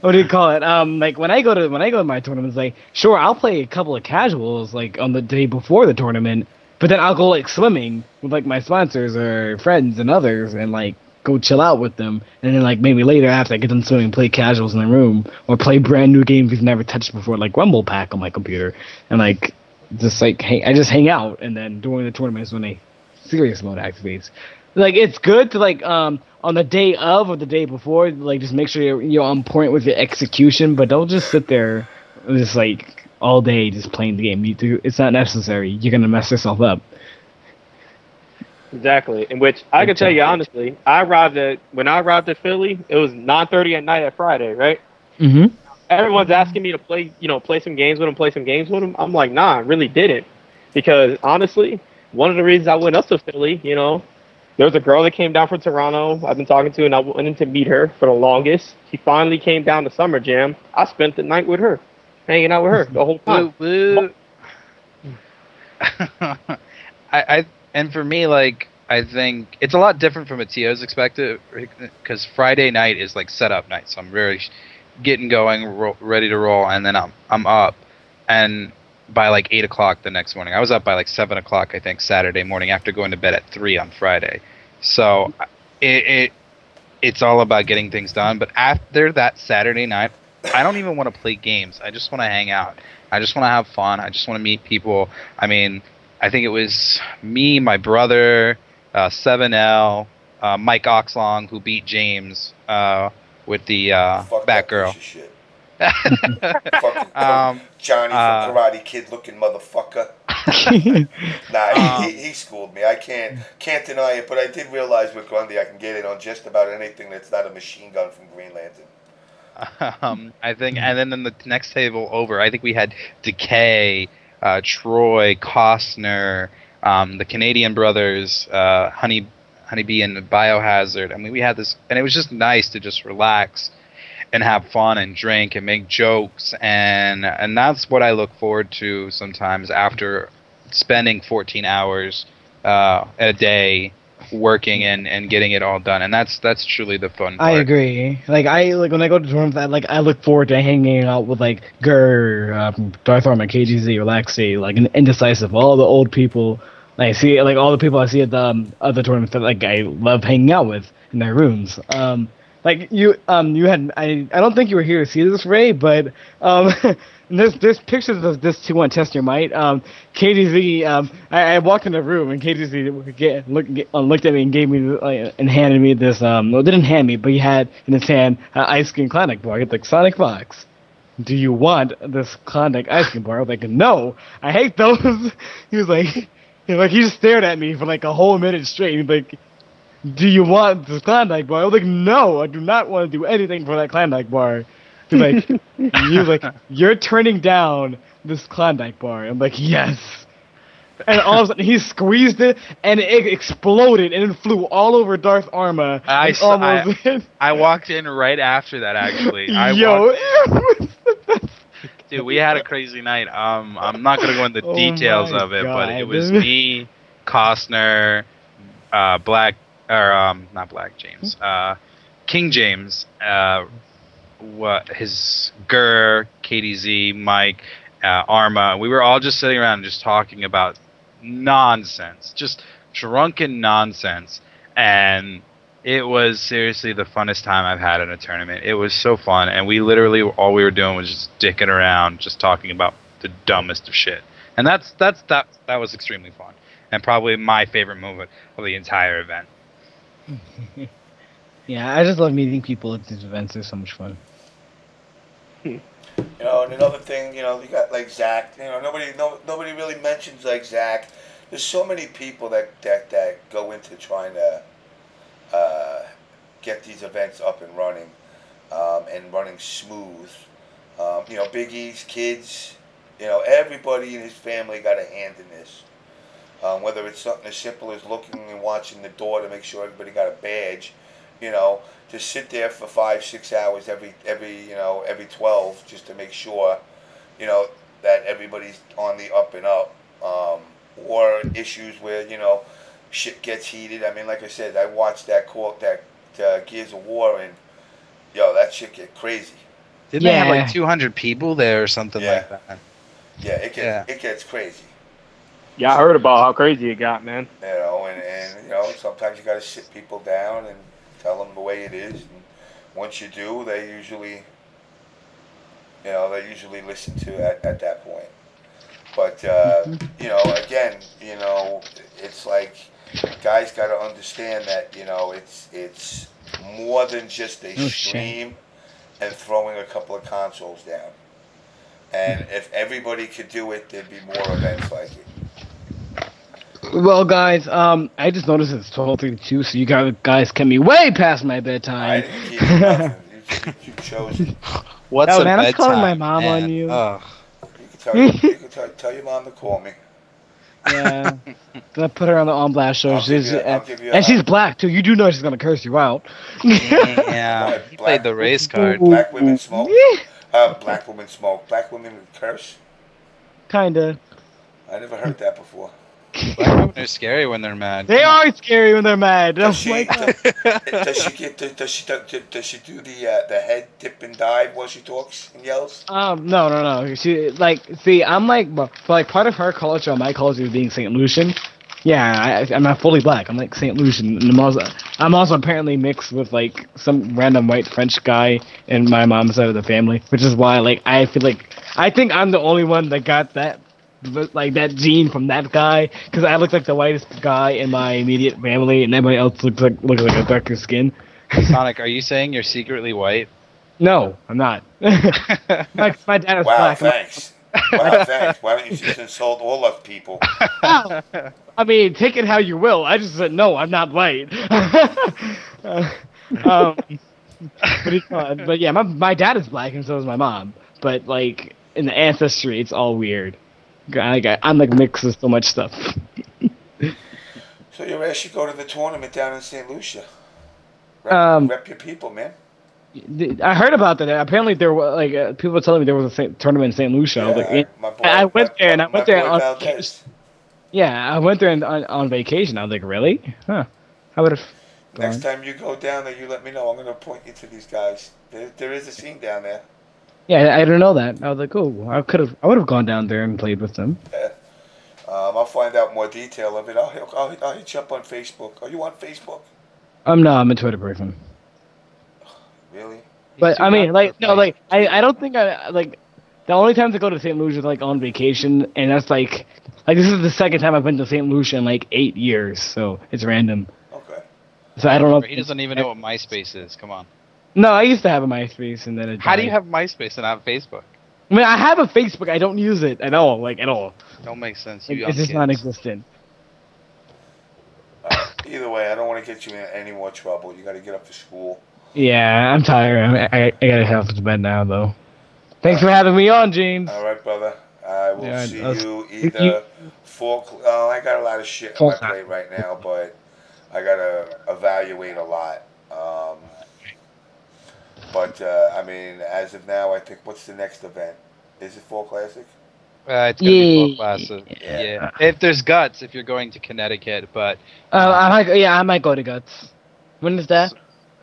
G: What do you call it? Like when I go to my tournaments, like sure I'll play a couple of casuals like on the day before the tournament, but then I'll go like swimming with like my sponsors or friends and others and like go chill out with them, and then like maybe later after I get done swimming, play casuals in the room or play brand new games we've never touched before, like Rumble Pack on my computer, and like just like I just hang out, and then during the tournament is when a serious mode activates. Like it's good to like on the day of or the day before, like just make sure you're on point with your execution, but don't just sit there just like all day just playing the game. It's not necessary. You're gonna mess yourself up.
F: Exactly. In which I can tell you honestly, when I arrived at Philly, it was 9:30 at night at Friday, right?
G: Mm-hmm.
F: Everyone's asking me to play some games with them. I'm like, nah, I really didn't, because honestly, one of the reasons I went up to Philly, there was a girl that came down from Toronto I've been talking to, and I went in to meet her for the longest. She finally came down to Summer Jam. I spent the night with her, hanging out with her the whole time.
J: And for me, like, I think it's a lot different from a TO's expected, because Friday night is like setup night, so I'm really getting going, ready to roll, and then I'm up, and by like 8 o'clock the next morning. I was up by like 7 o'clock, I think, Saturday morning after going to bed at 3 on Friday. So it's all about getting things done. But after that Saturday night, I don't even want to play games. I just want to hang out. I just want to have fun. I just want to meet people. I mean, I think it was me, my brother, 7L, Mike Oxlong, who beat James with the Batgirl.
C: Johnny from Karate Kid looking motherfucker. Nah, he schooled me. I can't deny it, but I did realize with Grundy I can get it on just about anything that's not a machine gun from Green Lantern.
J: I think, and then in the next table over, I think we had Decay, Troy, Costner, the Canadian brothers, Honeybee and Biohazard. I mean, we had this, and it was just nice to just relax and have fun and drink and make jokes, and that's what I look forward to sometimes after spending 14 hours a day working and getting it all done, and that's truly the fun part.
G: I agree. Like when I go to tournaments, I look forward to hanging out with like Gur, Darth Armor, KGZ, Relaxy, like an Indecisive, all the old people. Like I see, like all the people I see at the other tournaments that like I love hanging out with in their rooms. Like you had I don't think you were here to see this, Ray, but there's pictures of this 2-1 test your might. KDZ, I walked in the room and KDZ looked at me and gave me and handed me this. Well, didn't hand me, but he had in his hand an ice cream Klondike bar. It's like SonicFox. Do you want this Klondike ice cream bar? I was like, no, I hate those. He just stared at me for like a whole minute straight. He's like, do you want this Klondike bar? I was like, no, I do not want to do anything for that Klondike bar. He's like, you're turning down this Klondike bar. I'm like, yes. And all of a sudden, he squeezed it, and it exploded, and it flew all over Darth Arma.
J: I walked in right after that, actually. Dude, we had a crazy night. I'm not going to go into details of it, but it was me, Costner, King James, his Gur, KDZ, Mike, Arma. We were all just sitting around and just talking about nonsense, just drunken nonsense, and it was seriously the funnest time I've had in a tournament. It was so fun, and we literally all we were doing was just dicking around, just talking about the dumbest of shit, and that was extremely fun, and probably my favorite moment of the entire event.
G: Yeah, I just love meeting people at these events. They're so much fun.
C: You know, and another thing, you know, you got like Zach. You know, nobody really mentions like Zach. There's so many people that go into trying to get these events up and running smooth. You know, Big E's kids. You know, everybody in his family got a hand in this. Whether it's something as simple as looking and watching the door to make sure everybody got a badge, you know, to sit there for 5-6 hours every 12 just to make sure, you know, that everybody's on the up and up. Or issues where, you know, shit gets heated. I mean, like I said, I watched that Gears of War, and yo, that shit get crazy.
J: Didn't they have like 200 people there or something like that?
C: Yeah, it gets crazy.
F: Yeah, I heard about how crazy it got, man.
C: You know, and you know, sometimes you got to sit people down and tell them the way it is. And once you do, they usually listen to it at that point. But you know, again, you know, it's like guys got to understand that, you know, it's more than just a stream and throwing a couple of consoles down. And if everybody could do it, there'd be more events like it.
G: Well, guys, I just noticed it's 12:32, so you guys kept me way past my
C: I
G: bedtime.
C: didn't keep you nothing. You chose it.
J: What's
G: Oh,
J: a
G: man, I'm
J: bedtime?
G: calling my mom
J: Man,
G: on you.
J: ugh.
C: You can tell your mom to call me.
G: Yeah, gonna put her on the On Blast show.
C: I'll give you
G: And she's black too. You do know she's gonna curse you out.
J: Yeah, he played the race card.
C: Black women smoke. Black women smoke. Black women curse.
G: Kinda.
C: I never heard that before.
J: Black women are scary when they're mad.
G: They are scary when they're mad.
C: Does she,
G: Oh my God.
C: does she do the head dip and dive while she talks and yells?
G: No. She I'm like part of her culture, or my culture is being Saint Lucian. Yeah, I'm not fully black. I'm like Saint Lucian, and I'm also apparently mixed with like some random white French guy in my mom's side of the family, which is why like I think I'm the only one that got that. Like that gene from that guy, because I look like the whitest guy in my immediate family, and everybody else looks like a darker skin.
J: Sonic, are you saying you're secretly white?
G: No, I'm not. my dad is
C: Wow,
G: black.
C: thanks. Wow, thanks. Why don't you just insult all of people?
G: I mean, take it how you will. I just said no, I'm not white. But yeah, my dad is black, and so is my mom. But like in the ancestry, it's all weird. I'm like mixed with so much stuff.
C: So your ass should go to the tournament down in St. Lucia. Rep your people, man.
G: I heard about that. Apparently, there were like people were telling me there was a tournament in St. Lucia. I went there on vacation. Yeah, I went there on vacation. I was like, really? Huh? I would have.
C: Next time you go down there, you let me know. I'm going to point you to these guys. There is a scene down there.
G: Yeah, I didn't know that. I was like, oh, I would have gone down there and played with them.
C: Yeah. I'll find out more detail of it. I'll hit you up on Facebook. Are you on Facebook?
G: No, I'm a Twitter person.
C: Really?
G: But I mean, I don't think the only times I go to St. Lucia is like on vacation, and that's like this is the second time I've been to St. Lucia in like 8 years, so it's random.
C: Okay.
G: So I don't know.
J: He doesn't even know what MySpace is. Come on.
G: No, I used to have a MySpace, and then it died.
J: How do you have MySpace and not Facebook?
G: I mean, I have a Facebook. I don't use it at all.
J: Don't make sense.
G: It's just non-existent.
C: Either way, I don't want to get you in any more trouble. You got to get up for school.
G: Yeah, I'm tired. I gotta head off to bed now, though. Thanks for having me on, James.
C: All right, brother. I will see you either 4. I got a lot of shit on my plate right now, but I gotta evaluate a lot. But I mean, as of now, I think what's the next event? Is it Fall Classic?
J: It's gonna be Fall Classic. Yeah. If there's guts, if you're going to Connecticut, but
G: I might go to Guts. When is that?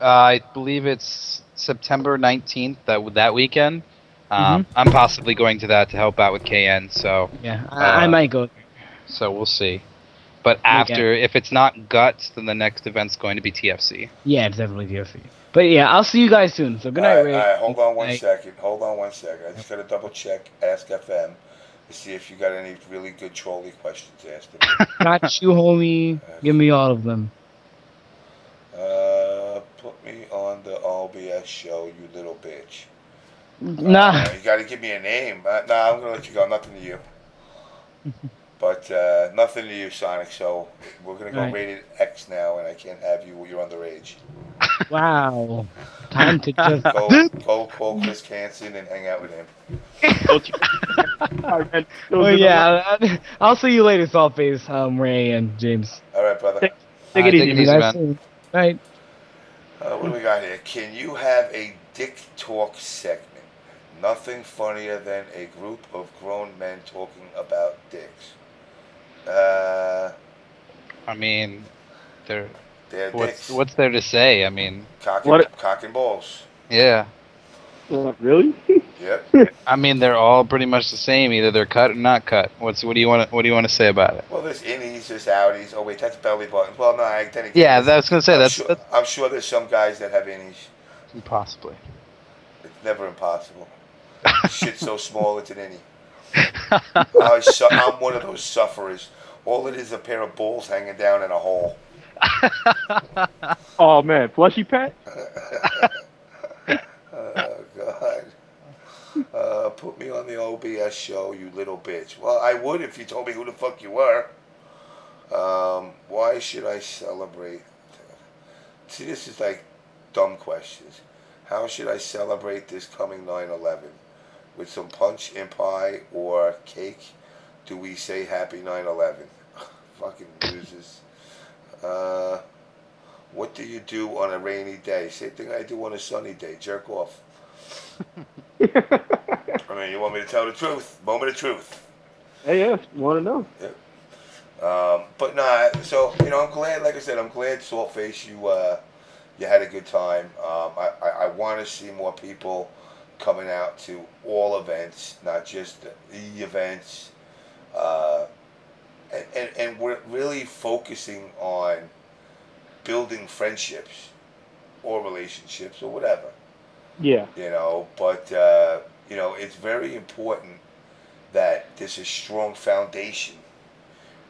J: I believe it's September 19th. That weekend. I'm possibly going to that to help out with KN. So
G: yeah, I might go.
J: So we'll see. But after, if it's not Guts, then the next event's going to be TFC.
G: Yeah, it's definitely TFC. But yeah, I'll see you guys soon. So good night, Ray.
C: All right, hold on one second. I just gotta double check Ask FM to see if you got any really good trolley questions asked of me.
G: Got you, homie. Give me all of them.
C: Put me on the RBS show, you little bitch.
G: Nah.
C: You got to give me a name. Nah, I'm gonna let you go. Nothing to you. But nothing to you, Sonic. So we're gonna go
G: Right.
C: rated X now, and I can't have you. You're underage.
G: Wow. Time to just
C: Go call Chris Hansen and hang out with him.
G: Oh yeah, I'll see you later, Saltface, Ray, and James.
C: All right, brother.
F: Take
J: Take
F: it
J: it
F: easy,
J: easy,
F: man.
G: Guys
J: man.
G: soon. Right.
C: What do we got here? Can you have a dick talk segment? Nothing funnier than a group of grown men talking about dicks.
J: I mean, they're
C: They're dicks.
J: what's there to say? I mean,
C: Cock and balls.
J: yeah.
F: Really?
C: Yep.
J: I mean, they're all pretty much the same. Either they're cut or not cut. What do you want to say about it?
C: Well, there's innies, there's outies. Oh wait, that's belly buttons. Well, no, then again.
J: Yeah, I was gonna say that's
C: I'm sure there's some guys that have innies.
J: possibly.
C: It's never impossible. Shit's so small, it's an innie. I'm one of those sufferers. All it is a pair of balls hanging down in a hole.
F: Oh man, fleshy pet.
C: Oh God. Put me on the OBS show, you little bitch. Well, I would if you told me who the fuck you were. Why should I celebrate? See, this is like dumb questions. How should I celebrate this coming 9/11? With some punch and pie or cake? Do we say happy 9/11? Fucking losers. What do you do on a rainy day? Same thing I do on a sunny day. Jerk off. I mean, you want me to tell the truth? Moment of truth.
F: Hey, yeah, want to know?
C: Yeah. But nah. So I'm glad. Like I said, I'm glad Saltface. You had a good time. I want to see more people coming out to all events, not just the events. And we're really focusing on building friendships or relationships or whatever.
F: Yeah.
C: But it's very important that there's a strong foundation.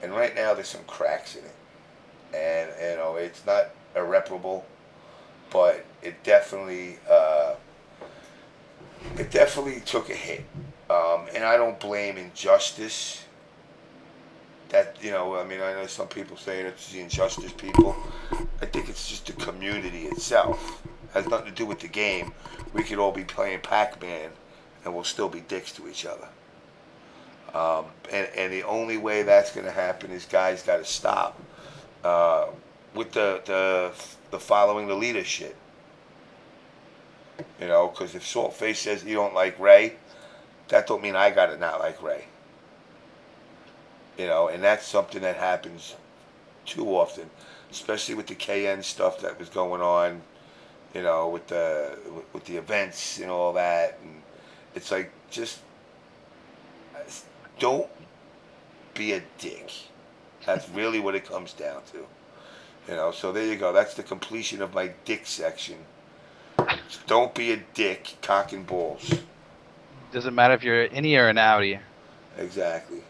C: And right now there's some cracks in it. And it's not irreparable, but it definitely took a hit. And I don't blame injustice. That, I know some people say it's the injustice people. I think it's just the community itself. It has nothing to do with the game. We could all be playing Pac-Man and we'll still be dicks to each other. And the only way that's going to happen is guys got to stop with the following the leader shit. Because if Saltface says he don't like Ray, that don't mean I got to not like Ray. And that's something that happens too often, especially with the KN stuff that was going on, with the events and all that. And it's like, just don't be a dick. That's really what it comes down to. So there you go. That's the completion of my dick section. Don't be a dick, cock and balls.
J: Doesn't matter if you're an innie or an outie.
C: Exactly.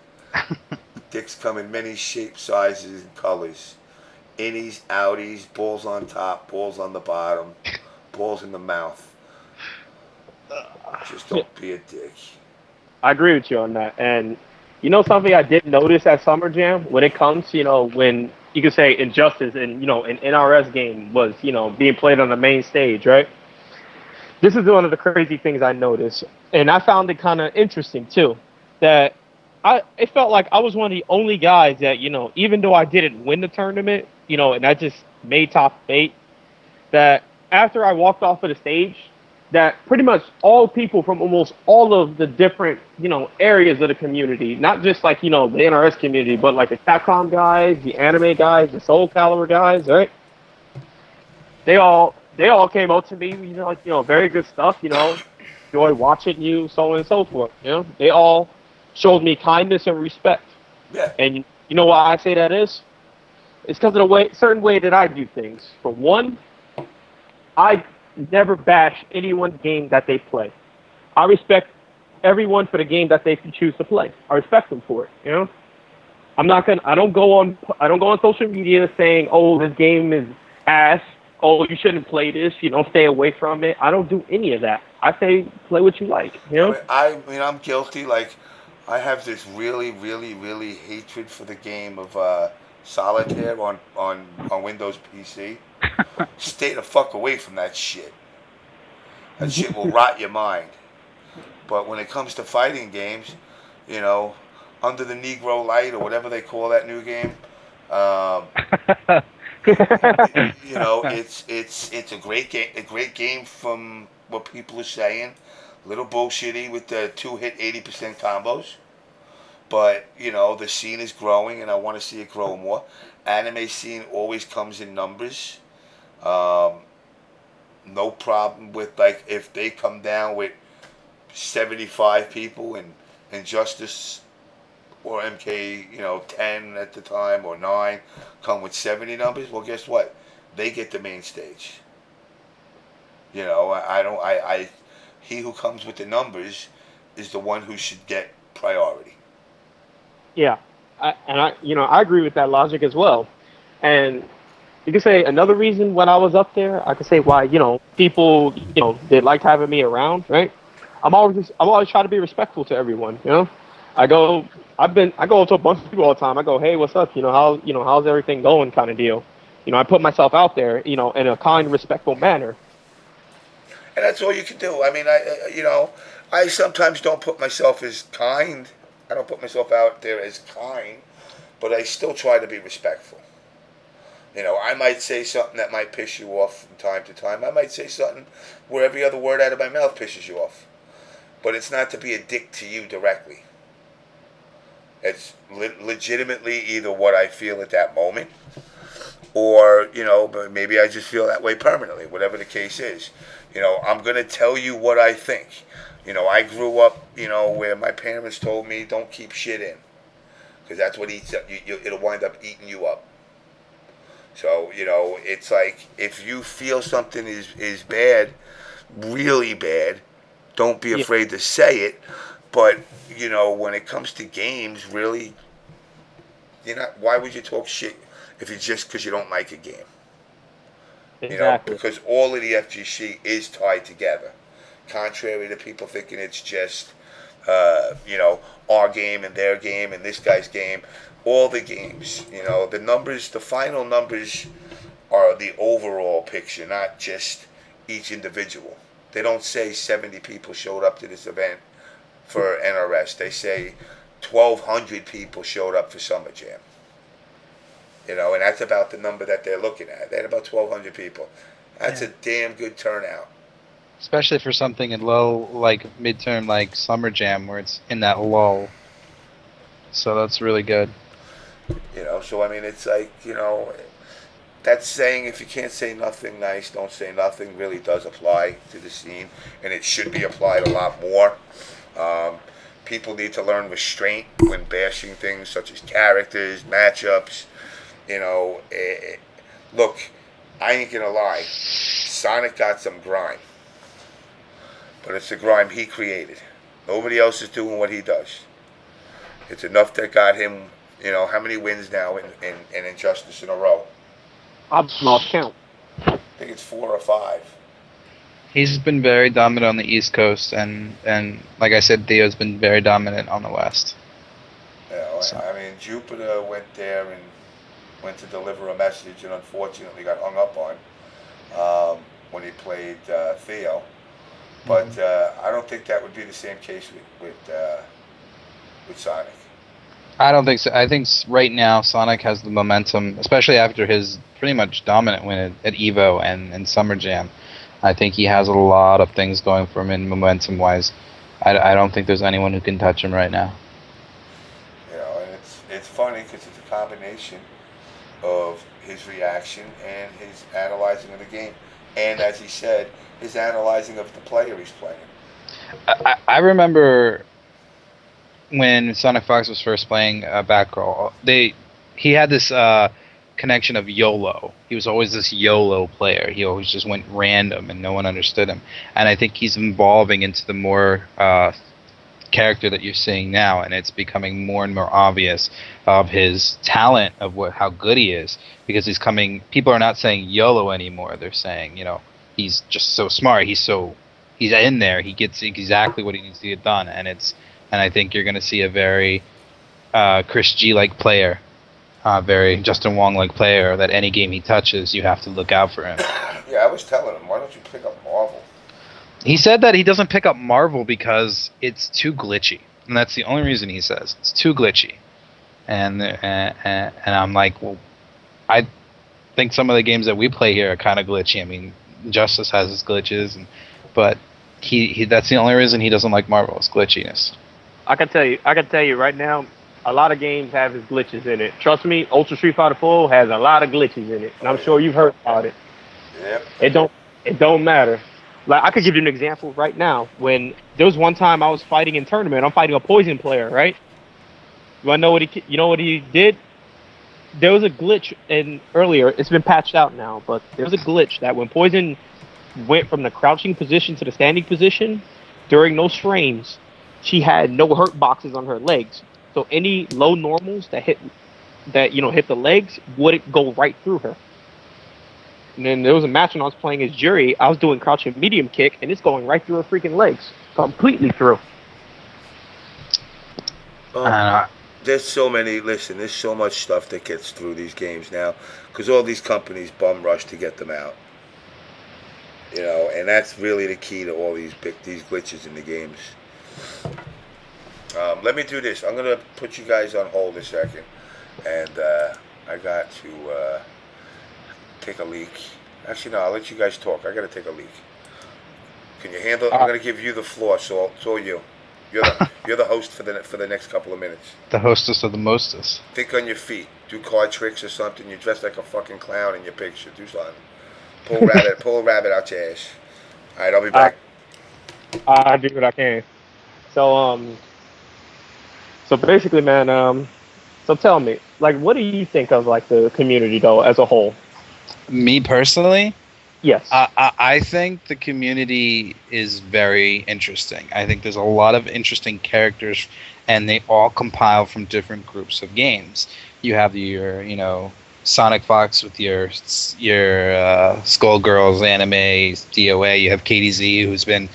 C: Dicks come in many shapes, sizes, and colors. Innies, outies, balls on top, balls on the bottom, balls in the mouth. Just don't be a dick.
F: I agree with you on that. And something I did notice at Summer Jam when it comes, when you could say Injustice and an NRS game was, being played on the main stage, right? This is one of the crazy things I noticed, and I found it kind of interesting too. That it felt like I was one of the only guys that, even though I didn't win the tournament, and I just made top 8, that after I walked off of the stage, that pretty much all people from almost all of the different, areas of the community, not just like, the NRS community, but like the Capcom guys, the anime guys, the Soul Calibur guys, right? They all came out to me, very good stuff, enjoy watching you, so on and so forth, They all showed me kindness and respect.
C: Yeah.
F: And you know why I say that is? It's because of the certain way that I do things. For one, I never bash anyone's game that they play. I respect everyone for the game that they choose to play. I respect them for it, I don't go on social media saying, "Oh, this game is ass," oh, you shouldn't play this. You know, stay away from it. I don't do any of that. I say play what you like. You know.
C: I mean, I'm guilty. Like, I have this really, really, really hatred for the game of solitaire on Windows PC. Stay the fuck away from that shit. That shit will rot your mind. But when it comes to fighting games, you know, Under the Negro Light or whatever they call that new game, you know, it's a great game from what people are saying. A little bullshitty with the 2-hit 80% combos. But, you know, the scene is growing and I want to see it grow more. Anime scene always comes in numbers. No problem with, like, if they come down with 75 people and Injustice or MK, you know, 10 at the time or 9 come with 70 numbers, well, guess what? They get the main stage. You know, he who comes with the numbers is the one who should get priority.
F: Yeah, I agree with that logic as well. And you could say another reason when I was up there, I could say why, you know, people, you know, they liked having me around, right? I'm always trying to be respectful to everyone, you know. I go to a bunch of people all the time. I go, hey, what's up? You know, how's everything going, kind of deal. You know, I put myself out there, you know, in a kind, respectful manner.
C: And that's all you can do. I mean, I sometimes don't put myself as kind. I don't put myself out there as kind, but I still try to be respectful. You know, I might say something that might piss you off from time to time. I might say something where every other word out of my mouth pisses you off. But it's not to be a dick to you directly. It's legitimately either what I feel at that moment, or, you know, but maybe I just feel that way permanently, whatever the case is. You know, I'm going to tell you what I think. You know, I grew up, you know, where my parents told me don't keep shit in. Because that's what eats up, it'll wind up eating you up. So, you know, it's like, if you feel something is bad, really bad, don't be afraid to say it. But, you know, when it comes to games, really, why would you talk shit if it's just because you don't like a game?
F: Exactly.
C: You know, because all of the FGC is tied together. Contrary to people thinking it's just, you know, our game and their game and this guy's game. All the games, you know, the numbers, the final numbers are the overall picture, not just each individual. They don't say 70 people showed up to this event for NRS. They say 1,200 people showed up for Summer Jam. You know, and that's about the number that they're looking at. They had about 1,200 people. That's a damn good turnout.
J: Especially for something in low, like midterm, like Summer Jam, where it's in that lull. So that's really good.
C: You know, so I mean, it's like, you know, that saying, if you can't say nothing nice, don't say nothing, really does apply to the scene, and it should be applied a lot more. People need to learn restraint when bashing things such as characters, matchups. You know, look, I ain't gonna lie, Sonic got some grime, but it's the grime he created. Nobody else is doing what he does. It's enough that got him, you know, how many wins now in Injustice in a row?
F: I've lost count.
C: I think it's 4 or 5.
J: He's been very dominant on the East Coast, and like I said, Theo's been very dominant on the West.
C: You know, I mean, Jupiter went there and went to deliver a message, and unfortunately got hung up on when he played Theo. But I don't think that would be the same case with Sonic.
J: I don't think so. I think right now Sonic has the momentum, especially after his pretty much dominant win at EVO and Summer Jam. I think he has a lot of things going for him in momentum-wise. I don't think there's anyone who can touch him right now.
C: You know, and it's funny because it's a combination of his reaction and his analyzing of the game, and as he said, his analyzing of the player he's playing.
J: I remember when SonicFox was first playing Batgirl, he had this connection of YOLO. He was always this YOLO player. He always just went random and no one understood him. And I think he's evolving into the more character that you're seeing now, and it's becoming more and more obvious of his talent, of how good he is, because he's coming. People are not saying YOLO anymore. They're saying, he's just so smart. He's in there. He gets exactly what he needs to get done, and I think you're going to see a very Chris G like player, very Justin Wong like player. That any game he touches, you have to look out for him.
C: Yeah, I was telling him, why don't you pick up Marvel?
J: He said that he doesn't pick up Marvel because it's too glitchy, and that's the only reason he says it's too glitchy. And I'm like, well, I think some of the games that we play here are kind of glitchy. I mean, Justice has its glitches, but he that's the only reason he doesn't like Marvel is glitchiness.
F: I can tell you right now, a lot of games have its glitches in it. Trust me, Ultra Street Fighter 4 has a lot of glitches in it, and I'm sure you've heard about it.
C: Yep.
F: It don't matter. Like, I could give you an example right now. When there was one time I was fighting in tournament, I'm fighting a Poison player, right? You want to know what he did? There was a glitch earlier. It's been patched out now, but there was a glitch that when Poison went from the crouching position to the standing position during those frames, she had no hurt boxes on her legs. So any low normals that hit the legs wouldn't go right through her. And then there was a match when I was playing as Jury. I was doing crouching medium kick, and it's going right through her freaking legs, completely through.
C: There's so much stuff that gets through these games now, because all these companies bum rush to get them out. And that's really the key to all these glitches in the games. Let me do this. I'm gonna put you guys on hold a second, and I got to take a leak. Actually, no, I'll let you guys talk. I gotta take a leak. Can you handle it? I'm gonna give you the floor. So it's all you. You're the host for the next couple of minutes.
J: The hostess of the mostest.
C: Think on your feet. Do card tricks or something. You're dressed like a fucking clown in your picture. Do something. Pull a rabbit out your ass. All right, I'll be back.
F: I do what I can. So basically, man. So tell me, like, what do you think of like the community though as a whole?
J: Me personally?
F: Yes.
J: I think the community is very interesting. I think there's a lot of interesting characters, and they all compile from different groups of games. You have your, SonicFox with your Skullgirls anime, DOA. You have KDZ, who's been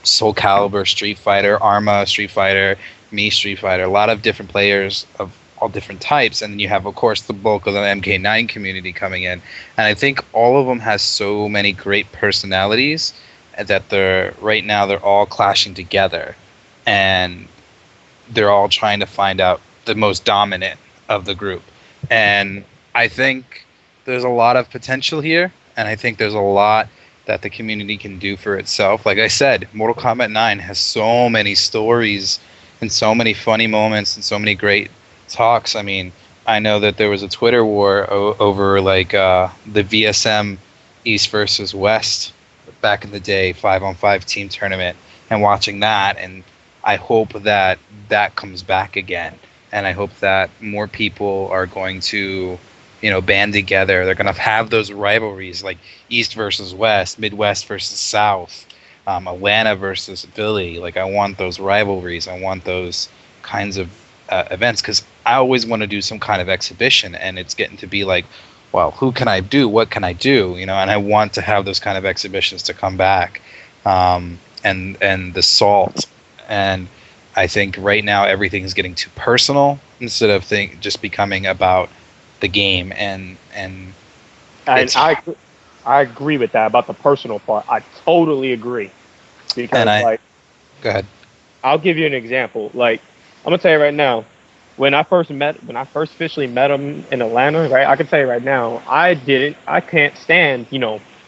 J: Soul Calibur, Street Fighter, Arma, Street Fighter, me, Street Fighter. A lot of different players of all different types, and then you have, of course, the bulk of the MK9 community coming in, and I think all of them has so many great personalities that they're all clashing together, and they're all trying to find out the most dominant of the group. And I think there's a lot of potential here, and I think there's a lot that the community can do for itself. Like I said, Mortal Kombat 9 has so many stories and so many funny moments and so many great talks. I mean, I know that there was a Twitter war over the VSM East versus West back in the day 5-on-5 team tournament, and watching that, and I hope that comes back again, and I hope that more people are going to band together. They're going to have those rivalries like East versus West, Midwest versus South, Atlanta versus Philly. Like, I want those rivalries. I want those kinds of events, because I always want to do some kind of exhibition, and it's getting to be like, well, who can I do? What can I do? And I want to have those kind of exhibitions to come back, and the Salt. And I think right now everything is getting too personal instead of just becoming about the game. And
F: I agree with that about the personal part. I totally agree. Because
J: go ahead.
F: I'll give you an example. Like, I'm gonna tell you right now, when I first officially met him in Atlanta, right? I can tell you right now, I can't stand,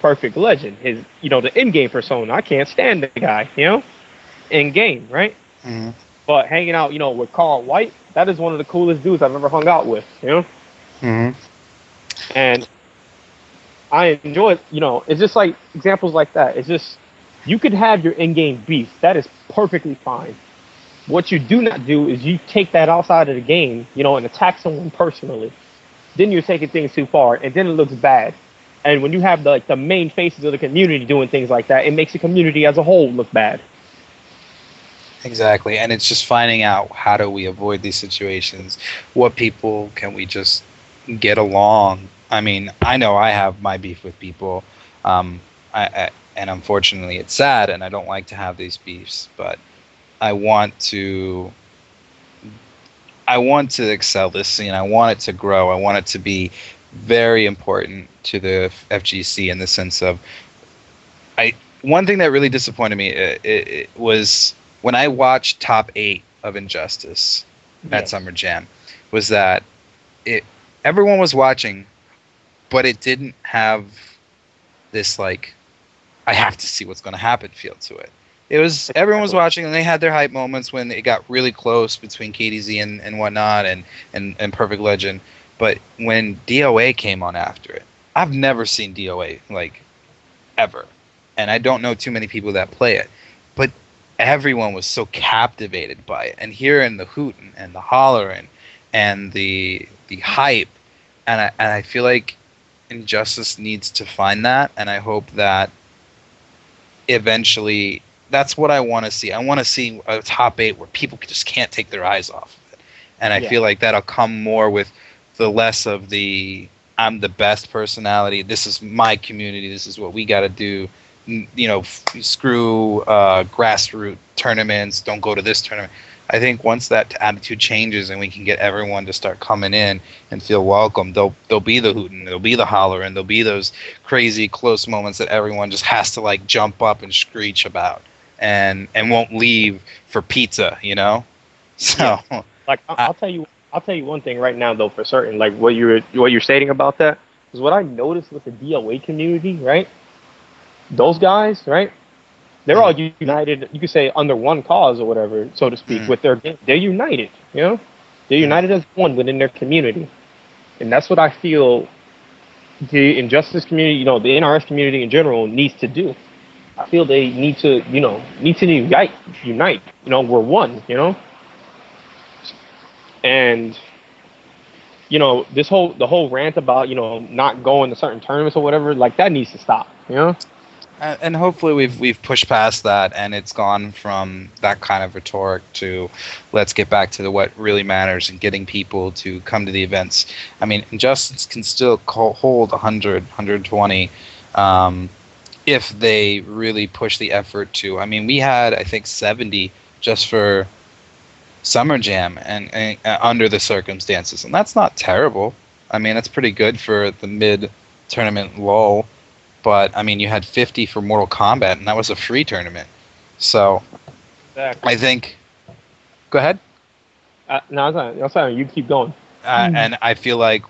F: Perfect Legend, his, the in-game persona. I can't stand the guy, in game, right?
J: Mm-hmm.
F: But hanging out, with Carl White, that is one of the coolest dudes I've ever hung out with,
J: Mm-hmm.
F: And I enjoy it, it's just like examples like that. It's just, you could have your in-game beef. That is perfectly fine. What you do not do is you take that outside of the game, and attack someone personally. Then you're taking things too far, and then it looks bad. And when you have the main faces of the community doing things like that, it makes the community as a whole look bad.
J: Exactly, and it's just finding out how do we avoid these situations. What people can we just get along? I mean, I know I have my beef with people, and unfortunately, it's sad, and I don't like to have these beefs. But I want to, excel this scene. I want it to grow. I want it to be very important to the FGC in the sense of, one thing that really disappointed me it was when I watched top 8 of Injustice at Summer Jam, was that everyone was watching, but it didn't have this like, I have to see what's going to happen feel to it. It was, everyone was watching and they had their hype moments when it got really close between KDZ and whatnot and Perfect Legend. But when DOA came on after it, I've never seen DOA like ever. And I don't know too many people that play it. But everyone was so captivated by it. And hearing the hooting and the hollering and the hype. And I feel like Injustice needs to find that. And I hope that eventually that's what I want to see. I want to see a top 8 where people just can't take their eyes off of it. And I feel like that'll come more with the less of the I'm the best personality. This is my community. This is what we got to do. You know, screw grassroots tournaments. Don't go to this tournament. I think once that attitude changes and we can get everyone to start coming in and feel welcome, there'll be the hooting, there'll be the holler, and there'll be those crazy close moments that everyone just has to like jump up and screech about and won't leave for pizza, you know? So
F: like I'll tell you one thing right now though for certain, like what you're stating about that is what I noticed with the DOA community, right? Those guys, right? They're all united, you could say, under one cause or whatever, so to speak, with their game. They're united, you know? They're united as one within their community. And that's what I feel the Injustice community, you know, the NRS community in general needs to do. I feel they need to, unite. You know, we're one, you know? And, you know, the whole rant about, you know, not going to certain tournaments or whatever, like, that needs to stop, you know?
J: And hopefully we've pushed past that, and it's gone from that kind of rhetoric to let's get back to what really matters and getting people to come to the events. I mean, Injustice can still hold 100, 120 if they really push the effort to. I mean, we had, I think, 70 just for Summer Jam and under the circumstances, and that's not terrible. I mean, that's pretty good for the mid-tournament lull. But, I mean, you had 50 for Mortal Kombat, and that was a free tournament. So, exactly. I think... Go ahead.
F: No, it's not. You keep going.
J: And I feel like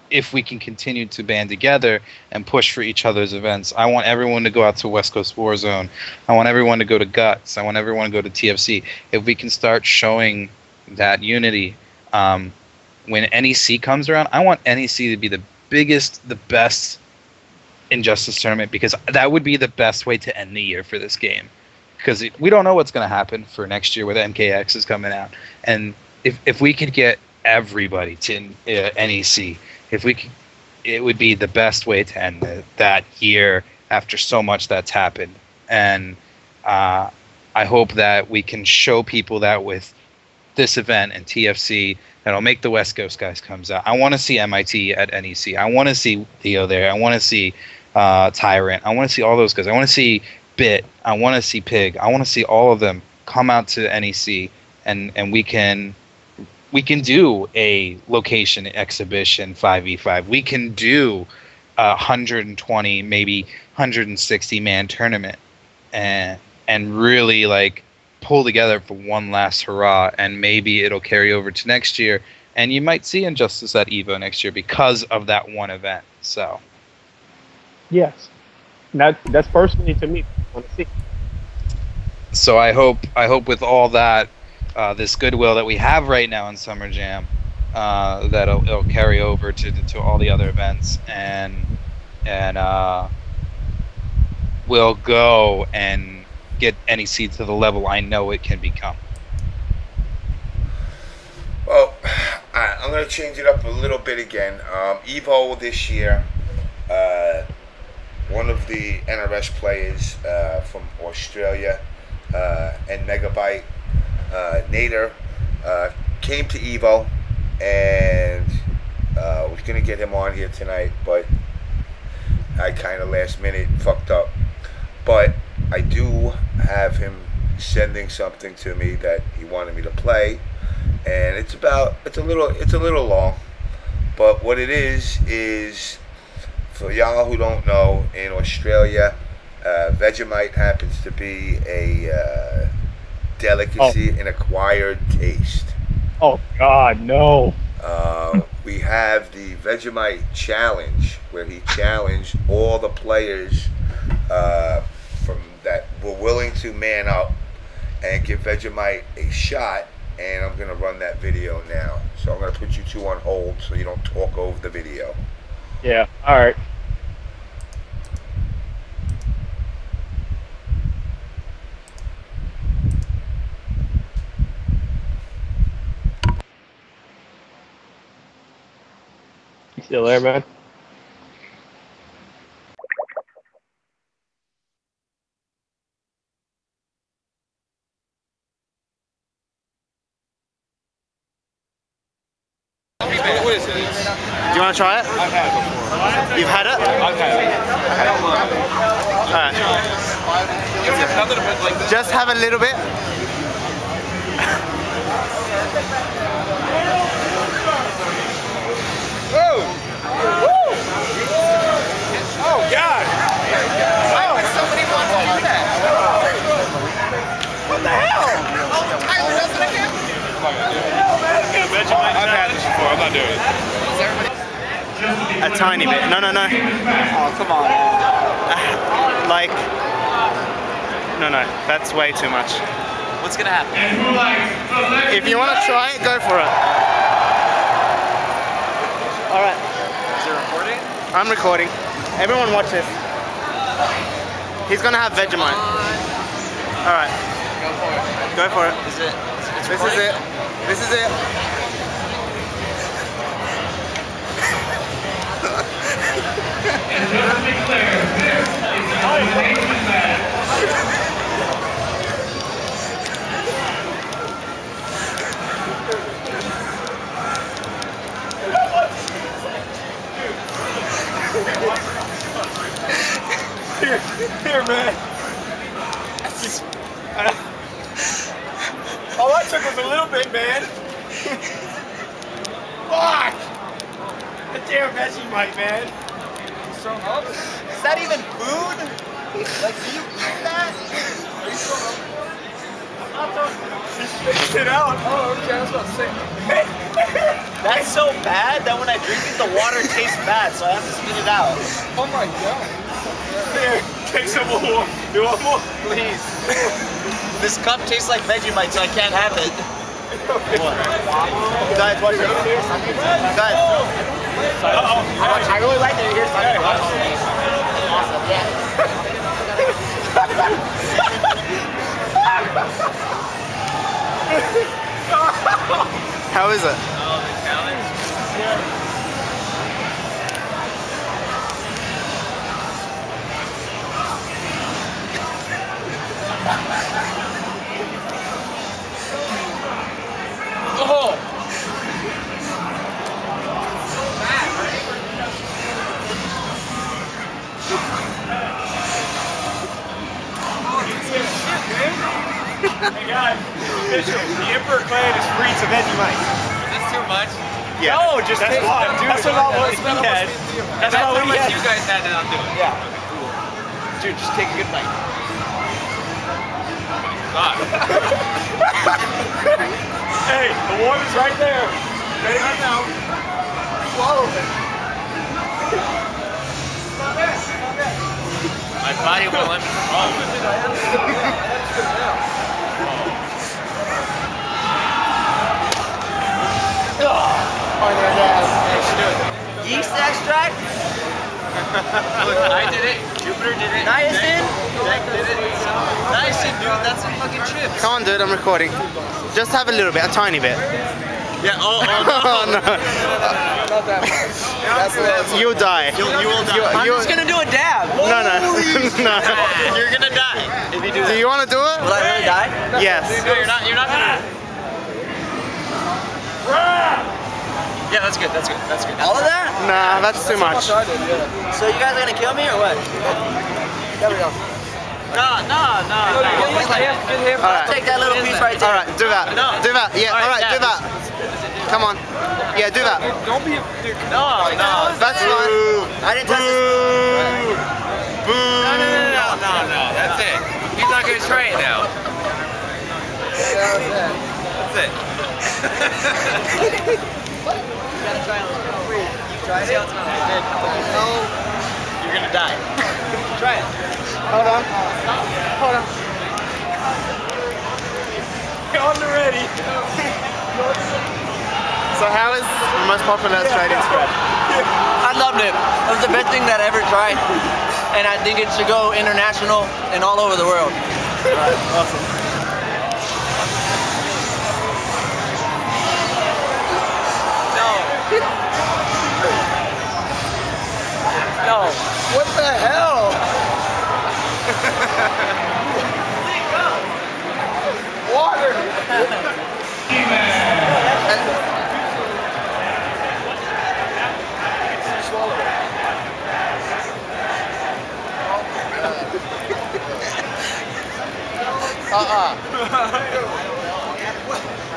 J: if we can continue to band together and push for each other's events, I want everyone to go out to West Coast Warzone. I want everyone to go to Guts. I want everyone to go to TFC. If we can start showing that unity, when NEC comes around, I want NEC to be the biggest, the best Injustice tournament, because that would be the best way to end the year for this game, because we don't know what's going to happen for next year with MKX is coming out, and if we could get everybody to NEC, it would be the best way to end that year after so much that's happened. And I hope that we can show people that with this event and TFC, that'll make the West Coast guys comes out. I want to see MIT at NEC. I want to see Theo there. I want to see Tyrant. I want to see all those guys. I want to see Bit. I want to see Pig. I want to see all of them come out to NEC, and we can do a location exhibition 5v5. We can do a 120, maybe 160 man tournament, and really like pull together for one last hurrah, and maybe it'll carry over to next year, and you might see Injustice at EVO next year because of that one event. So
F: yes, that's personally to me I want to see.
J: So I hope with all that this goodwill that we have right now in Summer Jam, that it'll carry over to all the other events, and we'll go and get NEC to the level I know it can become.
C: Well, I'm going to change it up a little bit again. Evo this year, one of the NRS players from Australia and Megabyte Nader came to Evo, and was gonna get him on here tonight, but I kind of last minute fucked up. But I do have him sending something to me that he wanted me to play, and it's a little long, but what it is for y'all who don't know, in Australia, Vegemite happens to be a delicacy, an acquired taste.
F: Oh God, no.
C: We have the Vegemite challenge, where he challenged all the players from that were willing to man up and give Vegemite a shot, and I'm gonna run that video now. So I'm gonna put you two on hold so you don't talk over the video.
F: Yeah. All right. You still there, man?
K: What is it? Do you want to try it? I've had it before. You've had it? I've had it. Alright. Just have a little bit.
A: Whoa! Woo! Oh God! Why would somebody want to do that? What the hell? Oh, Tyler does it again?
K: I've had this before. I'm not doing it. A tiny bit. No. Oh, come on. Like, no. That's way too much. What's gonna happen? If you want to try it, go for it. All right. Is it recording? I'm recording. Everyone watch this. He's gonna have Vegemite. All right. Go for it. Is it? This is it. This is it.
A: Here, man. All I took was a little bit, man. Fuck! The damn Vegemite, man. So hungry. Is that even food? Like, do you eat that? Are you so hungry? I'm not talking. Just spit it out. Oh, okay. I was about to say.
K: That's so bad that when I drink it, the water tastes bad, so I have to spit it out.
A: Oh my God. Here, take some more. You want more?
K: Please. This cup tastes like Vegemite, so I can't have it. Guys, watch it. Guys.
A: I really like it. Here's SonicFox. Awesome, yeah.
K: How is it?
A: Oh, the challenge? Yeah. Oh! Hey guys, official. The Emperor clan is free to Vegemite. That's too much? Yeah. No, just that's fine, dude. That's about what we had. That's about what you guys had, and I'll do it. Yeah. Dude, just take a good bite. God. Hey, the water's right there. Ready right now. Swallow it. Not bad. Not bad. My body won't let me swallow it.
K: Yeast extract?
A: Look, I did it. Jupiter did it.
K: Niacin?
A: Jack did it.
K: Niacin, dude, that's some fucking chips.
L: Come on, dude, I'm recording. Just have a little bit, a tiny bit.
K: Yeah. Oh no.
L: Not that much.
K: You'll die.
L: You will die.
M: I'm just gonna do a dab.
K: No.
L: You're gonna die if you do that.
K: Do you want to do it?
M: Will I really die?
K: Yes.
L: No, you're not. You're not gonna. Yeah, that's good. That's good. That's good.
M: All of that?
K: Nah, that's too much.
L: I did, yeah.
M: So you guys are gonna kill me or what?
L: There we go. No.
M: I'll take that little piece right there.
K: All right, do that.
L: No.
K: Do that. Yeah. All right, do that. Come on. Yeah, do that.
L: Don't be. No.
K: That's fine.
M: I didn't touch this.
K: Boo.
L: No. That's it. He's not gonna try it now. That's it.
M: Try it.
L: You're gonna die.
M: Try it.
K: Hold on.
L: On the ready.
K: So how is the most popular Australian spread?
M: I loved it. It was the best thing that I ever tried. And I think it should go international and all over the world.
K: Alright, awesome.
L: No. What the hell? Water.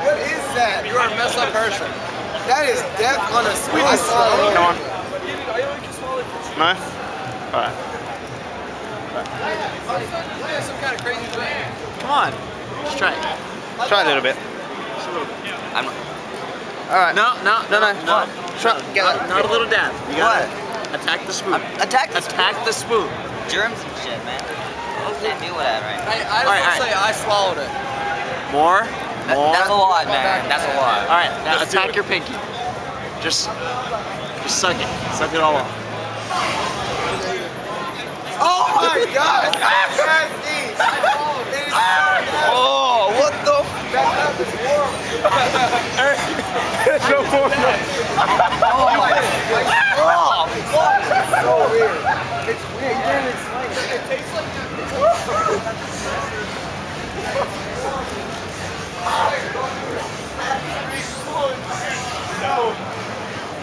L: What is that? You are a messed up person. That is death on a sweet swallow.
K: Come on. No? Alright.
L: Some kind of crazy thing.
M: Come on. Just try it.
K: Try a little bit.
M: I'm not.
K: Alright.
M: No.
K: Try. Get that.
M: Not a little dab.
K: You got
M: What?
L: Attack the spoon.
M: Attack the spoon.
N: Germs and shit, man. I can't deal with that, right?
L: I just want to say I swallowed it.
K: More?
N: That's a lot, man. That's a lot.
L: All right, now attack your pinky. Just suck it. Suck it all up. Oh my God!
K: Oh, what the?
L: It's no more. It's so weird. It's weird. You didn't explain it. It tastes like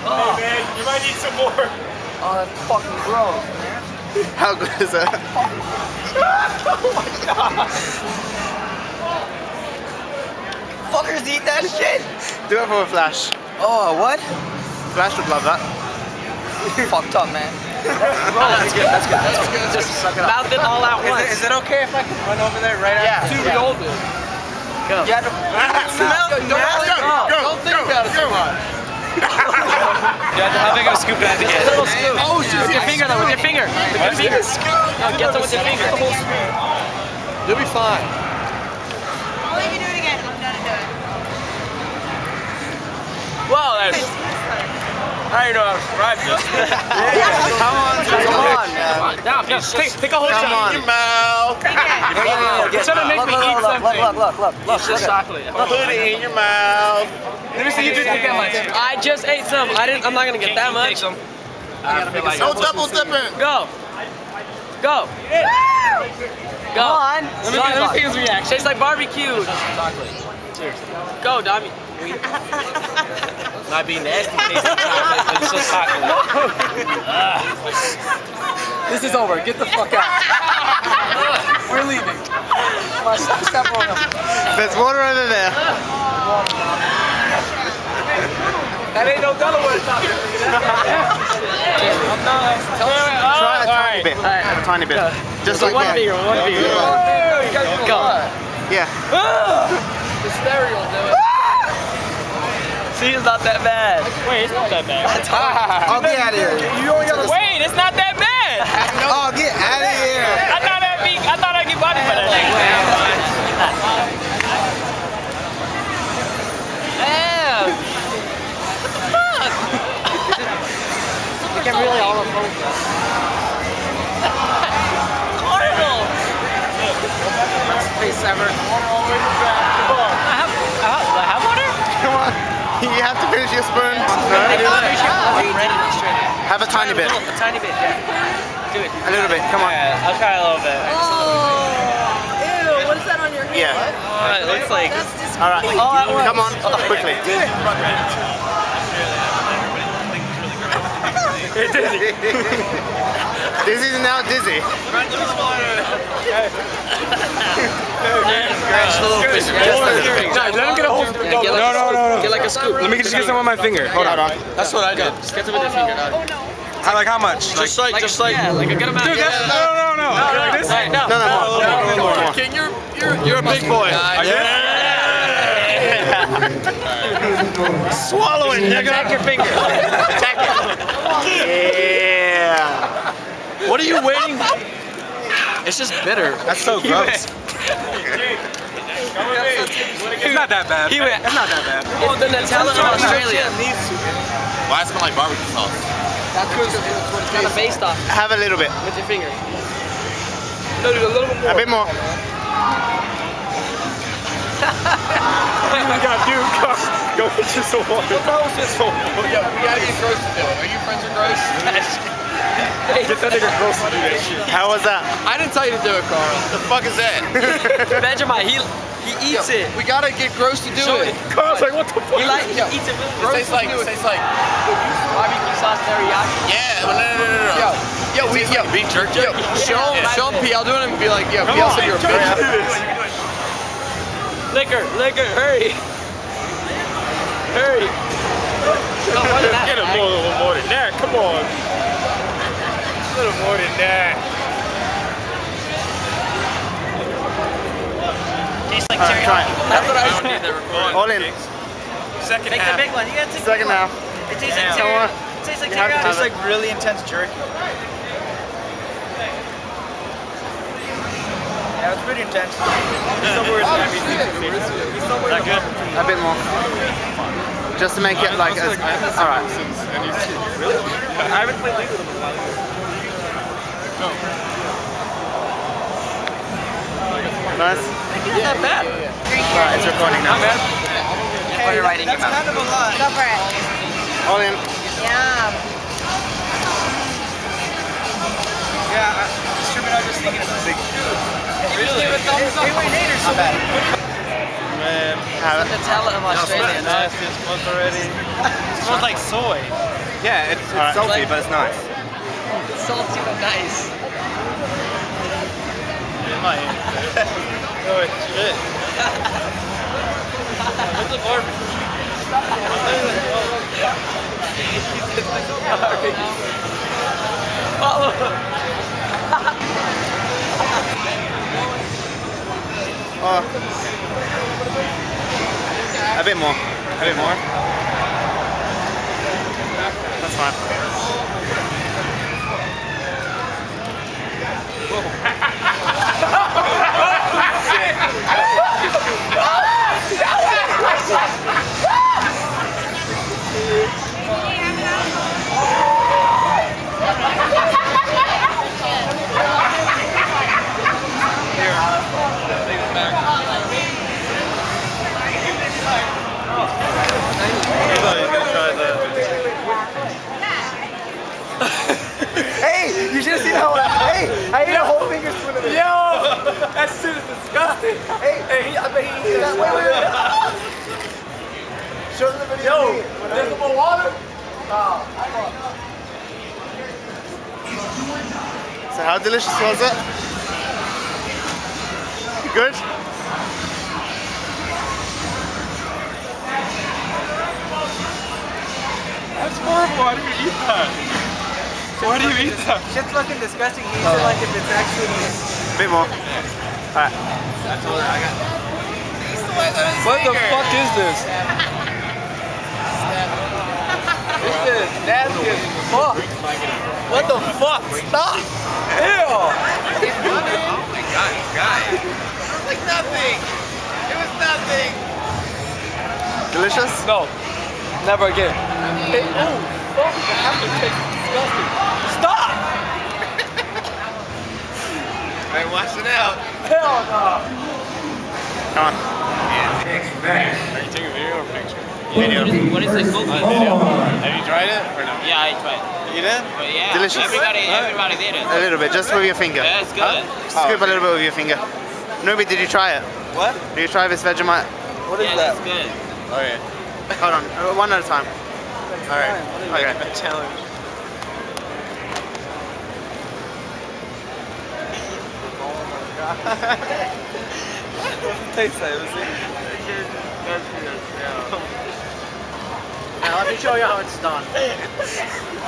B: Hey man, you might need some more.
M: Oh, that's fucking gross, man.
K: How good is that?
L: oh my God.
M: Fuckers eat that shit.
K: Do it for a Flash.
M: Oh, what?
K: Flash would love that.
M: Fucked up, man.
L: That's good. That's good. That's good. Just suck it up.
M: Mouth it all out once.
K: Is it okay if I can run over there right after?
L: Dude, we all do.
M: Go. You have to smell it.
L: Don't think about it too much.
N: How big of a scoop that to get?
M: Little scoop.
L: Oh,
N: With your finger though, with your finger. With your finger. No, get some with your finger.
L: You'll be fine.
O: I'll let you do it again. I'm gonna do it.
N: Wow, that's... I don't know how to describe this.
K: Come on, man.
N: Down, take a whole
K: Come
N: shot.
K: on.
N: In your mouth. You're trying to make me eat something.
M: Look.
N: It's just chocolate.
K: Put it in your mouth.
N: Let me see you do take that much. I just ate some. I'm not gonna get that much.
K: Don't double step in.
N: Go. Go. Go.
M: Come on.
N: Let me see his reaction. Tastes like barbecue. Cheers. Go, Dobby. Not being nasty, tastes like chocolate, but it's just chocolate.
L: This is over. Get the fuck out. We're leaving. Come on, step on him.
K: There's water over there.
L: That ain't no Delaware chocolate.
K: Try a tiny bit. A tiny bit. Just like
N: one
K: that.
N: finger, one finger.
L: Go.
K: Yeah.
L: The stereo will do it.
N: See, it's not that bad. Wait, it's not that bad.
K: Oh, get out of here.
N: Wait, it's not that bad.
K: Oh, get out of here.
N: I thought I'd get body for that. Damn. What the fuck?
M: I can really all focus.
N: Horrible.
K: Face ever.
N: I have water?
K: Come on. You you have to finish your spoon? No? Have a tiny bit.
N: A tiny bit, yeah. Do it.
K: A little bit, come on.
N: Yeah, I'll try a little bit.
O: Oh, ew, what is that on your hand?
K: Yeah.
N: It looks like...
K: Alright, come on, quickly. Dizzy's now dizzy.
L: Let him get a hold. No.
N: Get like a scoop.
L: Let me just get some on my finger. Hold on.
N: That's what I did. Just get some with your finger.
L: How much?
N: Just like a good amount.
L: Dude, no. Like this?
K: No.
N: King, you're a big boy.
K: Swallow it, nigga.
N: Take your finger.
K: Yeah.
N: What are you waiting? It's just bitter.
L: That's so gross. It's not that bad. It's not that bad.
N: It's the Nutella in Australia.
P: Why does it smell like barbecue sauce?
N: That's what it's kind of based off.
K: Have a little bit.
N: With your finger. No, dude, a little bit more.
K: A bit more.
L: Go get you some water.
N: What the hell is this for?
P: Yeah, we gotta get Gross to do it. Are you friends with Gross?
L: Get that nigga Gross to do that shit.
K: How was that?
N: I didn't tell you to do it, Carl.
P: The fuck is that?
N: Vegemite, he eats it.
P: We gotta get Gross to do it.
L: Carl's like, what the fuck?
N: He eats it really
P: It tastes like.
N: barbecue sauce teriyaki.
P: Yeah, no. Yo, beef jerky.
N: Yo, show him PL doing it and be like, yo,
L: Come
N: PL
L: on,
N: said you're a
L: try to
N: bitch.
L: do this.
N: Liquor, hurry. Hurry.
L: Get a little more than that. Come on. A little more than that.
N: Tastes like teriyaki. That's what I said.
K: All in.
L: Second
N: Take
L: half.
N: the big one. You gotta take
K: Second half.
N: It tastes like
K: Come on.
N: teriyaki. It tastes like
K: You have to
N: teriyaki.
K: have
N: Tastes
K: it.
N: like really intense jerky. Yeah, it's pretty intense.
K: That good? A bit more. Just to make it like as... Alright.
L: Really? I haven't played League with him in a while.
K: Nice?
N: It's not bad.
K: Alright, it's recording now.
N: Not bad. You're writing
O: That's kind of a lot. Go for it.
K: All in.
O: Yum.
N: Yeah, Sherman, I was just thinking about it. Really? Give a thumbs up. Not bad.
K: Man.
N: Nutella in Australia.
K: Nasty as fuck already.
N: It smells like soy.
K: Yeah, it's salty, but it's nice.
N: It's salty but nice.
K: Oh, shit. What's the barbecue? A bit more. A bit more. That's fine.
L: Hey, you should have seen how I ate a whole finger spoon of it. Yo, that shit is disgusting. Hey, I bet he eats that. Wait. Show them the video. Yo, there's some more water.
K: So how delicious was it? Good?
L: That's horrible. Why do you eat that? Why do you eat that?
N: Shit's fucking disgusting. He eats it like if it's actually...
K: A bit more. Alright.
L: What the fuck is this? This is nasty as fuck. What the fuck? Stop! Ew!
P: Oh my god, guy. It was like nothing. It was nothing.
K: Delicious?
L: No. Never again. Hey, oh, fuck. The aftertaste is disgusting. Stop!
P: Alright, wash it out.
L: Hell no.
K: Come on.
L: Are you taking a video or a picture?
K: Video.
Q: What is it called?
K: Video. Have you tried it or no?
Q: Yeah, I tried.
K: You did?
Q: But yeah,
K: Delicious.
Q: everybody did it.
K: A little bit, just with your finger.
Q: Yeah, it's good.
K: Scoop a little bit with your finger. Nubi, did you try it?
P: What?
K: Did you try this Vegemite?
P: What is that?
Q: It's good.
K: Okay. Hold on, one at a time. Alright. Okay.
P: Challenge. What's it taste like? Let's see.
L: Now let me show you how it's done.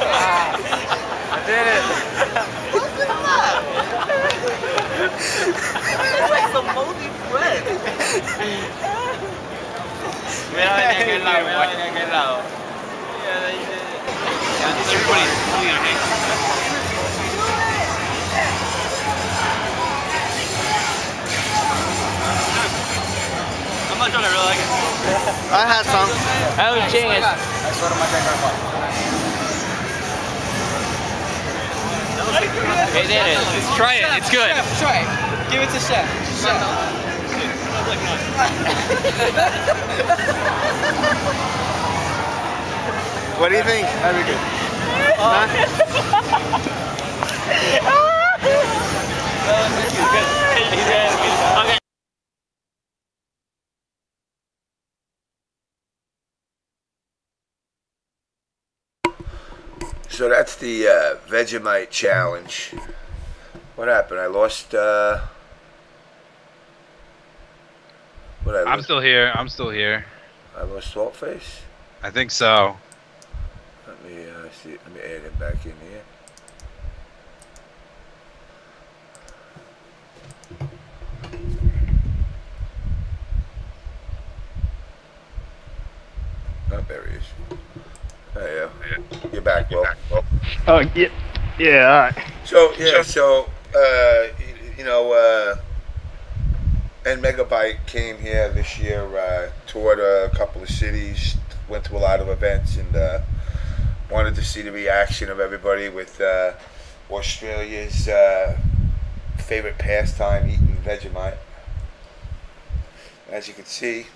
P: I did it.
L: What's in that?
Q: It's like some moldy bread. Mira, ven aquí al lado, mira, ven aquí al lado. Everybody's pulling their hands. I'm not trying to really like it.
K: I had some.
Q: I was chingas.
P: I swear to my God.
Q: They did it. Let's try it. It's good.
P: Chef, try it. Give it to Chef. Chef.
K: What do you think?
P: Very good.
Q: Okay.
C: So that's the Vegemite challenge. What happened? I lost. What I
J: I'm
C: lost?
J: still here. I'm still here.
C: I lost Saltface.
J: I think so.
C: Let me see. Let me add him back in here. Oh, there he is. Oh yeah. You're back, Will.
F: Oh yeah, yeah. All right.
C: So yeah, you know, and Megabyte came here this year, toured a couple of cities, went to a lot of events, and wanted to see the reaction of everybody with Australia's favorite pastime, eating Vegemite. As you can see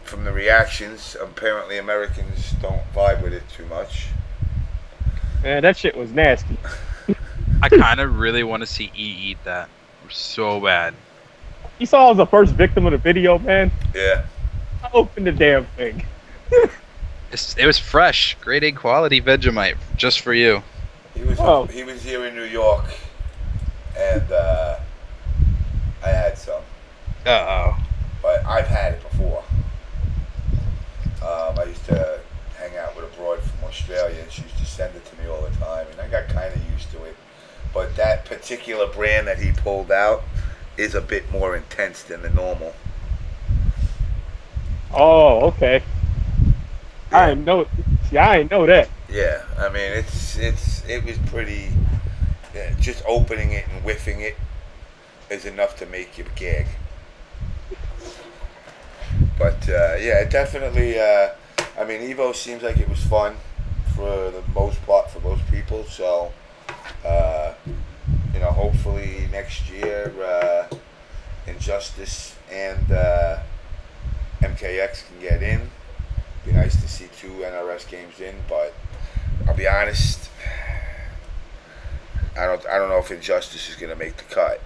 C: from the reactions, apparently Americans don't vibe with it too much.
F: Man, that shit was nasty.
J: I kind of really want to see E eat that so bad.
F: You saw I was the first victim of the video, man.
C: Yeah.
F: I opened the damn thing.
J: It was fresh, grade A quality Vegemite just for you.
C: He was here in New York, and I had some.
J: Uh-oh.
C: But I've had it before. I used to hang out with a broad from Australia, and she used to send it to me all the time, and I got kind of used to it. But that particular brand that he pulled out is a bit more intense than the normal.
F: Oh, okay.
C: Yeah.
F: I didn't know. See, I didn't know that.
C: Yeah, I mean it was pretty. Just opening it and whiffing it is enough to make you gag. But yeah, definitely. I mean, Evo seems like it was fun for the most part for most people. So, you know, hopefully next year, Injustice and MKX can get in. Be nice to see 2 NRS games in, but I'll be honest. I don't know if Injustice is gonna make the cut.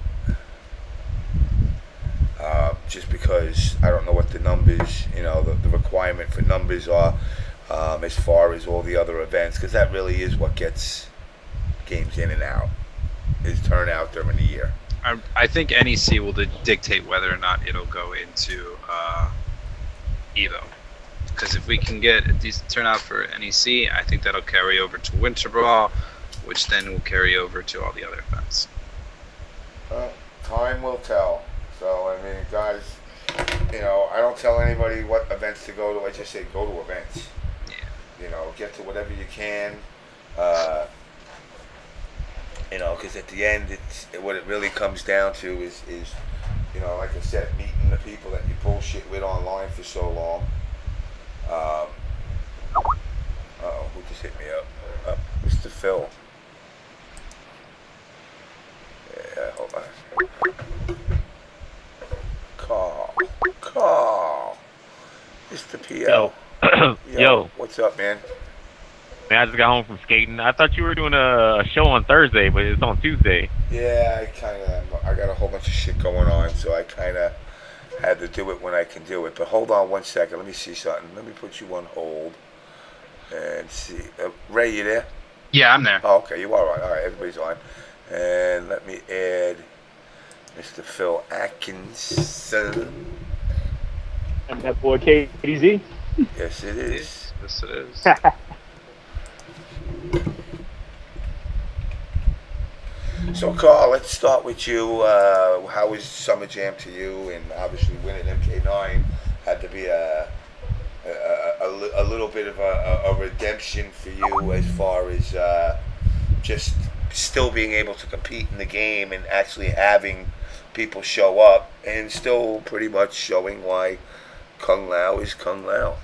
C: Just because I don't know what the numbers, you know, the requirement for numbers are as far as all the other events, because that really is what gets games in and out, is turnout during the year.
J: I think NEC will dictate whether or not it'll go into Evo. Because if we can get a decent turnout for NEC, I think that'll carry over to Winter Brawl, which then will carry over to all the other events.
C: Time will tell. So, I mean, guys, you know, I don't tell anybody what events to go to. I just say go to events. Yeah. You know, get to whatever you can. You know, because at the end, what it really comes down to is, you know, like I said, meeting the people that you bullshit with online for so long. Uh-oh, who just hit me up? Mr. Phil. Yeah, hold on. Call. Mr. PL.
R: Yo.
C: What's up, man?
R: Man, I just got home from skating. I thought you were doing a show on Thursday, but it's on Tuesday.
C: Yeah, I got a whole bunch of shit going on, so I kind of had to do it when I can do it. But hold on one second. Let me see something. Let me put you on hold and see. Ray, you there?
J: Yeah, I'm there.
C: Oh, okay, you are on. All right, everybody's on. And let me add Mr. Phil Atkinson.
F: And that boy KDZ.
C: Yes, it is.
J: Yes, it is.
C: So, Carl, let's start with you. How was Summer Jam to you? And obviously, winning MK9 had to be a little bit of a redemption for you as far as just still being able to compete in the game and actually having people show up and still pretty much showing why Kung Lao is Kung Lao.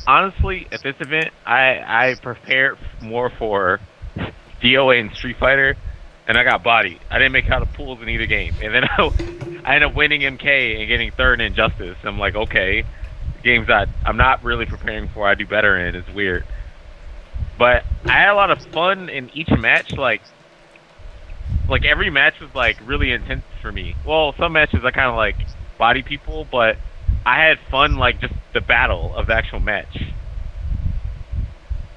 R: Honestly, at this event, I prepared more for DOA and Street Fighter, and I got bodied. I didn't make out of pools in either game, and then I ended up winning MK and getting third in Injustice. I'm like, okay, games that I'm not really preparing for, I do better in. It's weird, but I had a lot of fun in each match. Like every match was like really intense for me. Well, some matches I kind of like body people, but I had fun like just the battle of the actual match.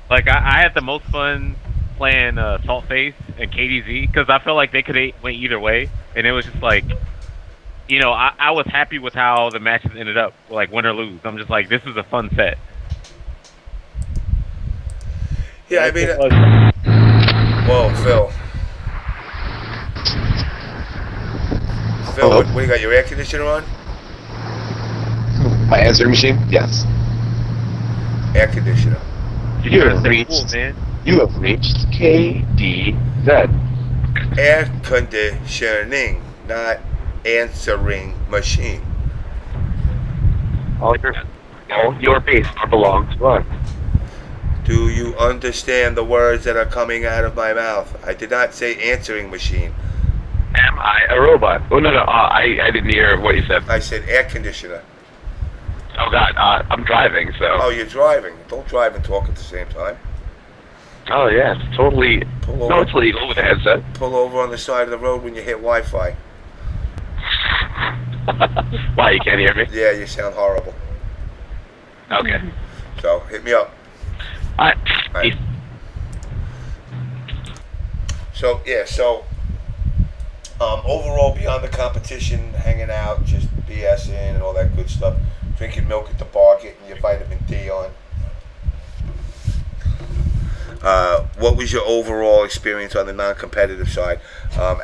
R: Like I had the most fun playing Saltface and KDZ because I felt like they could went either way, and it was just like, you know, I was happy with how the matches ended up, like win or lose. I'm just like, this is a fun set.
C: Yeah, I mean, whoa, Phil. Phil, what do you got? Your air conditioner on?
S: My answering machine? Yes.
C: Air conditioner.
S: You have reached KDZ.
C: Air conditioning, not answering machine.
S: All your base belongs to us.
C: Do you understand the words that are coming out of my mouth? I did not say answering machine.
S: Am I a robot? Oh, no, I didn't hear what you said.
C: I said air conditioner.
S: Oh, God, I'm driving, so...
C: Oh, you're driving. Don't drive and talk at the same time.
S: Oh, yeah, it's totally... No, it's legal with a headset.
C: Pull over on the side of the road when you hit Wi-Fi.
S: Why, you can't hear me?
C: Yeah, you sound horrible.
S: Okay.
C: So, hit me up.
S: Alright.
C: So, yeah, overall, beyond the competition, hanging out, just BSing and all that good stuff, drinking milk at the bar, getting your vitamin D on. What was your overall experience on the non-competitive side?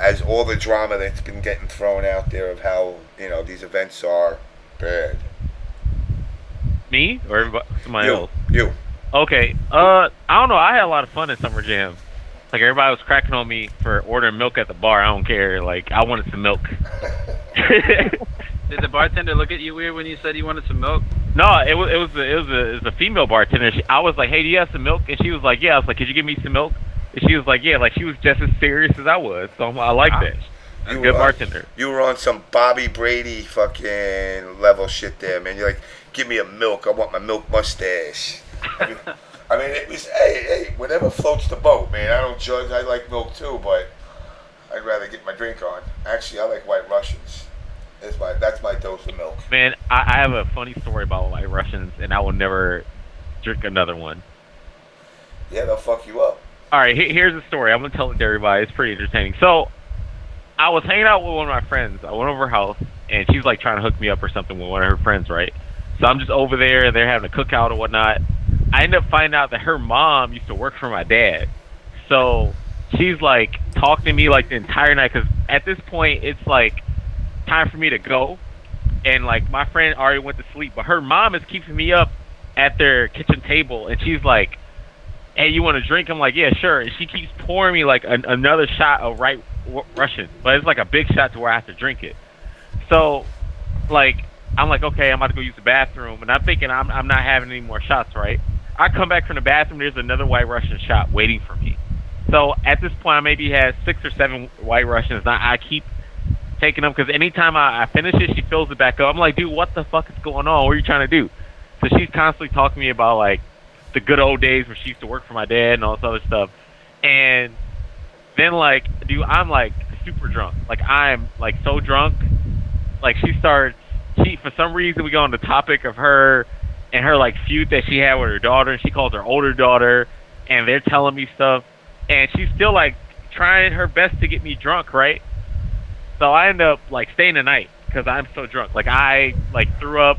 C: As all the drama that's been getting thrown out there of how, you know, these events are bad.
R: Me or everybody, somebody else?
C: You.
R: Okay. I don't know. I had a lot of fun at Summer Jam. Like everybody was cracking on me for ordering milk at the bar. I don't care. Like I wanted some milk.
J: Did the bartender look at you weird when you said you wanted some milk?
R: No, it was a female bartender. I was like, "Hey, do you have some milk?" And she was like, "Yeah." I was like, "Could you give me some milk?" And she was like, "Yeah." Like she was just as serious as I was. So I like that. That's a good bartender.
C: You were on some Bobby Brady fucking level shit there, man. You're like, "Give me a milk. I want my milk mustache." I mean, it was hey, whatever floats the boat, man. I don't judge. I like milk too, but I'd rather get my drink on. Actually, I like White Russians. That's my dose of milk.
R: Man, I have a funny story about White Russians, and I will never drink another one.
C: Yeah, they'll fuck you up.
R: All right, here's the story. I'm gonna tell it to everybody. It's pretty entertaining. So, I was hanging out with one of my friends. I went over her house, and she was like trying to hook me up or something with one of her friends, right? So I'm just over there, and they're having a cookout or whatnot. I ended up finding out that her mom used to work for my dad. So she's like talking to me like the entire night, because at this point it's like time for me to go, and like my friend already went to sleep, but her mom is keeping me up at their kitchen table, and she's like, "Hey, you want a drink?" I'm like, "Yeah, sure." And she keeps pouring me like another shot of White Russian, but it's like a big shot to where I have to drink it. So like I'm like, okay, I'm about to go use the bathroom, and I'm thinking I'm not having any more shots, right? I come back from the bathroom, there's another White Russian shot waiting for me. So at this point, I maybe had 6 or 7 White Russians. Now I keep taking them because anytime I finish it, she fills it back up. I'm like, dude, what the fuck is going on? What are you trying to do? So she's constantly talking to me about like the good old days where she used to work for my dad and all this other stuff. And then like, dude, I'm like super drunk. Like I'm like so drunk. Like she for some reason we go on the topic of her and her like feud that she had with her daughter, and she calls her older daughter, and they're telling me stuff, and she's still like trying her best to get me drunk, right? So I end up like staying the night because I'm so drunk. Like I like threw up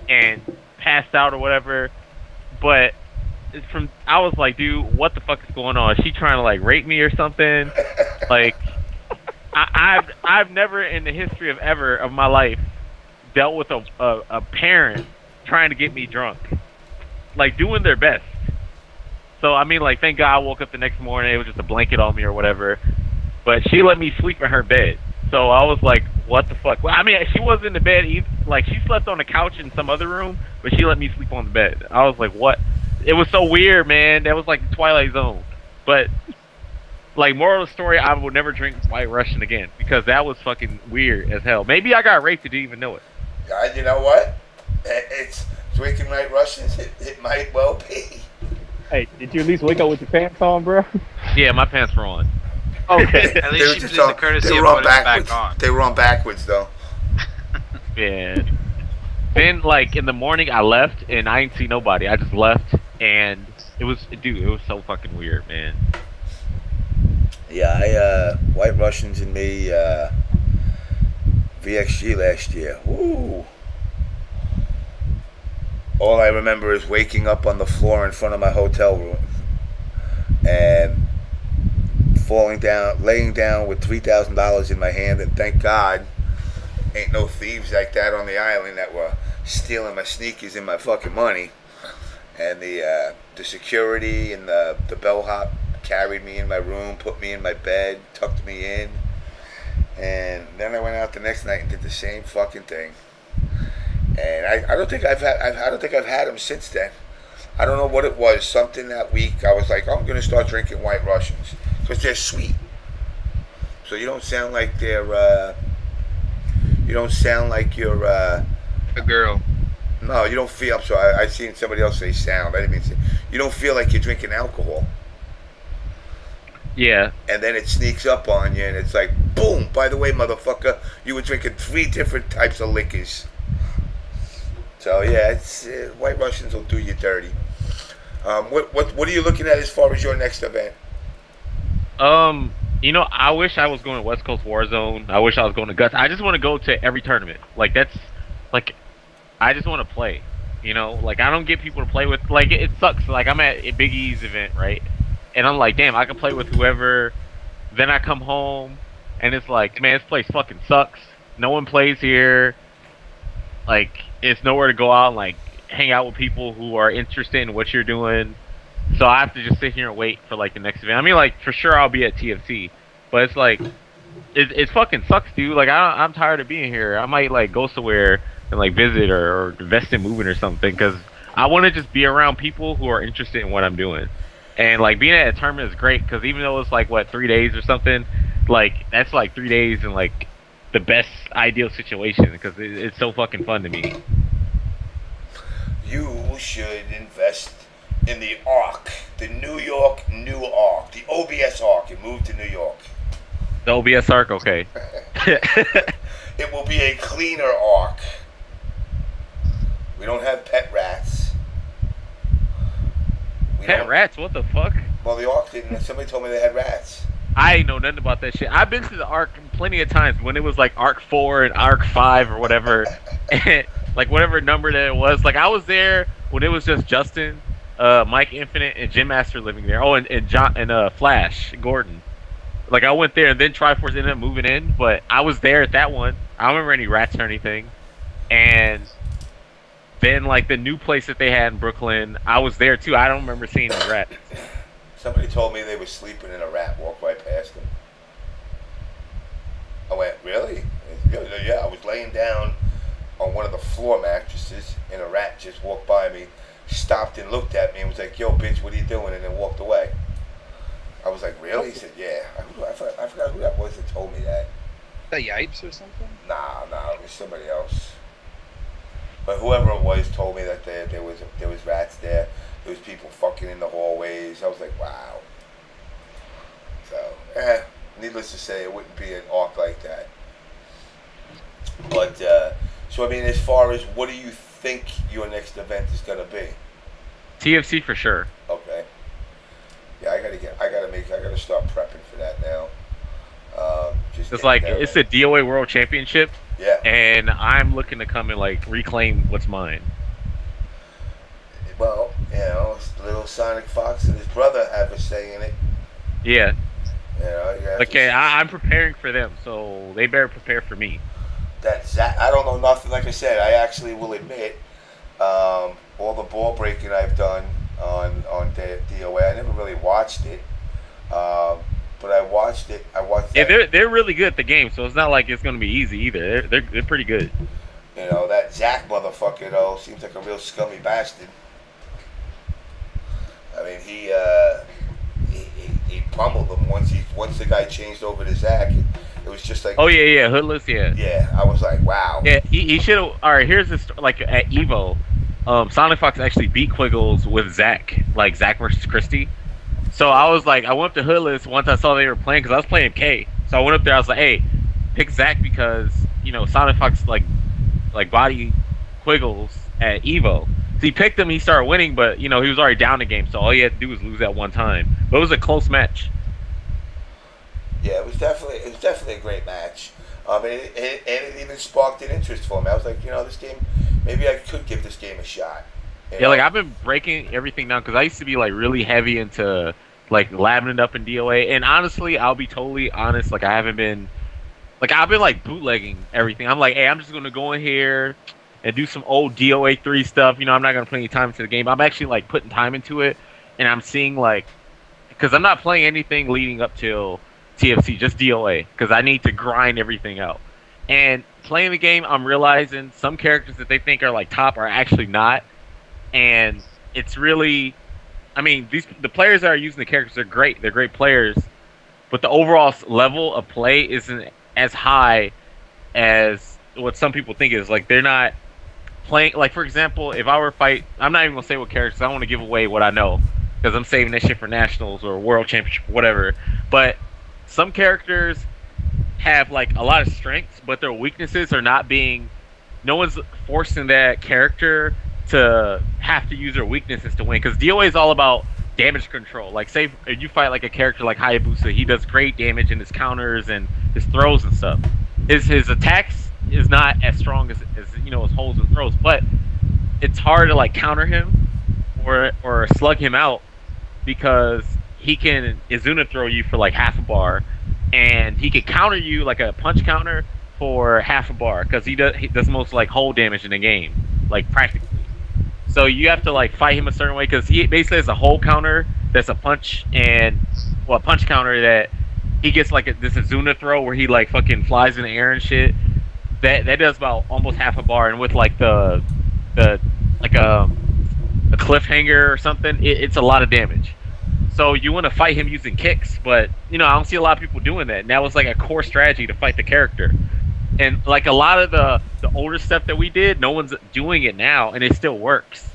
R: and passed out or whatever. But I was like, dude, what the fuck is going on? Is she trying to like rape me or something? Like I've never in the history of ever of my life dealt with a parent trying to get me drunk, like doing their best. So I mean, like, thank God I woke up the next morning. It was just a blanket on me or whatever. But she let me sleep in her bed. So I was like, what the fuck? Well, I mean, she wasn't in the bed either. Like, she slept on the couch in some other room, but she let me sleep on the bed. I was like, what? It was so weird, man. That was like the Twilight Zone. But like, moral of the story, I would never drink White Russian again because that was fucking weird as hell. Maybe I got raped and didn't even know it.
C: You know what? It's drinking White Russians. It might well be.
F: Hey, did you at least wake up with your pants on, bro?
R: Yeah, my pants were on.
F: Okay.
J: At least she did the courtesy of putting it back on.
C: They were on backwards, though.
R: Yeah. Then, like, in the morning, I left, and I didn't see nobody. I just left, and it was so fucking weird, man.
C: Yeah, White Russians and me, VXG last year. Woo! All I remember is waking up on the floor in front of my hotel room and laying down with $3,000 in my hand, and thank God ain't no thieves like that on the island that were stealing my sneakers and my fucking money. And the security and the bellhop carried me in my room, put me in my bed, tucked me in, and then I went out the next night and did the same fucking thing. And I don't think I've had them since then. I don't know what it was. Something that week I was like, oh, I'm gonna start drinking White Russians because they're sweet. So you don't sound like they're. You don't sound like you're
J: a girl.
C: No, you don't feel. I'm sorry. I seen somebody else say sound. I didn't mean to say. You don't feel like you're drinking alcohol.
R: Yeah.
C: And then it sneaks up on you, and it's like, boom! By the way, motherfucker, you were drinking 3 different types of liquors. So yeah, it's White Russians will do you dirty. What are you looking at as far as your next event?
R: You know, I wish I was going to West Coast Warzone. I wish I was going to Guts. I just want to go to every tournament. Like, that's like, I just want to play. You know, like, I don't get people to play with. Like, it sucks. Like, I'm at a Big E's event, right? And I'm like, damn, I can play with whoever. Then I come home, and it's like, man, this place fucking sucks. No one plays here. Like, it's nowhere to go out and, like, hang out with people who are interested in what you're doing. So I have to just sit here and wait for, like, the next event. I mean, like, for sure I'll be at TFC. But it's like, it fucking sucks, dude. Like, I'm tired of being here. I might, like, go somewhere and, like, visit or invest in moving or something. Because I want to just be around people who are interested in what I'm doing. And, like, being at a tournament is great. Because even though it's, like, what, 3 days or something, like, that's, like, 3 days in, like, the best ideal situation. Because it's so fucking fun to me.
C: You should invest in the Arc, the New York new Arc, the OBS Arc. It moved to New York.
R: The OBS Arc, okay.
C: It will be a cleaner Arc. We don't have pet rats.
R: Pet rats? What the fuck?
C: Well, the Arc didn't. Somebody told me they had rats.
R: I ain't know nothing about that shit. I've been to the Arc plenty of times when it was like Arc 4 and Arc 5 or whatever. And, like, whatever number that it was. Like, I was there when it was just Justin, Mike Infinite, and Jim Master living there. Oh, and John and Flash Gordon. Like, I went there, and then Triforce ended up moving in, but I was there at that one. I don't remember any rats or anything. And then, like, the new place that they had in Brooklyn, I was there too. I don't remember seeing any rats.
C: Somebody told me they were sleeping and a rat walked right past them. I went, really? Yeah, I was laying down on one of the floor mattresses, and a rat just walked by me, stopped and looked at me and was like, yo, bitch, what are you doing? And then walked away. I was like, really? He said, yeah. I forgot who that was that told me that.
J: that Yipes or something?
C: Nah, it was somebody else. But whoever it was told me that there was rats there. There was people fucking in the hallways. I was like, wow. So, needless to say, it wouldn't be an arc like that. But so I mean, as far as what do you think your next event is gonna be?
R: TFC for sure.
C: Okay. Yeah, I gotta start prepping for that now.
R: It's like it's the DOA World Championship.
C: Yeah.
R: And I'm looking to come and like reclaim what's mine.
C: Well, you know, little SonicFox and his brother have a say in it.
R: Yeah.
C: You know,
R: Okay, I'm preparing for them, so they better prepare for me.
C: I don't know nothing. Like I said, I actually will admit, all the ball breaking I've done on DOA, I never really watched it, but I watched it.
R: Yeah, they're really good at the game, so it's not like it's gonna be easy either. They're pretty good.
C: You know, that Zach motherfucker though seems like a real scummy bastard. I mean, he pummeled him once the guy changed over to Zach. It was just like,
R: oh yeah, Hoodless, yeah.
C: Yeah, I was like, wow.
R: Yeah, he should have. All right, here's this. Like at Evo, SonicFox actually beat Quiggles with Zach, like Zach versus Christie. So I was like, I went up to Hoodless once I saw they were playing because I was playing K. So I went up there. I was like, hey, pick Zach because you know SonicFox like body Quiggles at Evo. So he picked him. He started winning, but you know he was already down the game. So all he had to do was lose that one time. But it was a close match.
C: Yeah, it was definitely a great match. And it even sparked an interest for me. I was like, you know, this game, maybe I could give this game a shot.
R: Yeah, like I've been breaking everything down because I used to be like really heavy into like labbing it up in DOA. And honestly, I'll be totally honest. Like I've been like bootlegging everything. I'm like, hey, I'm just gonna go in here and do some old DOA 3 stuff. You know, I'm not gonna put any time into the game. I'm actually like putting time into it, and I'm seeing like, because I'm not playing anything leading up till TFC, just DOA, because I need to grind everything out. And playing the game, I'm realizing some characters that they think are like top are actually not. And it's really, I mean, the players that are using the characters are great. They're great players, but the overall level of play isn't as high as what some people think it is. Like they're not playing. Like for example, if I were to fight, I'm not even gonna say what characters. I don't want to give away what I know because I'm saving that shit for nationals or world championship, or whatever. But some characters have like a lot of strengths, but their weaknesses are not being. No one's forcing that character to have to use their weaknesses to win. Because DOA is all about damage control. Like, say if you fight like a character like Hayabusa, he does great damage in his counters and his throws and stuff. His attacks is not as strong as you know his holds and throws, but it's hard to like counter him or slug him out because he can Izuna throw you for like half a bar, and he can counter you like a punch counter for half a bar because he does most like hold damage in the game, like practically. So you have to like fight him a certain way because he basically has a hold counter that's a punch a punch counter that he gets like this Izuna throw where he like fucking flies in the air and shit. That does about almost half a bar, and with like the like a cliffhanger or something, it's a lot of damage. So you want to fight him using kicks, but you know I don't see a lot of people doing that. And that was like a core strategy to fight the character. And like a lot of the older stuff that we did, no one's doing it now, and it still works.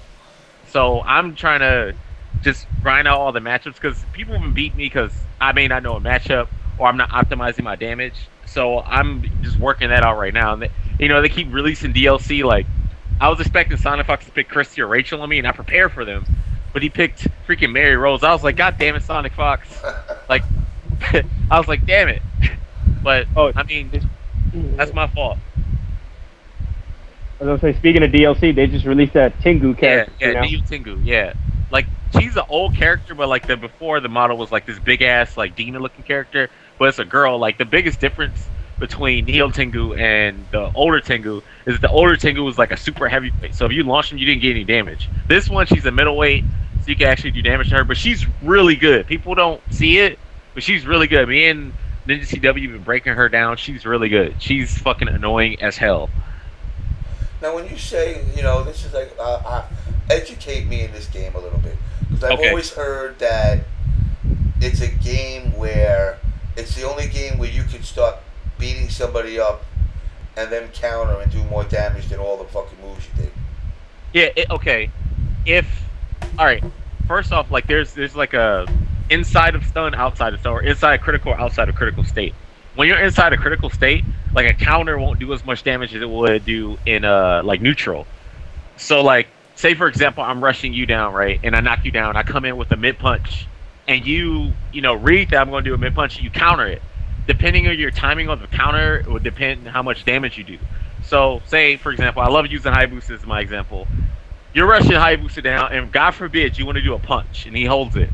R: So I'm trying to just grind out all the matchups because people have been beating me because I may not know a matchup or I'm not optimizing my damage. So I'm just working that out right now. And they keep releasing DLC. Like I was expecting SonicFox to pick Christy or Rachel on me, and I prepared for them. But he picked freaking Mary Rose. I was like, God damn it, SonicFox. Like, I was like, damn it. But, I mean, that's my fault.
F: I was gonna say, speaking of DLC, they just released that Tengu character.
R: Yeah, Neo Tengu, yeah. Like, she's an old character, but like before the model was like this big ass, like demon looking character, but it's a girl. Like the biggest difference between Neo Tengu and the older Tengu is that the older Tengu was like a super heavyweight. So if you launched him, you didn't get any damage. This one, she's a middleweight, so you can actually do damage to her. But she's really good. People don't see it, but she's really good. Me and Ninja CW have been breaking her down. She's really good. She's fucking annoying as hell.
C: Now, when you say, this is like, educate me in this game a little bit. Because I've always heard that it's a game where it's the only game where you can start beating somebody up and then counter and do more damage than all the fucking moves you did.
R: Yeah. Okay. All right. First off, like there's like a inside of stun, outside of stun, or inside critical, or outside of critical state. When you're inside a critical state, like a counter won't do as much damage as it would do in like neutral. So like, say for example, I'm rushing you down, right, and I knock you down. I come in with a mid punch, and you read that I'm going to do a mid punch. You counter it. Depending on your timing on the counter, it would depend how much damage you do. So say for example, I love using Hayabusa as my example. You're rushing Hayabusa down, and God forbid you want to do a punch, and he holds it.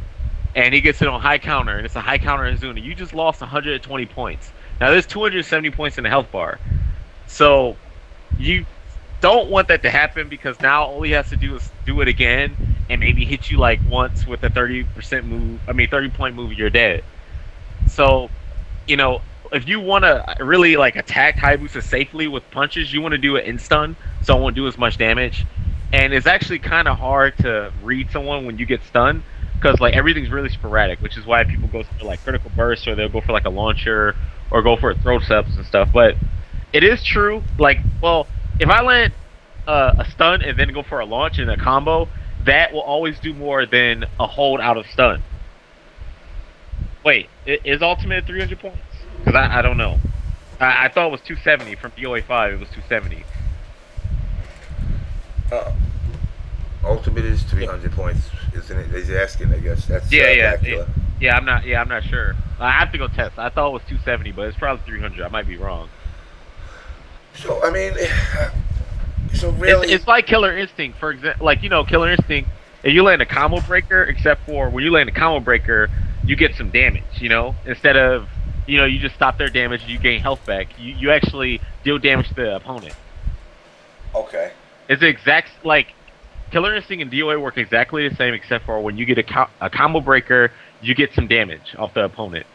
R: And he gets it on high counter, and it's a high counter Azuna. You just lost 120 points. Now, there's 270 points in the health bar. So, you don't want that to happen because now all he has to do is do it again and maybe hit you like once with a 30-point move, you're dead. So, if you want to really like attack Hayabusa safely with punches, you want to do it in stun, so it won't do as much damage. And it's actually kind of hard to read someone when you get stunned. Because like everything's really sporadic, which is why people go for like critical bursts, or they'll go for like a launcher, or go for throw steps and stuff. But it is true. Like, well, if I land a stun and then go for a launch and a combo, that will always do more than a hold out of stun. Wait, is ultimate at 300 points? Because I don't know. I thought it was 270 from DOA 5. It was 270.
C: Ultimate is 300 points, isn't it? He's asking, I guess. That's
R: I'm not sure. I have to go test. I thought it was 270, but it's probably 300. I might be wrong.
C: So I mean, so really,
R: it's like Killer Instinct, for example. Like Killer Instinct. If you land a combo breaker, except for when you land a combo breaker, you get some damage. Instead of you just stop their damage, you gain health back. You actually deal damage to the opponent.
C: Okay.
R: It's the exact like. Killer Instinct and DOA work exactly the same, except for when you get a combo breaker, you get some damage off the opponent.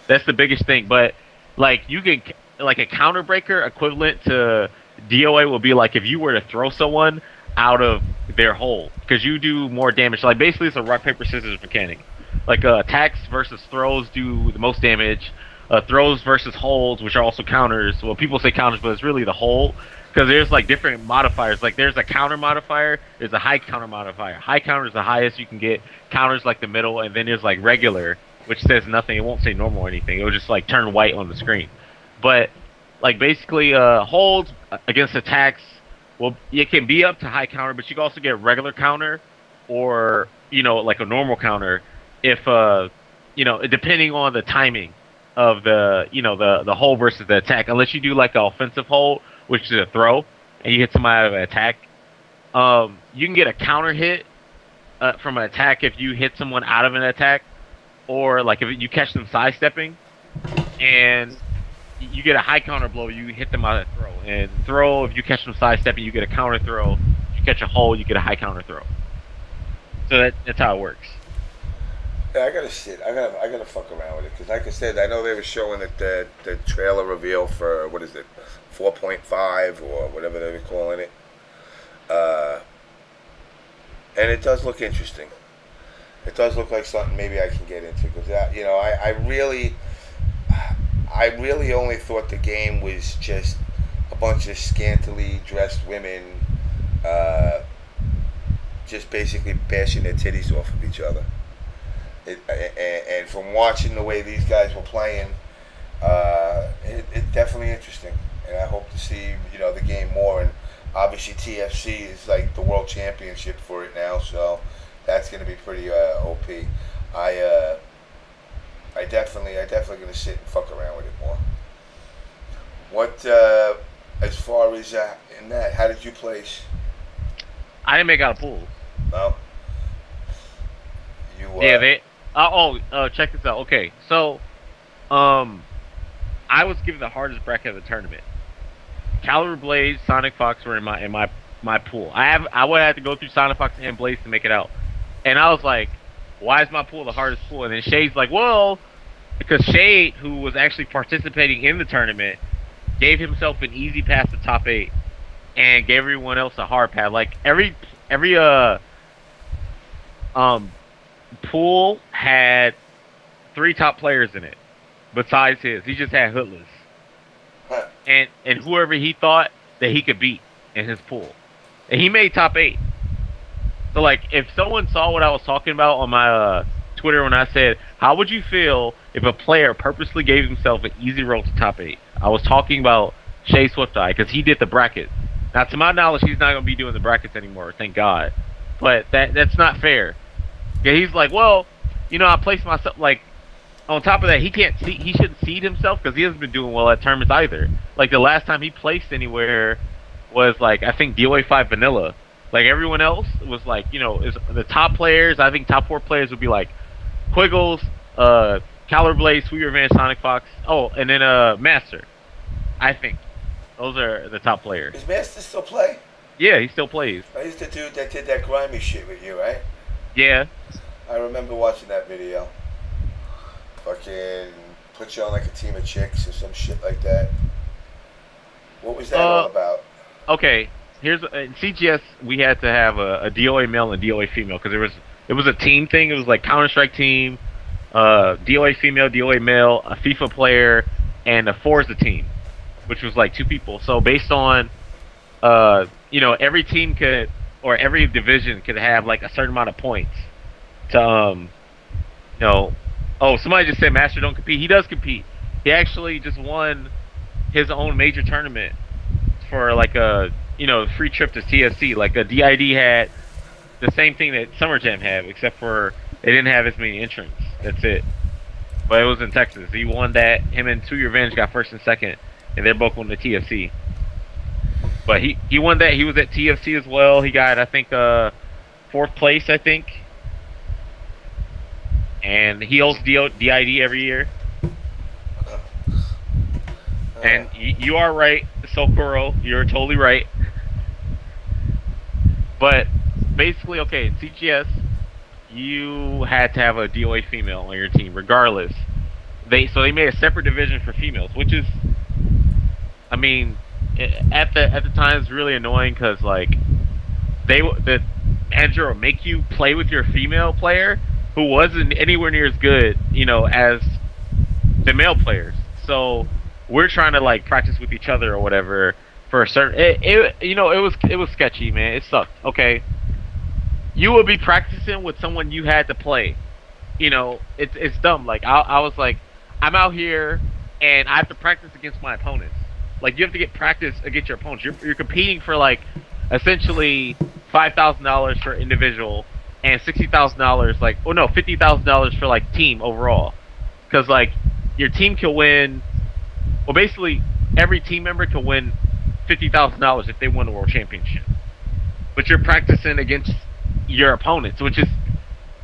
R: That's the biggest thing. But like you can like a counter breaker equivalent to DOA will be like if you were to throw someone out of their hole, because you do more damage. Like basically it's a rock paper scissors mechanic. Like attacks versus throws do the most damage. Throws versus holds, which are also counters. Well, people say counters, but it's really the hold. Because there's like different modifiers. Like there's a counter modifier, there's a high counter modifier. High counter is the highest you can get. Counter's like the middle, and then there's like regular, which says nothing. It won't say normal or anything. It will just like turn white on the screen. But like basically holds against attacks, well, it can be up to high counter, but you can also get regular counter or like a normal counter if depending on the timing of the hold versus the attack. Unless you do like an offensive hold, which is a throw, and you hit somebody out of an attack. You can get a counter hit from an attack if you hit someone out of an attack, or like if you catch them sidestepping, and you get a high counter blow, you hit them out of throw. And throw, if you catch them sidestepping, you get a counter throw. If you catch a hold, you get a high counter throw. So that's how it works.
C: Yeah, I gotta fuck around with it, because like I said, I know they were showing that the trailer reveal for, what is it, 4.5 or whatever they were calling it, and it does look interesting. It does look like something maybe I can get into, because I really only thought the game was just a bunch of scantily dressed women just basically bashing their titties off of each other. And from watching the way these guys were playing, it's definitely interesting, and I hope to see the game more. And obviously TFC is like the world championship for it now, so that's going to be pretty OP. I definitely going to sit and fuck around with it more. What as far as in that, how did you place?
R: I didn't make out a pool.
C: No. You
R: yeah, check this out. Okay, so I was given the hardest bracket of the tournament. Caliber Blaze, SonicFox were in my pool. I would have to go through SonicFox and Blaze to make it out. And I was like, why is my pool the hardest pool? And then Shade's like, well, because Shade, who was actually participating in the tournament, gave himself an easy pass to top 8 and gave everyone else a hard pass. Like every pool had 3 top players in it, besides his. He just had Hoodless. And whoever he thought that he could beat in his pool. And he made top 8. So, like, if someone saw what I was talking about on my Twitter when I said, how would you feel if a player purposely gave himself an easy road to top 8? I was talking about Wtih because he did the brackets. Now, to my knowledge, he's not going to be doing the brackets anymore, thank God. But that's not fair. Yeah, he's like, well, you know, I placed myself, like, on top of that, he shouldn't seed himself because he hasn't been doing well at tournaments either. Like, the last time he placed anywhere was, like, I think DOA 5 Vanilla. Like, everyone else was, like, you know, the top players, I think top 4 players would be, like, Quiggles, Calorblade, Sweet Revenge, SonicFox, oh, and then Master. I think. Those are the top players.
C: Does Master still play?
R: Yeah, he still plays.
C: He's the dude that did that grimy shit with you, right?
R: Yeah.
C: I remember watching that video. Fucking put you on like a team of chicks or some shit like that. What was that all about?
R: Okay, here's in CGS we had to have a DOA male and a DOA female because it was a team thing. It was like Counter-Strike team, DOA female, DOA male, a FIFA player, and a Forza team, which was like 2 people. So based on you know, every team could or every division could have like a certain amount of points to you know. Oh, somebody just said Master don't compete. He does compete. He actually just won his own major tournament for like a, you know, free trip to TFC. Like a DID had the same thing that Summer Jam had, except for they didn't have as many entrants. That's it. But it was in Texas. He won that. Him and Sweet Revenge got 1st and 2nd, and they're both on the TFC. But he won that. He was at TFC as well. He got, I think, 4th place, I think. And he holds DID every year. And you are right, Sokuro. You're totally right. But basically, okay, in CGS, you had to have a DOA female on your team, regardless. So they made a separate division for females, which is, I mean, at the time it's really annoying because like the manager will make you play with your female player who wasn't anywhere near as good, you know, as the male players. So we're trying to like practice with each other or whatever for a certain. You know, it was sketchy, man. It sucked. Okay, you would be practicing with someone you had to play. You know, it's dumb. Like I was like, I'm out here and I have to practice against my opponents. Like you have to get practice against your opponents. You're competing for like essentially $5,000 for individual. And $60,000, like, oh no, $50,000 for like team overall, because like your team can win. Well, basically every team member can win $50,000 if they win the world championship. But you're practicing against your opponents, which is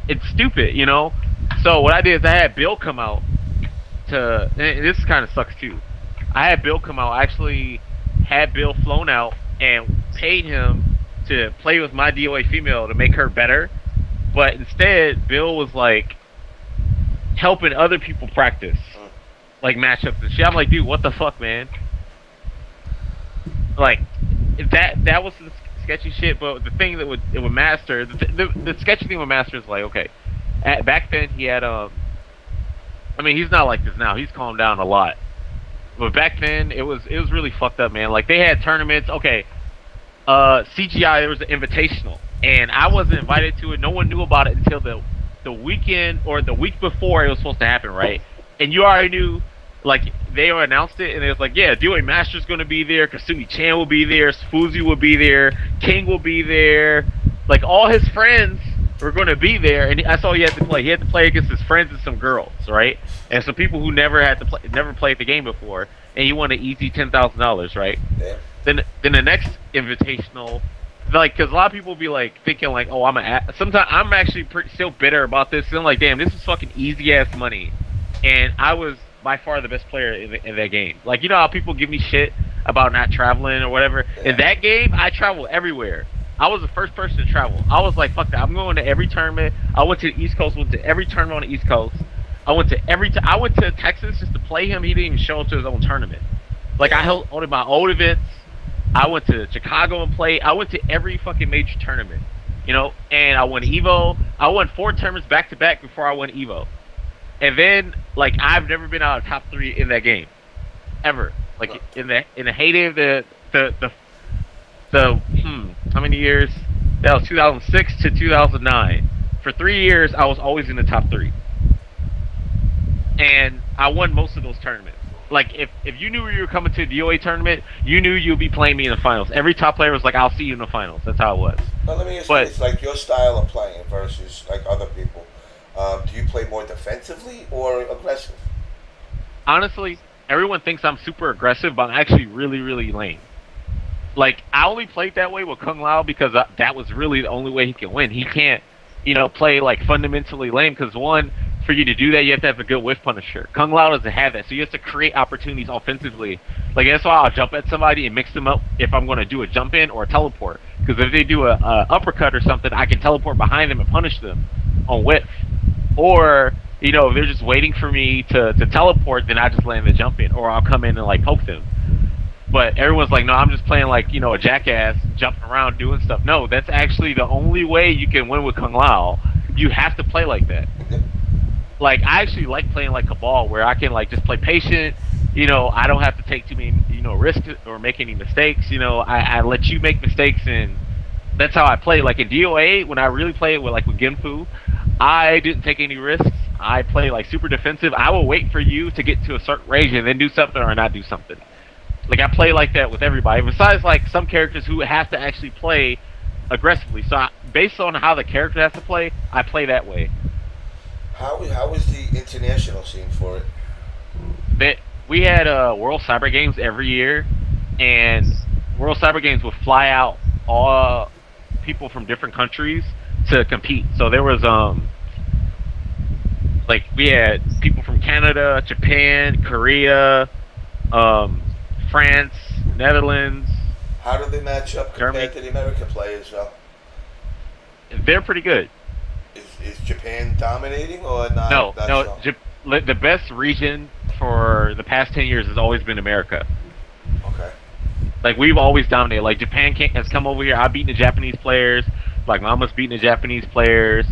R: it's stupid, you know. So what I did is I had Bill come out to. And this kind of sucks too. I had Bill come out. I actually had Bill flown out and paid him to play with my DOA female to make her better. But instead, Bill was like helping other people practice, like matchups and shit. I'm like, dude, what the fuck, man? Like, that was the sketchy shit. But the thing that would Master, the sketchy thing with Master is like, okay, back then he had I mean, he's not like this now. He's calmed down a lot. But back then, it was really fucked up, man. Like they had tournaments. Okay, CGI, there was an invitational. And I wasn't invited to it. No one knew about it until the weekend or the week before it was supposed to happen, right? And you already knew, like, they announced it, and it was like, yeah, DOA Master's going to be there, Kasumi-chan will be there, Sfuzi will be there, King will be there. Like, all his friends were going to be there, and that's all he had to play. He had to play against his friends and some girls, right? And some people who never played the game before, and he won an easy $10,000, right?
C: Yeah.
R: Then the next invitational, like, because a lot of people be like thinking like, oh, sometimes I'm actually still bitter about this. And I'm like, damn, this is fucking easy ass money, and I was by far the best player in that game. Like, you know how people give me shit about not traveling or whatever. Yeah. In that game, I traveled everywhere. I was the first person to travel. I was like, fuck that. I'm going to every tournament. I went to the East Coast. Went to every tournament on the East Coast. I went to Texas just to play him. He didn't even show up to his own tournament. Like, I held all of my old events. I went to Chicago and played. I went to every fucking major tournament, you know, and I won EVO. I won 4 tournaments back to back before I won EVO. And then Like I've never been out of top 3 in that game, ever. Like in the heyday of the how many years? That was 2006 to 2009. For 3 years, I was always in the top 3, and I won most of those tournaments. Like if you knew you were coming to a DOA tournament, you knew you'd be playing me in the finals. Every top player was like, "I'll see you in the finals." That's how it was.
C: Now let me ask you, it's like your style of playing versus like other people. Do you play more defensively or aggressive?
R: Honestly, everyone thinks I'm super aggressive, but I'm actually really, really lame. Like, I only played that way with Kung Lao because that was really the only way he can win. He can't, play, like, fundamentally lame because, one, for you to do that, you have to have a good whiff punisher. Kung Lao doesn't have that, so you have to create opportunities offensively. Like, that's why I'll jump at somebody and mix them up if I'm going to do a jump in or a teleport. Because if they do a uppercut or something, I can teleport behind them and punish them on whiff. Or, if they're just waiting for me to teleport, then I just land the jump in. Or I'll come in and, like, poke them. But everyone's like, no, I'm just playing like, a jackass, jumping around, doing stuff. No, that's actually the only way you can win with Kung Lao. You have to play like that. Like, I actually like playing like Cabal, where I can, like, just play patient. I don't have to take too many, risks or make any mistakes. I let you make mistakes, and that's how I play. Like, in DOA, when I really play it with Genfu, I didn't take any risks. I play, like, super defensive. I will wait for you to get to a certain range and then do something or not do something. Like, I play like that with everybody, besides, like, some characters who have to actually play aggressively. So, based on how the character has to play, I play that way.
C: How is the international scene for it?
R: We had World Cyber Games every year, and World Cyber Games would fly out all people from different countries to compete. So, there was, like, we had people from Canada, Japan, Korea, France, Netherlands.
C: How do they match up compared to the American players, though?
R: They're pretty good.
C: Is Japan dominating or not?
R: No. The best region for the past 10 years has always been America.
C: Okay.
R: Like, we've always dominated. Like, Japan has come over here. I've beaten the Japanese players. Like, Mama's beaten the Japanese players.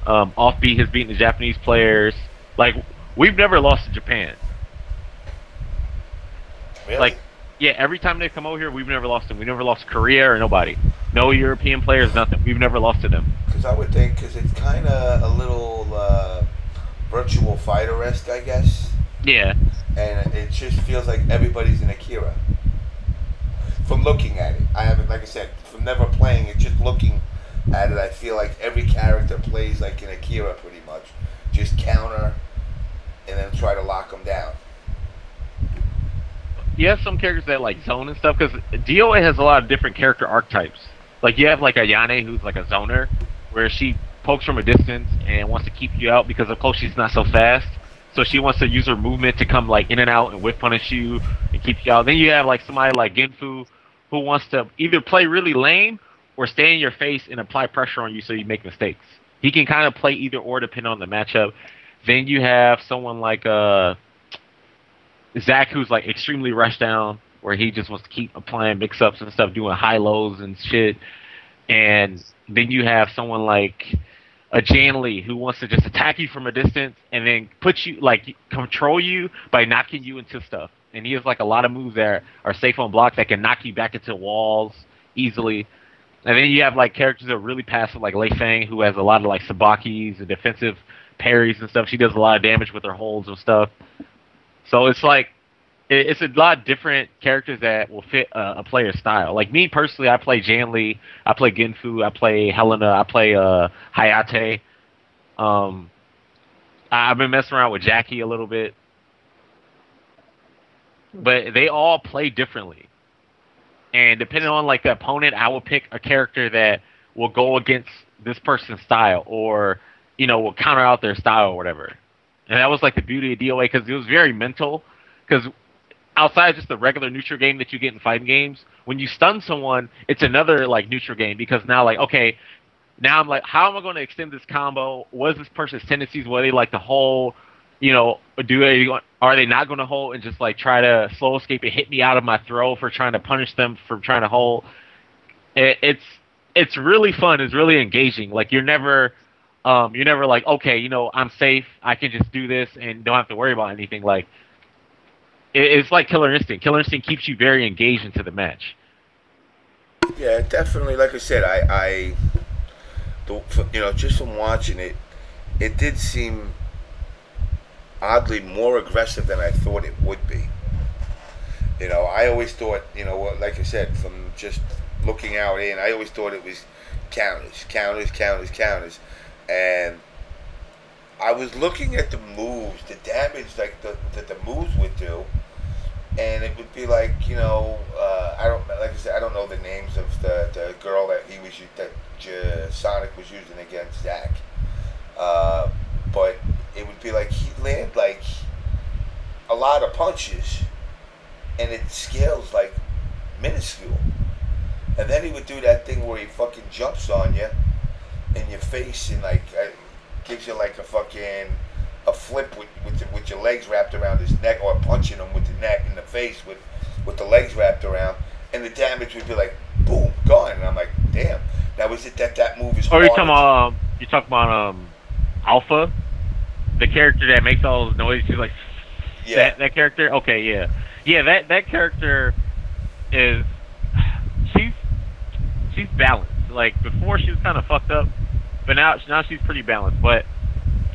R: Offbeat has beaten the Japanese players. Like, we've never lost to Japan.
C: Really?
R: Like, yeah, every time they come over here, we've never lost them. We never lost Korea or nobody. No European players, nothing. We've never lost to them.
C: Because I would think, because it's kind of a little virtual fighter-esque, I guess.
R: Yeah.
C: And it just feels like everybody's an Akira. From looking at it. I haven't, like I said, from never playing it, just looking at it, I feel like every character plays like an Akira pretty much. Just counter and then try to lock them down.
R: You have some characters that like zone and stuff, because DOA has a lot of different character archetypes. Like, you have like a Yane who's like a zoner, where she pokes from a distance and wants to keep you out because of course she's not so fast. So she wants to use her movement to come like in and out and whip punish you and keep you out. Then you have like somebody like Genfu who wants to either play really lame or stay in your face and apply pressure on you so you make mistakes. He can kind of play either or depending on the matchup. Then you have someone like Zach, who's like extremely rush down, where he just wants to keep applying mix-ups and stuff, doing high-lows and shit. And then you have someone like a Jan Lee, who wants to just attack you from a distance and then put you, like, control you by knocking you into stuff. And he has like a lot of moves that are safe on block that can knock you back into walls easily. And then you have like characters that are really passive, like Lei Fang, who has a lot of like sabakis and defensive parries and stuff. She does a lot of damage with her holds and stuff. So it's like, it's a lot of different characters that will fit a player's style. Like me personally, I play Jan Lee, I play Genfu, I play Helena, I play Hayate. I've been messing around with Jackie a little bit. But they all play differently. And depending on like the opponent, I will pick a character that will go against this person's style, or, you know, will counter out their style or whatever. And that was like the beauty of DOA, because it was very mental. Because outside of just the regular neutral game that you get in fighting games, when you stun someone, it's another like neutral game, because now like, okay, now I'm like, how am I going to extend this combo? What is this person's tendencies? What do they like to hold? You know, are they not going to hold and just like try to slow escape and hit me out of my throw for trying to punish them for trying to hold? It's really fun. It's really engaging. Like, you're never You're never like, okay, I'm safe. I can just do this and don't have to worry about anything. Like, it's like Killer Instinct. Killer Instinct keeps you very engaged into the match.
C: Yeah, definitely. Like I said, just from watching it, it did seem oddly more aggressive than I thought it would be. I always thought, like I said, from just looking out in, I always thought it was counters, and I was looking at the moves, the damage like that the moves would do, and it would be like, I don't know the names of the girl that Sonic was using against Zack, but it would be like he'd land like a lot of punches, and it scales like minuscule, and then he would do that thing where he fucking jumps on you in your face and like gives you like a flip with your legs wrapped around his neck, or punching him with the neck in the face with the legs wrapped around, and the damage would be like boom, gone. And I'm like, damn. Now is it that move is?
R: Oh, you're talking about Alpha, the character that makes all those noises. She's like,
C: yeah,
R: that character. Okay, yeah. That character is she's balanced. Like before, she was kind of fucked up, but now she's pretty balanced. But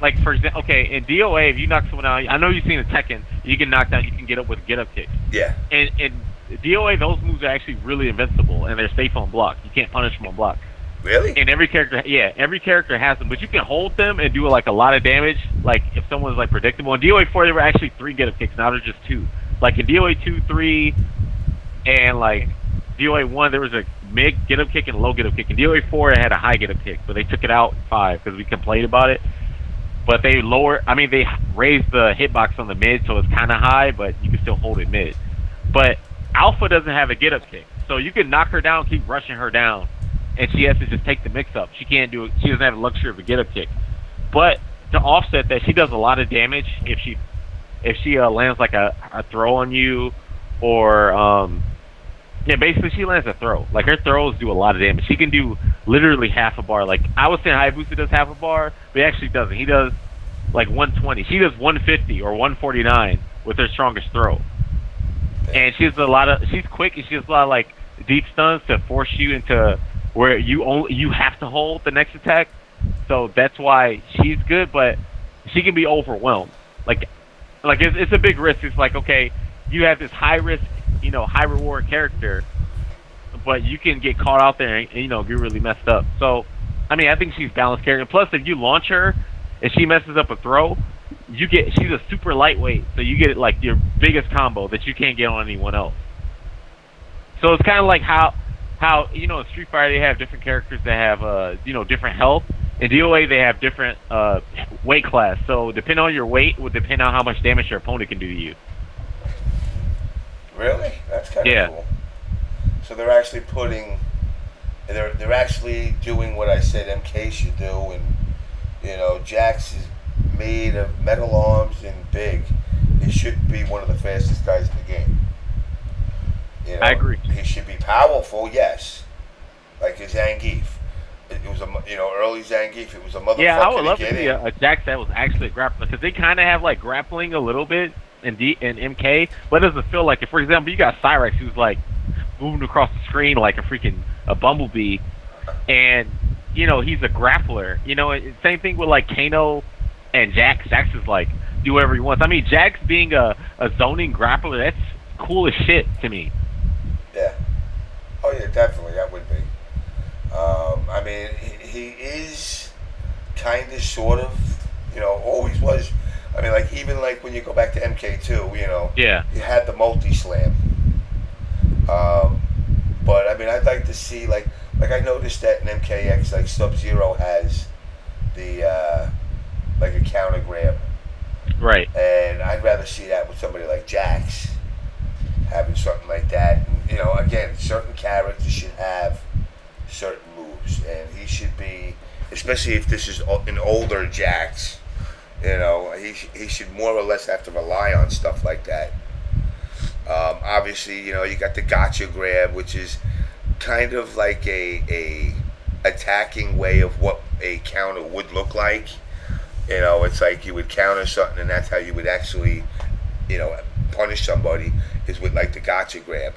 R: like for example, okay, in DOA, if you knock someone out, I know you've seen the Tekken, you can knock down, you can get up with get up kicks.
C: Yeah.
R: And in DOA, those moves are actually really invincible, and they're safe on block. You can't punish them on block.
C: Really?
R: And every character has them, but you can hold them and do like a lot of damage. Like if someone's like predictable. In DOA 4, there were actually 3 get up kicks. Now there's just 2. Like in DOA 2, 3, and like DOA 1, there was a mid get up kick and a low get up kick. In DOA 4, it had a high get up kick, but they took it out in 5 because we complained about it. But they raised the hitbox on the mid, so it's kind of high, but you can still hold it mid. But Alpha doesn't have a get up kick, so you can knock her down, keep rushing her down, and she has to just take the mix up. She can't do it. She doesn't have the luxury of a get up kick. But to offset that, she does a lot of damage if she lands like a throw on you, or basically she lands a throw. Like her throws do a lot of damage. She can do literally half a bar. Like I was saying, Hayabusa does half a bar, but he actually doesn't. He does like 120. She does 150 or 149 with her strongest throw. And she's quick, and she has a lot of like deep stuns to force you into where you have to hold the next attack. So that's why she's good, but she can be overwhelmed. Like it's a big risk. It's like, okay, you have this high risk, high reward character, but you can get caught out there and get really messed up. So I mean, I think she's balanced character. Plus, if you launch her and she messes up a throw, she's a super lightweight, so you get like your biggest combo that you can't get on anyone else. So it's kind of like how in Street Fighter they have different characters that have different health. In DOA they have different weight class. So depending on your weight would depend on how much damage your opponent can do to you.
C: Really? That's kind of cool. So they're actually they're actually doing what I said MK should do, and Jax is made of metal arms and big. He should be one of the fastest guys in the game.
R: I agree.
C: He should be powerful, yes, like his Zangief. It was early Zangief. It was a motherfucker.
R: Yeah, I would love to see
C: in.
R: a Jax that was actually a grappler, because they kind of have like grappling a little bit in MK, but it doesn't feel like it. For example, you got Cyrex, who's like moving across the screen like a bumblebee, and he's a grappler. Same thing with like Kano and Jax. Jax is like do whatever he wants. I mean, Jax being a zoning grappler, that's cool as shit to me.
C: Yeah. Oh yeah, definitely that would be. I mean, he is kind of, sort of, always was. I mean, like even like when you go back to MK2,
R: yeah,
C: you had the multi-slam. But I mean, I'd like to see like I noticed that in MKX, like Sub-Zero has the like a counter grab.
R: Right.
C: And I'd rather see that with somebody like Jax having something like that. And, again, certain characters should have certain moves, and he should be, especially if this is an older Jax, he should more or less have to rely on stuff like that. Obviously, you got the gotcha grab, which is kind of like a attacking way of what a counter would look like. You know, it's like you would counter something, and that's how you would actually, you know, punish somebody, is with like the gotcha grab,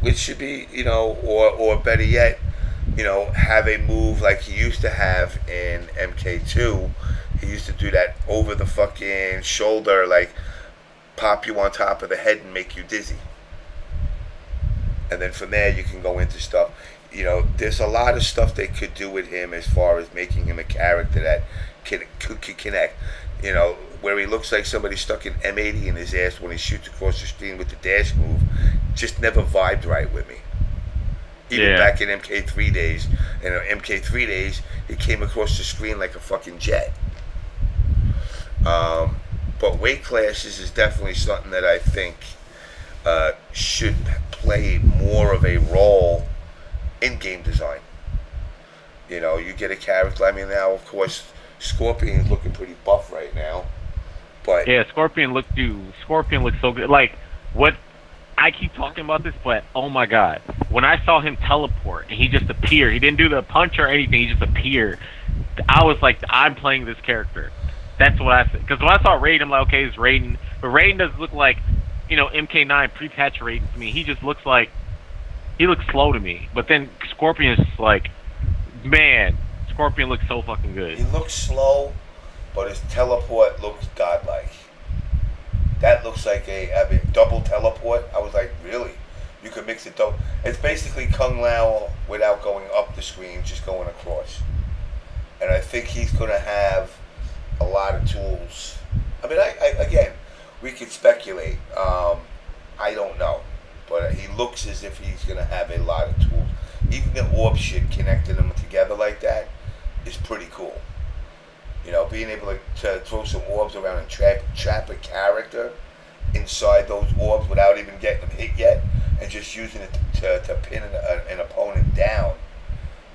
C: which should be, you know, or better yet, you know, have a move like he used to have in MK2. He used to do that over the fucking shoulder, like pop you on top of the head and make you dizzy. And then from there you can go into stuff. You know, there's a lot of stuff they could do with him as far as making him a character that could connect. You know, where he looks like somebody stuck an M80 in his ass when he shoots across the screen with the dash move, just never vibed right with me. Even back in MK3 days, you know, MK3 days, he came across the screen like a fucking jet. But weight classes is definitely something that I think should play more of a role in game design. You know, you get a character. I mean, now of course Scorpion's looking pretty buff right now, but
R: yeah, Scorpion looks so good. Like, what, I keep talking about this, but oh my god, when I saw him teleport and he just appeared, he didn't do the punch or anything, he just appeared, I was like, I'm playing this character. That's what I said. Because when I saw Raiden, I'm like, okay, it's Raiden. But Raiden doesn't look like, you know, MK9 pre-patch Raiden to me. He just looks like, he looks slow to me. But then Scorpion is like, man, Scorpion looks so fucking good.
C: He looks slow, but his teleport looks godlike. That looks like I mean, double teleport. I was like, really? You could mix it double. It's basically Kung Lao without going up the screen, just going across. And I think he's going to have a lot of tools. I mean, again, we could speculate. I don't know. But he looks as if he's going to have a lot of tools. Even the orb shit, connecting them together like that, is pretty cool. You know, being able to throw some orbs around and trap a character inside those orbs without even getting them hit yet, and just using it to pin an opponent down,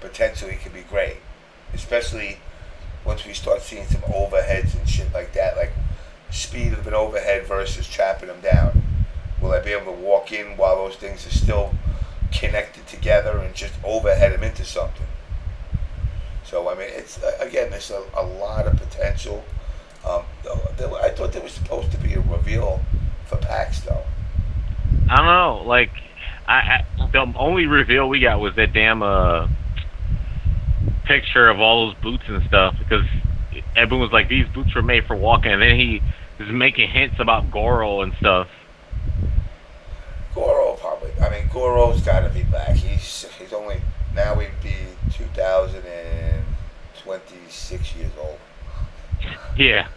C: potentially could be great. Especially once we start seeing some overheads and shit like that, like speed of an overhead versus trapping them down. Will I be able to walk in while those things are still connected together and just overhead them into something? So, I mean, it's, again, there's a lot of potential. I thought there was supposed to be a reveal for PAX, though.
R: I don't know. Like, the only reveal we got was that damn picture of all those boots and stuff, because everyone was like, these boots were made for walking, and then he was making hints about Goro and stuff.
C: Goro probably. I mean, Goro's got to be back. He's only, now he'd be 2026 years old.
R: Yeah.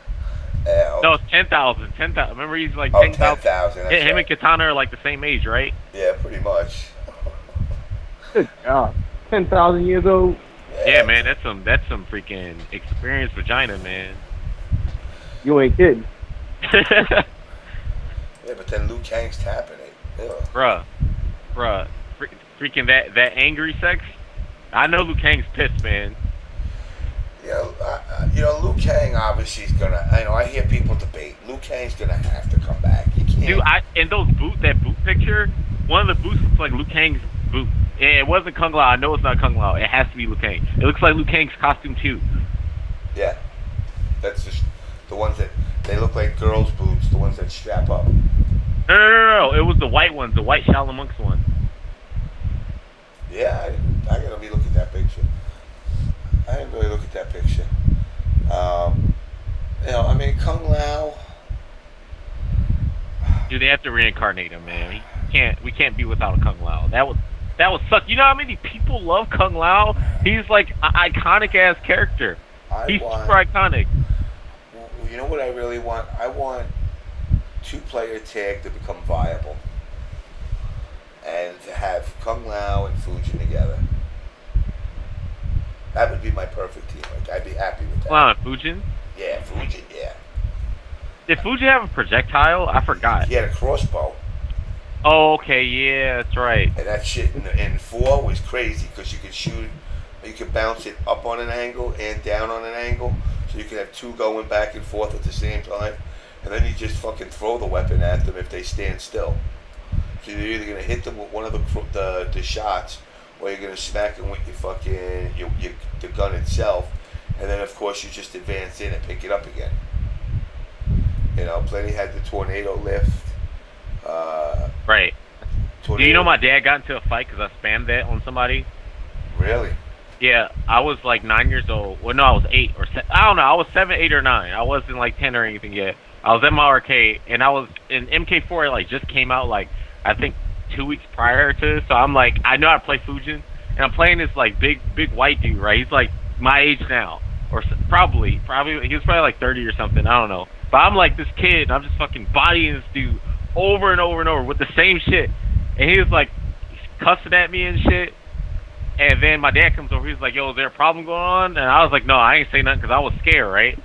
R: No, it's 10,000. 10,000. Remember, he's like
C: 10,000.
R: 10,000. Yeah, him and Katana are like the same age, right?
C: Yeah, pretty much.
F: Good God. 10,000 years old.
R: Yeah, man, that's some freaking experienced vagina, man.
F: You ain't kidding.
C: Yeah, but then Liu Kang's tapping it. Ugh.
R: Bruh. Freaking that angry sex. I know Liu Kang's pissed, man.
C: You know, Liu Kang obviously is gonna. I know. I hear people debate. Liu Kang's gonna have to come back. You can't.
R: Dude, in that boot picture, one of the boots looks like Liu Kang's boot. And it wasn't Kung Lao. I know it's not Kung Lao. It has to be Liu Kang. It looks like Liu Kang's costume too.
C: Yeah, that's just the ones that they look like girls' boots. The ones that strap up.
R: No. It was the white ones, the white Shaolin Monks one.
C: Yeah, I gotta relook at that picture. I didn't really look at that picture. You know, I mean, Kung Lao.
R: Dude, they have to reincarnate him, man. We can't be without a Kung Lao. That would suck. You know how many people love Kung Lao? He's like an iconic ass character. He's super iconic.
C: You know what I really want? I want two-player tag to become viable, and to have Kung Lao and Fujin together. That would be my perfect team. Like, I'd be happy with that.
R: Wow, Fujin?
C: Yeah, Fujin, yeah.
R: Did Fujin have a projectile? I forgot.
C: He had a crossbow.
R: Oh, okay, yeah, that's right.
C: And that shit in 4 was crazy, because you could shoot, you could bounce it up on an angle and down on an angle, so you could have two going back and forth at the same time, and then you just fucking throw the weapon at them if they stand still. So you're either going to hit them with one of the shots, or you're gonna smack him with your fucking the gun itself, and then of course you just advance in and pick it up again. You know, plenty had the tornado lift.
R: Right.
C: Tornado.
R: Do you know my dad got into a fight because I spammed that on somebody?
C: Really?
R: Yeah, I was like 9 years old. Well, no, I was 8 or 7. I don't know. I was 7, 8, or 9. I wasn't like 10 or anything yet. I was at my arcade, and I was in MK4. It like just came out like I think 2 weeks prior to. So I'm like, I know how to play Fujin, and I'm playing this like big white dude, right? He's like my age now, or probably he was probably like 30 or something. I don't know. But I'm like this kid, and I'm just fucking bodying this dude over and over and over with the same shit. And he was like cussing at me and shit. And then my dad comes over. He's like, "Yo, is there a problem going on?" And I was like, "No, I ain't saying nothing because I was scared, right?"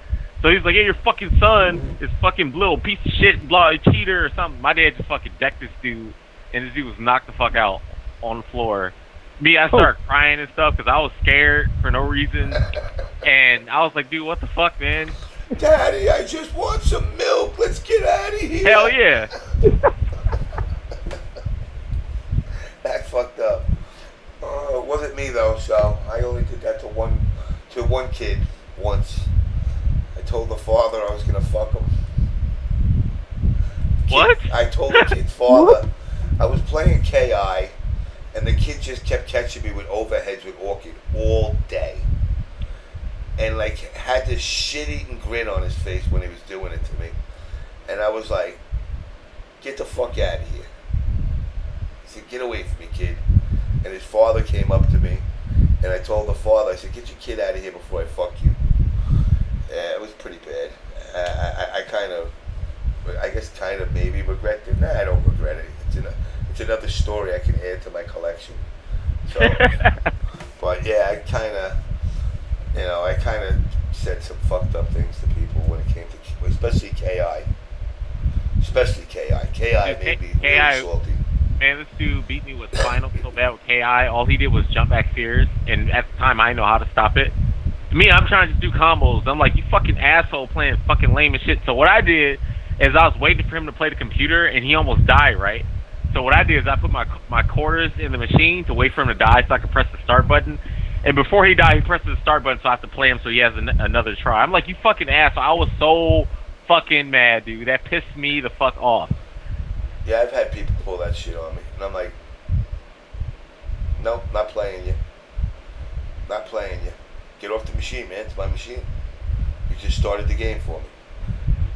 R: So he's like, "Yeah, your fucking son is fucking little piece of shit, blah, cheater or something." My dad just fucking decked this dude, and this dude was knocked the fuck out on the floor. Me, I started crying and stuff because I was scared for no reason. And I was like, "Dude, what the fuck, man?"
C: Daddy, I just want some milk. Let's get out of here.
R: Hell yeah.
C: That's fucked up. It wasn't me though, so I only did that to one kid once. I told the father I was gonna fuck him.
R: What?
C: I told the kid's father I was playing KI, and the kid just kept catching me with overheads with Orchid all day, and like had this shit-eating grin on his face when he was doing it to me, and I was like, "Get the fuck out of here." He said, "Get away from me, kid." And his father came up to me, and I told the father, I said, "Get your kid out of here before I fuck you." Yeah, it was pretty bad. I guess kind of maybe regret it. Nah, I don't regret it. It's another story I can add to my collection. So, but yeah, I kind of said some fucked up things to people when it came to, especially KI. KI made me really salty.
R: Man, this dude beat me with Spinal so bad with KI. All he did was jump back stairs, and at the time I didn't know how to stop it. To me, I'm trying to just do combos. I'm like, you fucking asshole playing fucking lame as shit. So what I did is I was waiting for him to play the computer, and he almost died, right? So what I did is I put my quarters in the machine to wait for him to die so I could press the start button. And before he died, he pressed the start button, so I have to play him so he has another try. I'm like, you fucking asshole. I was so fucking mad, dude. That pissed me the fuck off.
C: Yeah, I've had people pull that shit on me, and I'm like, nope, not playing you. Not playing you. Get off the machine, man. It's my machine. You just started the game for me.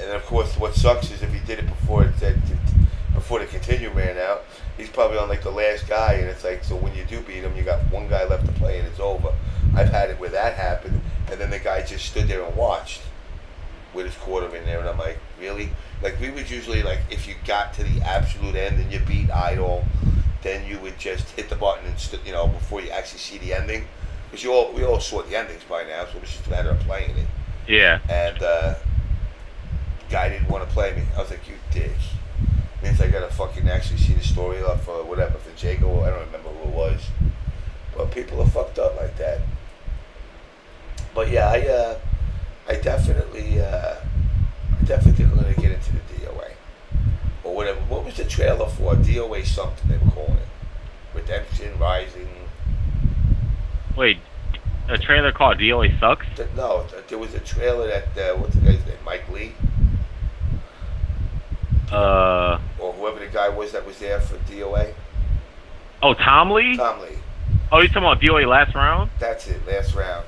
C: And then, of course, what sucks is if he did it before the continue ran out, he's probably on like the last guy, and it's like, so when you do beat him, you got one guy left to play, and it's over. I've had it where that happened, and then the guy just stood there and watched with his quarter in there, and I'm like, really? Like, we would usually, like, if you got to the absolute end and you beat Idol, then you would just hit the button and, before you actually see the ending. Because we all saw the endings by now, so it was just a matter of playing it.
R: Yeah.
C: And the guy didn't want to play me. I was like, you dick. Means I gotta fucking actually see the story for whatever, for Jago, I don't remember who it was. But people are fucked up like that. But yeah, I definitely gonna get into the DOA or whatever. What was the trailer for? DOA something they were calling it. Redemption, Rising.
R: Wait, a trailer called DOA Sucks?
C: No, there was a trailer that what's the guy's name? Mike Lee. Or whoever the guy was that was there for DOA.
R: Oh, Tom Lee?
C: Tom Lee.
R: Oh, you're talking about DOA Last Round?
C: That's it, Last Round.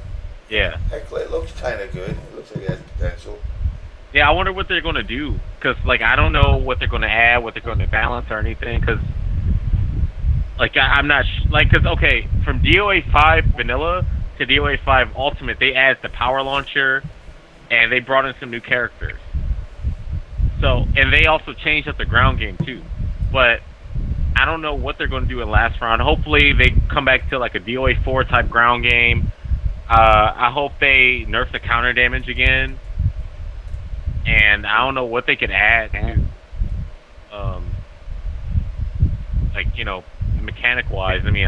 R: Yeah.
C: Heck, it looks kind of good. It looks like it has potential.
R: Yeah, I wonder what they're going to do. Because, like, I don't know what they're going to add, what they're going to balance or anything. Because, like, I'm not... because, okay, from DOA 5 Vanilla to DOA 5 Ultimate, they added the power launcher, and they brought in some new characters. So, and they also changed up the ground game, too. But I don't know what they're going to do in Last Round. Hopefully, they come back to, like, a DOA 4 type ground game. I hope they nerf the counter damage again. And I don't know what they could add to, like, mechanic-wise. I mean,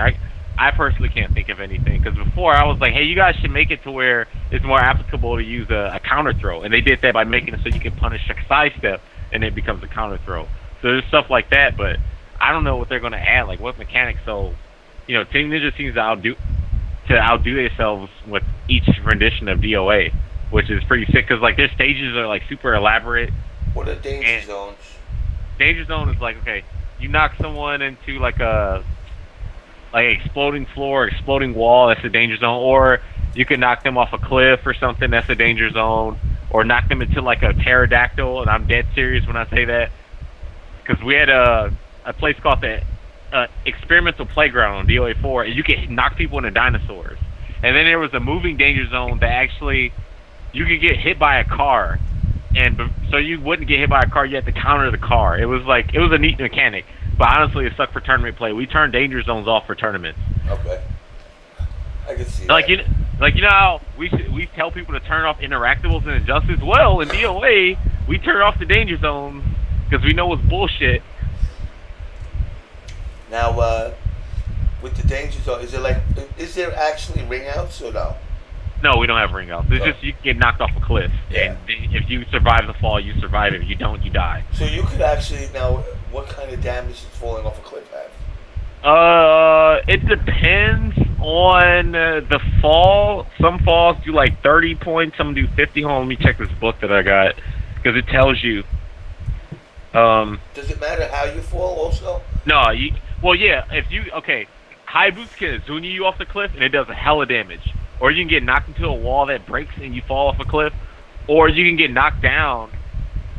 R: I personally can't think of anything. Because before, I was like, hey, you guys should make it to where it's more applicable to use a counter throw. And they did that by making it so you can punish a sidestep, and it becomes a counter throw. So there's stuff like that, but I don't know what they're going to add. Like, what mechanics? So Team Ninja seems to outdo themselves with each rendition of DOA, which is pretty sick because like their stages are like super elaborate.
C: What are danger zones?
R: Danger zone is like, okay, you knock someone into like a exploding floor, exploding wall, that's a danger zone, or you can knock them off a cliff or something, that's a danger zone, or knock them into like a pterodactyl, and I'm dead serious when I say that, because we had a place called the Experimental Playground on DOA 4, and you could knock people into dinosaurs. And then there was a moving danger zone that actually you could get hit by a car, and so you wouldn't get hit by a car, you had to counter the car. It was a neat mechanic, but honestly it sucked for tournament play. We turned danger zones off for tournaments.
C: Okay, I can see
R: like
C: that.
R: you know how we tell people to turn off interactables and injustice. Well, in DOA we turn off the danger zones because we know it's bullshit.
C: Now, with the danger zone, is there actually ring outs or no?
R: No, we don't have ring outs. It's just you get knocked off a cliff,
C: Yeah.
R: and if you survive the fall, you survive it. If you don't, you die.
C: So you could actually now. What kind of damage does falling off a cliff have?
R: It depends on the fall. Some falls do like 30 points. Some do 50. Hold on, let me check this book that I got because it tells you.
C: Does it matter how you fall also?
R: No, high boots can zuni you off the cliff and it does a hell of damage. Or you can get knocked into a wall that breaks and you fall off a cliff. Or you can get knocked down,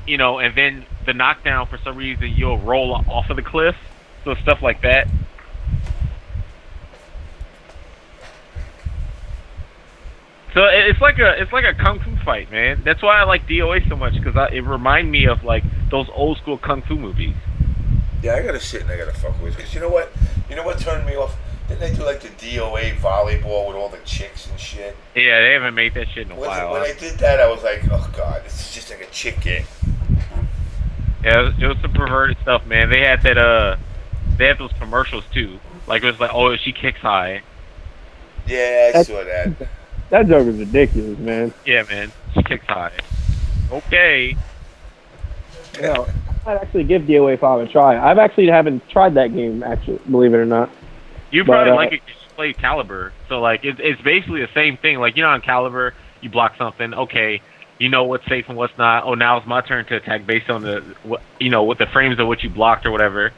R: and then the knockdown for some reason you'll roll off of the cliff. So stuff like that. So it's like a kung fu fight, man. That's why I like DOA so much because it reminds me of like those old school kung fu movies.
C: Yeah, I gotta sit and I gotta fuck with because you know what turned me off? Didn't they do like the DOA volleyball with all the chicks and shit?
R: Yeah, they haven't made that shit in a while.
C: When they did that, I was like, oh god, this is just like a chick game.
R: Yeah, it was some perverted stuff, man. They had that. They had those commercials too. Like it was like, oh, she kicks high.
C: Yeah, I saw that.
F: That joke is ridiculous, man.
R: Yeah, man, she kicks high. Okay.
F: Yeah, I might actually give DOA 5 a try. I've actually haven't tried that game, actually, believe it or not.
R: You probably like it because you play Caliber. So, like, it's basically the same thing. Like, on Caliber, you block something. Okay, you know what's safe and what's not. Oh, now it's my turn to attack based on with the frames of what you blocked or whatever.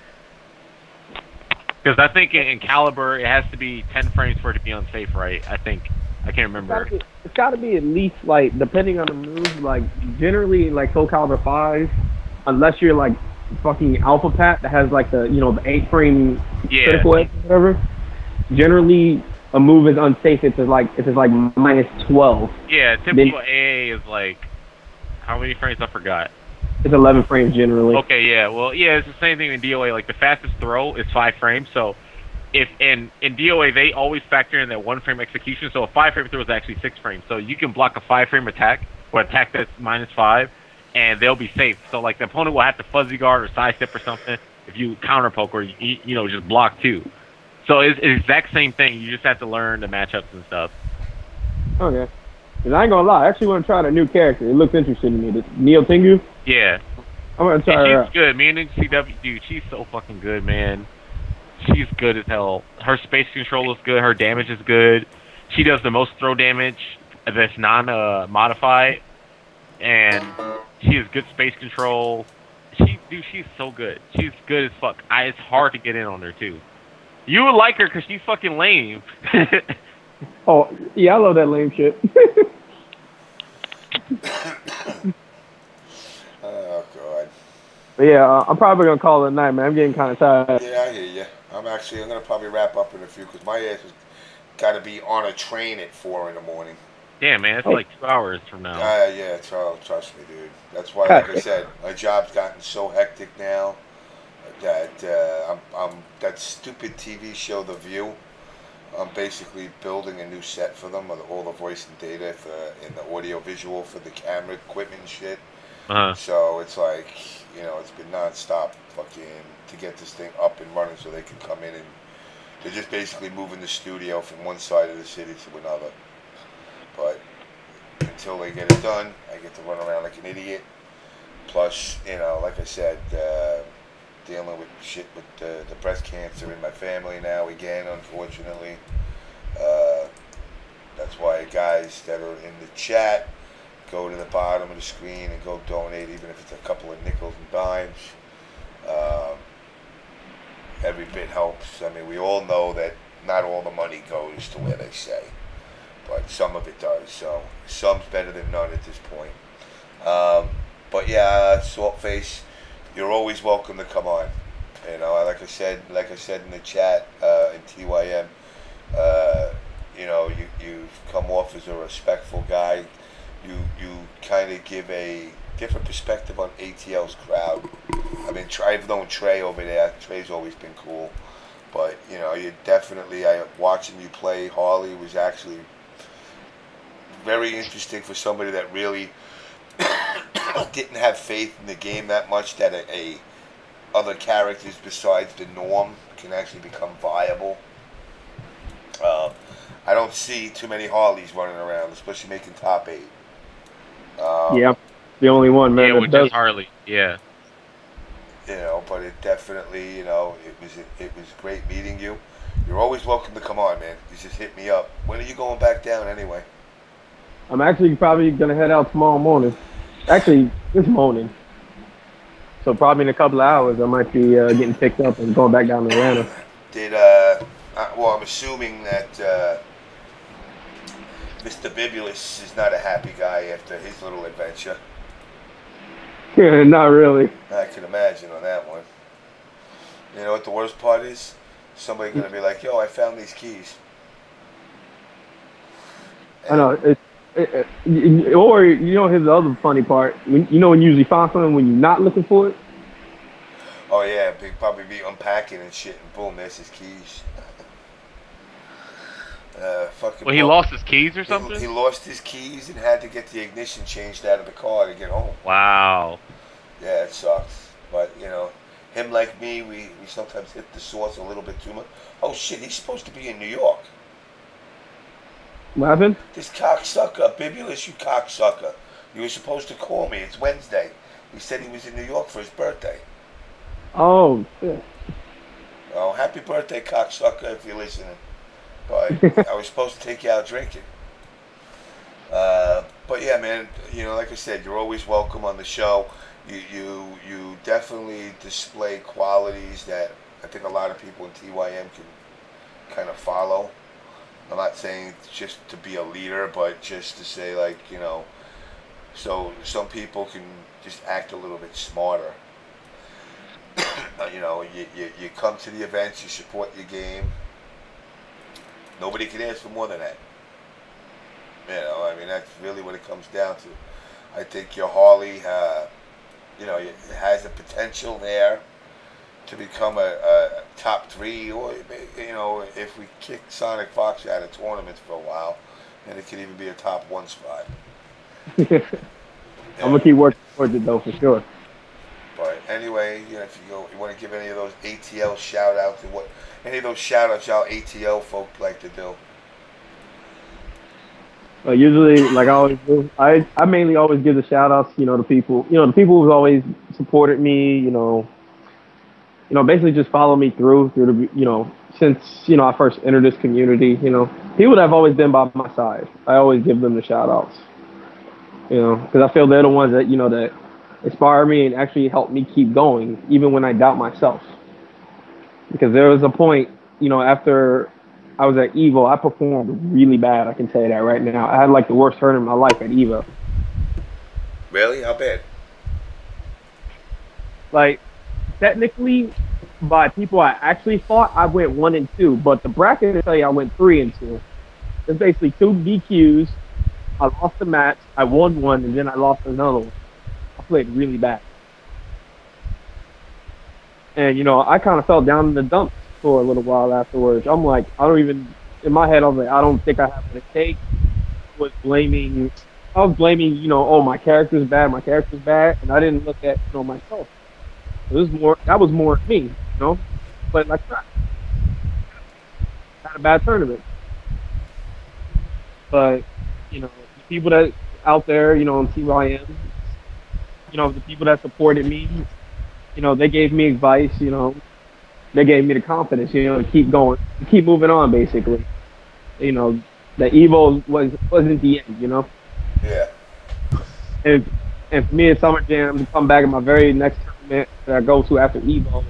R: Because I think in Caliber, it has to be 10 frames for it to be unsafe, right? I think. I can't remember.
F: It's got to be at least, like, depending on the move, like, generally, like, Soul Calibur 5, unless you're, like, fucking Alpha Pat that has, like, the 8-frame critical edge or whatever, generally, a move is unsafe if it's, like, minus 12.
R: Yeah, typical AA is, like, how many frames? I forgot.
F: It's 11 frames generally.
R: Okay, yeah. Well, yeah, it's the same thing in DOA. Like, the fastest throw is 5 frames, so... If in DOA they always factor in that 1-frame execution, so a 5-frame throw is actually 6 frames. So you can block a 5-frame attack or attack that's minus 5, and they'll be safe. So like the opponent will have to fuzzy guard or sidestep or something if you counter poke or just block too. So it's the exact same thing. You just have to learn the matchups and stuff.
F: Okay. And I ain't gonna lie, I actually want to try a new character. It looks interesting to me. This Neo Tengu.
R: Yeah.
F: I'm gonna try her out.
R: She's good. Me and CW, dude, she's so fucking good, man. She's good as hell. Her space control is good. Her damage is good. She does the most throw damage that's non-modified. And she has good space control. She's so good. She's good as fuck. It's hard to get in on her, too. You would like her because she's fucking lame.
F: Oh, yeah, I love that lame shit.
C: Oh, God.
F: But yeah, I'm probably going to call it a night, man. I'm getting kind of tired.
C: Yeah, I hear you. I'm going to probably wrap up in a few because my ass has got to be on a train at 4 in the morning.
R: Yeah, man, it's like 2 hours from now.
C: Yeah, trust me, dude. That's why, like I said, my job's gotten so hectic now that I'm that stupid TV show, The View. I'm basically building a new set for them with all the voice and data and the audio visual for the camera equipment and shit. So it's like, it's been nonstop fucking to get this thing up and running so they can come in and they're just basically moving the studio from one side of the city to another. But until they get it done, I get to run around like an idiot. Plus, like I said, dealing with shit with the breast cancer in my family now again, unfortunately. That's why guys that are in the chat, go to the bottom of the screen and go donate, even if it's a couple of nickels and dimes. Every bit helps. I mean, we all know that not all the money goes to where they say, but some of it does. So some's better than none at this point. But yeah, Saltface, you're always welcome to come on. You know, like I said in the chat, in TYM, you know, you've come off as a respectful guy. You kind of give a different perspective on ATL's crowd. I mean, I've known Trey over there. Trey's always been cool, but you know, you definitely. Watching you play Harley was actually very interesting for somebody that really didn't have faith in the game that much. That other characters besides the norm can actually become viable. I don't see too many Harleys running around, especially making top 8.
F: Yeah, the only one, man.
R: Yeah, with just Harley. Yeah.
C: You know, but it definitely, you know, it was great meeting you. You're always welcome to come on, man. You just hit me up. When are you going back down anyway?
F: I'm actually probably gonna head out tomorrow morning. Actually, this morning. So probably in a couple of hours, I might be getting picked up and going back down to Atlanta.
C: Well, I'm assuming that Mr. Bibulus is not a happy guy after his little adventure.
F: Yeah, not really.
C: I can imagine on that one. You know what the worst part is? Somebody gonna be like, "Yo, I found these keys."
F: I know. Or you know, here's the other funny part. You know when you usually find something when you're not looking for it.
C: Oh yeah, he'd probably be unpacking and shit, and boom, there's his keys.
R: Well, he lost his keys or something?
C: He lost his keys and had to get the ignition changed out of the car to get home.
R: Wow.
C: Yeah, it sucks. But, you know, him like me, we sometimes hit the source a little bit too much. Oh, shit, he's supposed to be in New York.
F: What happened?
C: This cocksucker, Bibulus, you cocksucker. You were supposed to call me. It's Wednesday. He said he was in New York for his birthday.
F: Oh, shit.
C: Oh, happy birthday, cocksucker, if you're listening. But I was supposed to take you out drinking. But yeah, man, you know, like I said, you're always welcome on the show. You definitely display qualities that I think a lot of people in TYM can kind of follow. I'm not saying just to be a leader, but just to say, like, you know, so some people can just act a little bit smarter. You know, you come to the events, you support your game. Nobody can ask for more than that. You know, I mean, that's really what it comes down to. I think your Harley, you know, it has the potential there to become a top 3, or, you know, if we kick SonicFox out of tournaments for a while, then it could even be a top 1 spot.
F: Yeah. I'm gonna keep working towards it though, for sure.
C: But anyway, you know, if you want to give any of those ATL shout outs, and what any of those shout outs y'all ATL folk like to do?
F: Usually, like I always do, I mainly always give the shout outs, you know, to people, you know, the people who've always supported me, you know, basically just follow me through the, you know, since, you know, I first entered this community, you know, people that have always been by my side. I always give them the shout outs, you know, because I feel they're the ones that, you know, that inspire me and actually help me keep going, even when I doubt myself. Because there was a point, you know, after I was at EVO, I performed really bad. I can tell you that right now. I had like the worst tournament of my life at EVO.
C: Really? How bad?
F: Like, technically, by people I actually fought, I went 1 and 2. But the bracket, I tell you, I went 3 and 2. It's basically 2 DQs. I lost the match. I won 1, and then I lost another one. I played really bad. And, you know, I kind of fell down in the dumps for a little while afterwards. I'm like, in my head, I was like, I don't think I have what it takes. I was blaming, you know, oh, my character's bad, and I didn't look at, you know, myself. That was more me, you know, but like crap. Had a bad tournament. But, you know, the people that out there, you know, on TYM, you know, the people that supported me, you they gave me advice. They gave me the confidence, to keep going, to keep moving on. Basically, the Evo wasn't the end.
C: Yeah.
F: And for me at Summer Jam to come back in my very next tournament that I go to after Evo,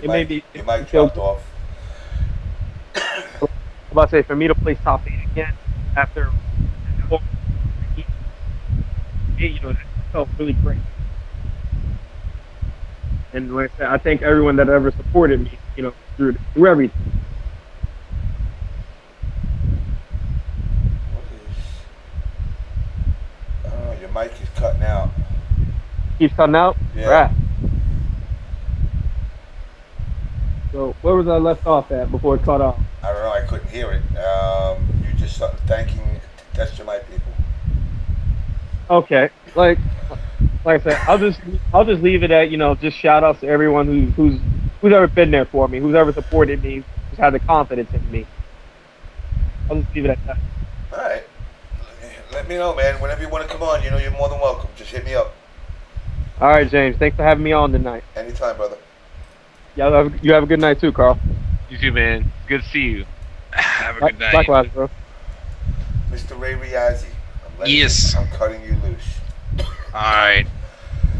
C: You might dropped off.
F: I'm about to say, for me to place top 8 again after, that felt really great. And like I said, I thank everyone that ever supported me, through everything.
C: Oh, your mic is cutting out.
F: Keeps cutting out?
C: Yeah.
F: Right. So where was I left off at before it cut off?
C: I don't know. I couldn't hear it. You just started thanking Test My People.
F: Okay. Like I said, I'll just leave it at just shout outs to everyone who's ever been there for me, who's ever supported me, who's had the confidence in me. I'll just leave it at that.
C: All right. Let me know, man. Whenever you want to come on, you're more than welcome. Just hit me up.
F: All right, James. Thanks for having me on tonight.
C: Anytime, brother.
F: Yeah, you have a good night too, Carl.
R: You too, man. Good to see you.
J: Have a good night.
F: Likewise, bro.
C: Mr. Riazy.
J: Yes.
C: I'm cutting you loose.
J: All right.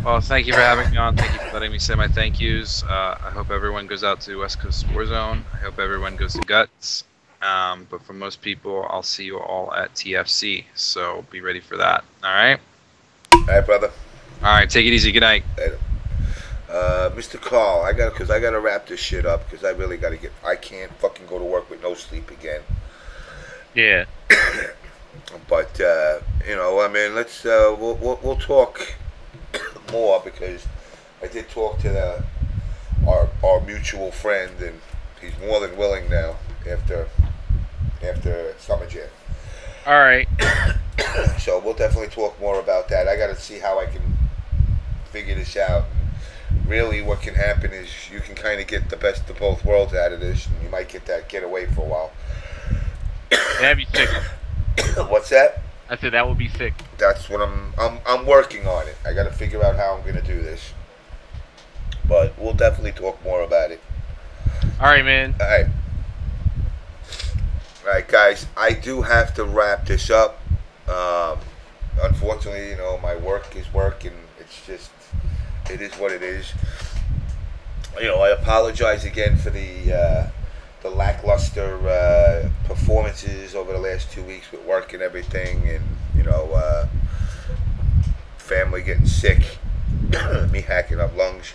J: Well, thank you for having me on. Thank you for letting me say my thank yous. I hope everyone goes out to West Coast Warzone. I hope everyone goes to Guts. But for most people, I'll see you all at TFC. So be ready for that. All right?
C: All right, brother.
J: All right. Take it easy. Good night.
C: Later. Mr. Carl, I gotta wrap this shit up because I really gotta I can't fucking go to work with no sleep again.
R: Yeah.
C: But let's we'll talk more because I did talk to our mutual friend and he's more than willing now after Summer Jam.
R: All right.
C: So we'll definitely talk more about that. I gotta see how I can figure this out. Really, what can happen is you can kind of get the best of both worlds out of this, and you might get away for a while.
R: That'd be sick.
C: What's that?
R: I said that would be sick.
C: That's what I'm working on it. I got to figure out how I'm gonna do this, but we'll definitely talk more about it.
R: All right, man.
C: All right, guys. I do have to wrap this up. Unfortunately, my work is work, and it's just. It is what it is. I apologize again for the lackluster performances over the last 2 weeks with work and everything, and family getting sick, me hacking up lungs.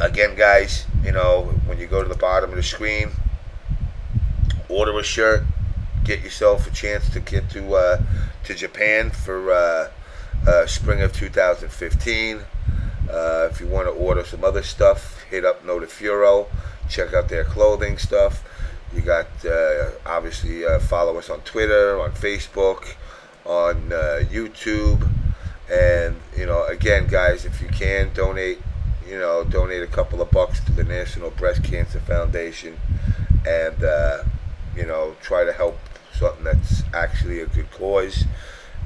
C: Again, guys, when you go to the bottom of the screen, order a shirt, get yourself a chance to get to Japan for. Spring of 2015. If you want to order some other stuff, hit up Notifuro. Check out their clothing stuff. You got obviously follow us on Twitter, on Facebook, on YouTube, and again, guys, if you can donate a couple of bucks to the National Breast Cancer Foundation, and try to help something that's actually a good cause.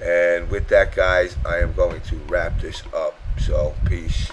C: And with that, guys, I am going to wrap this up. So, peace.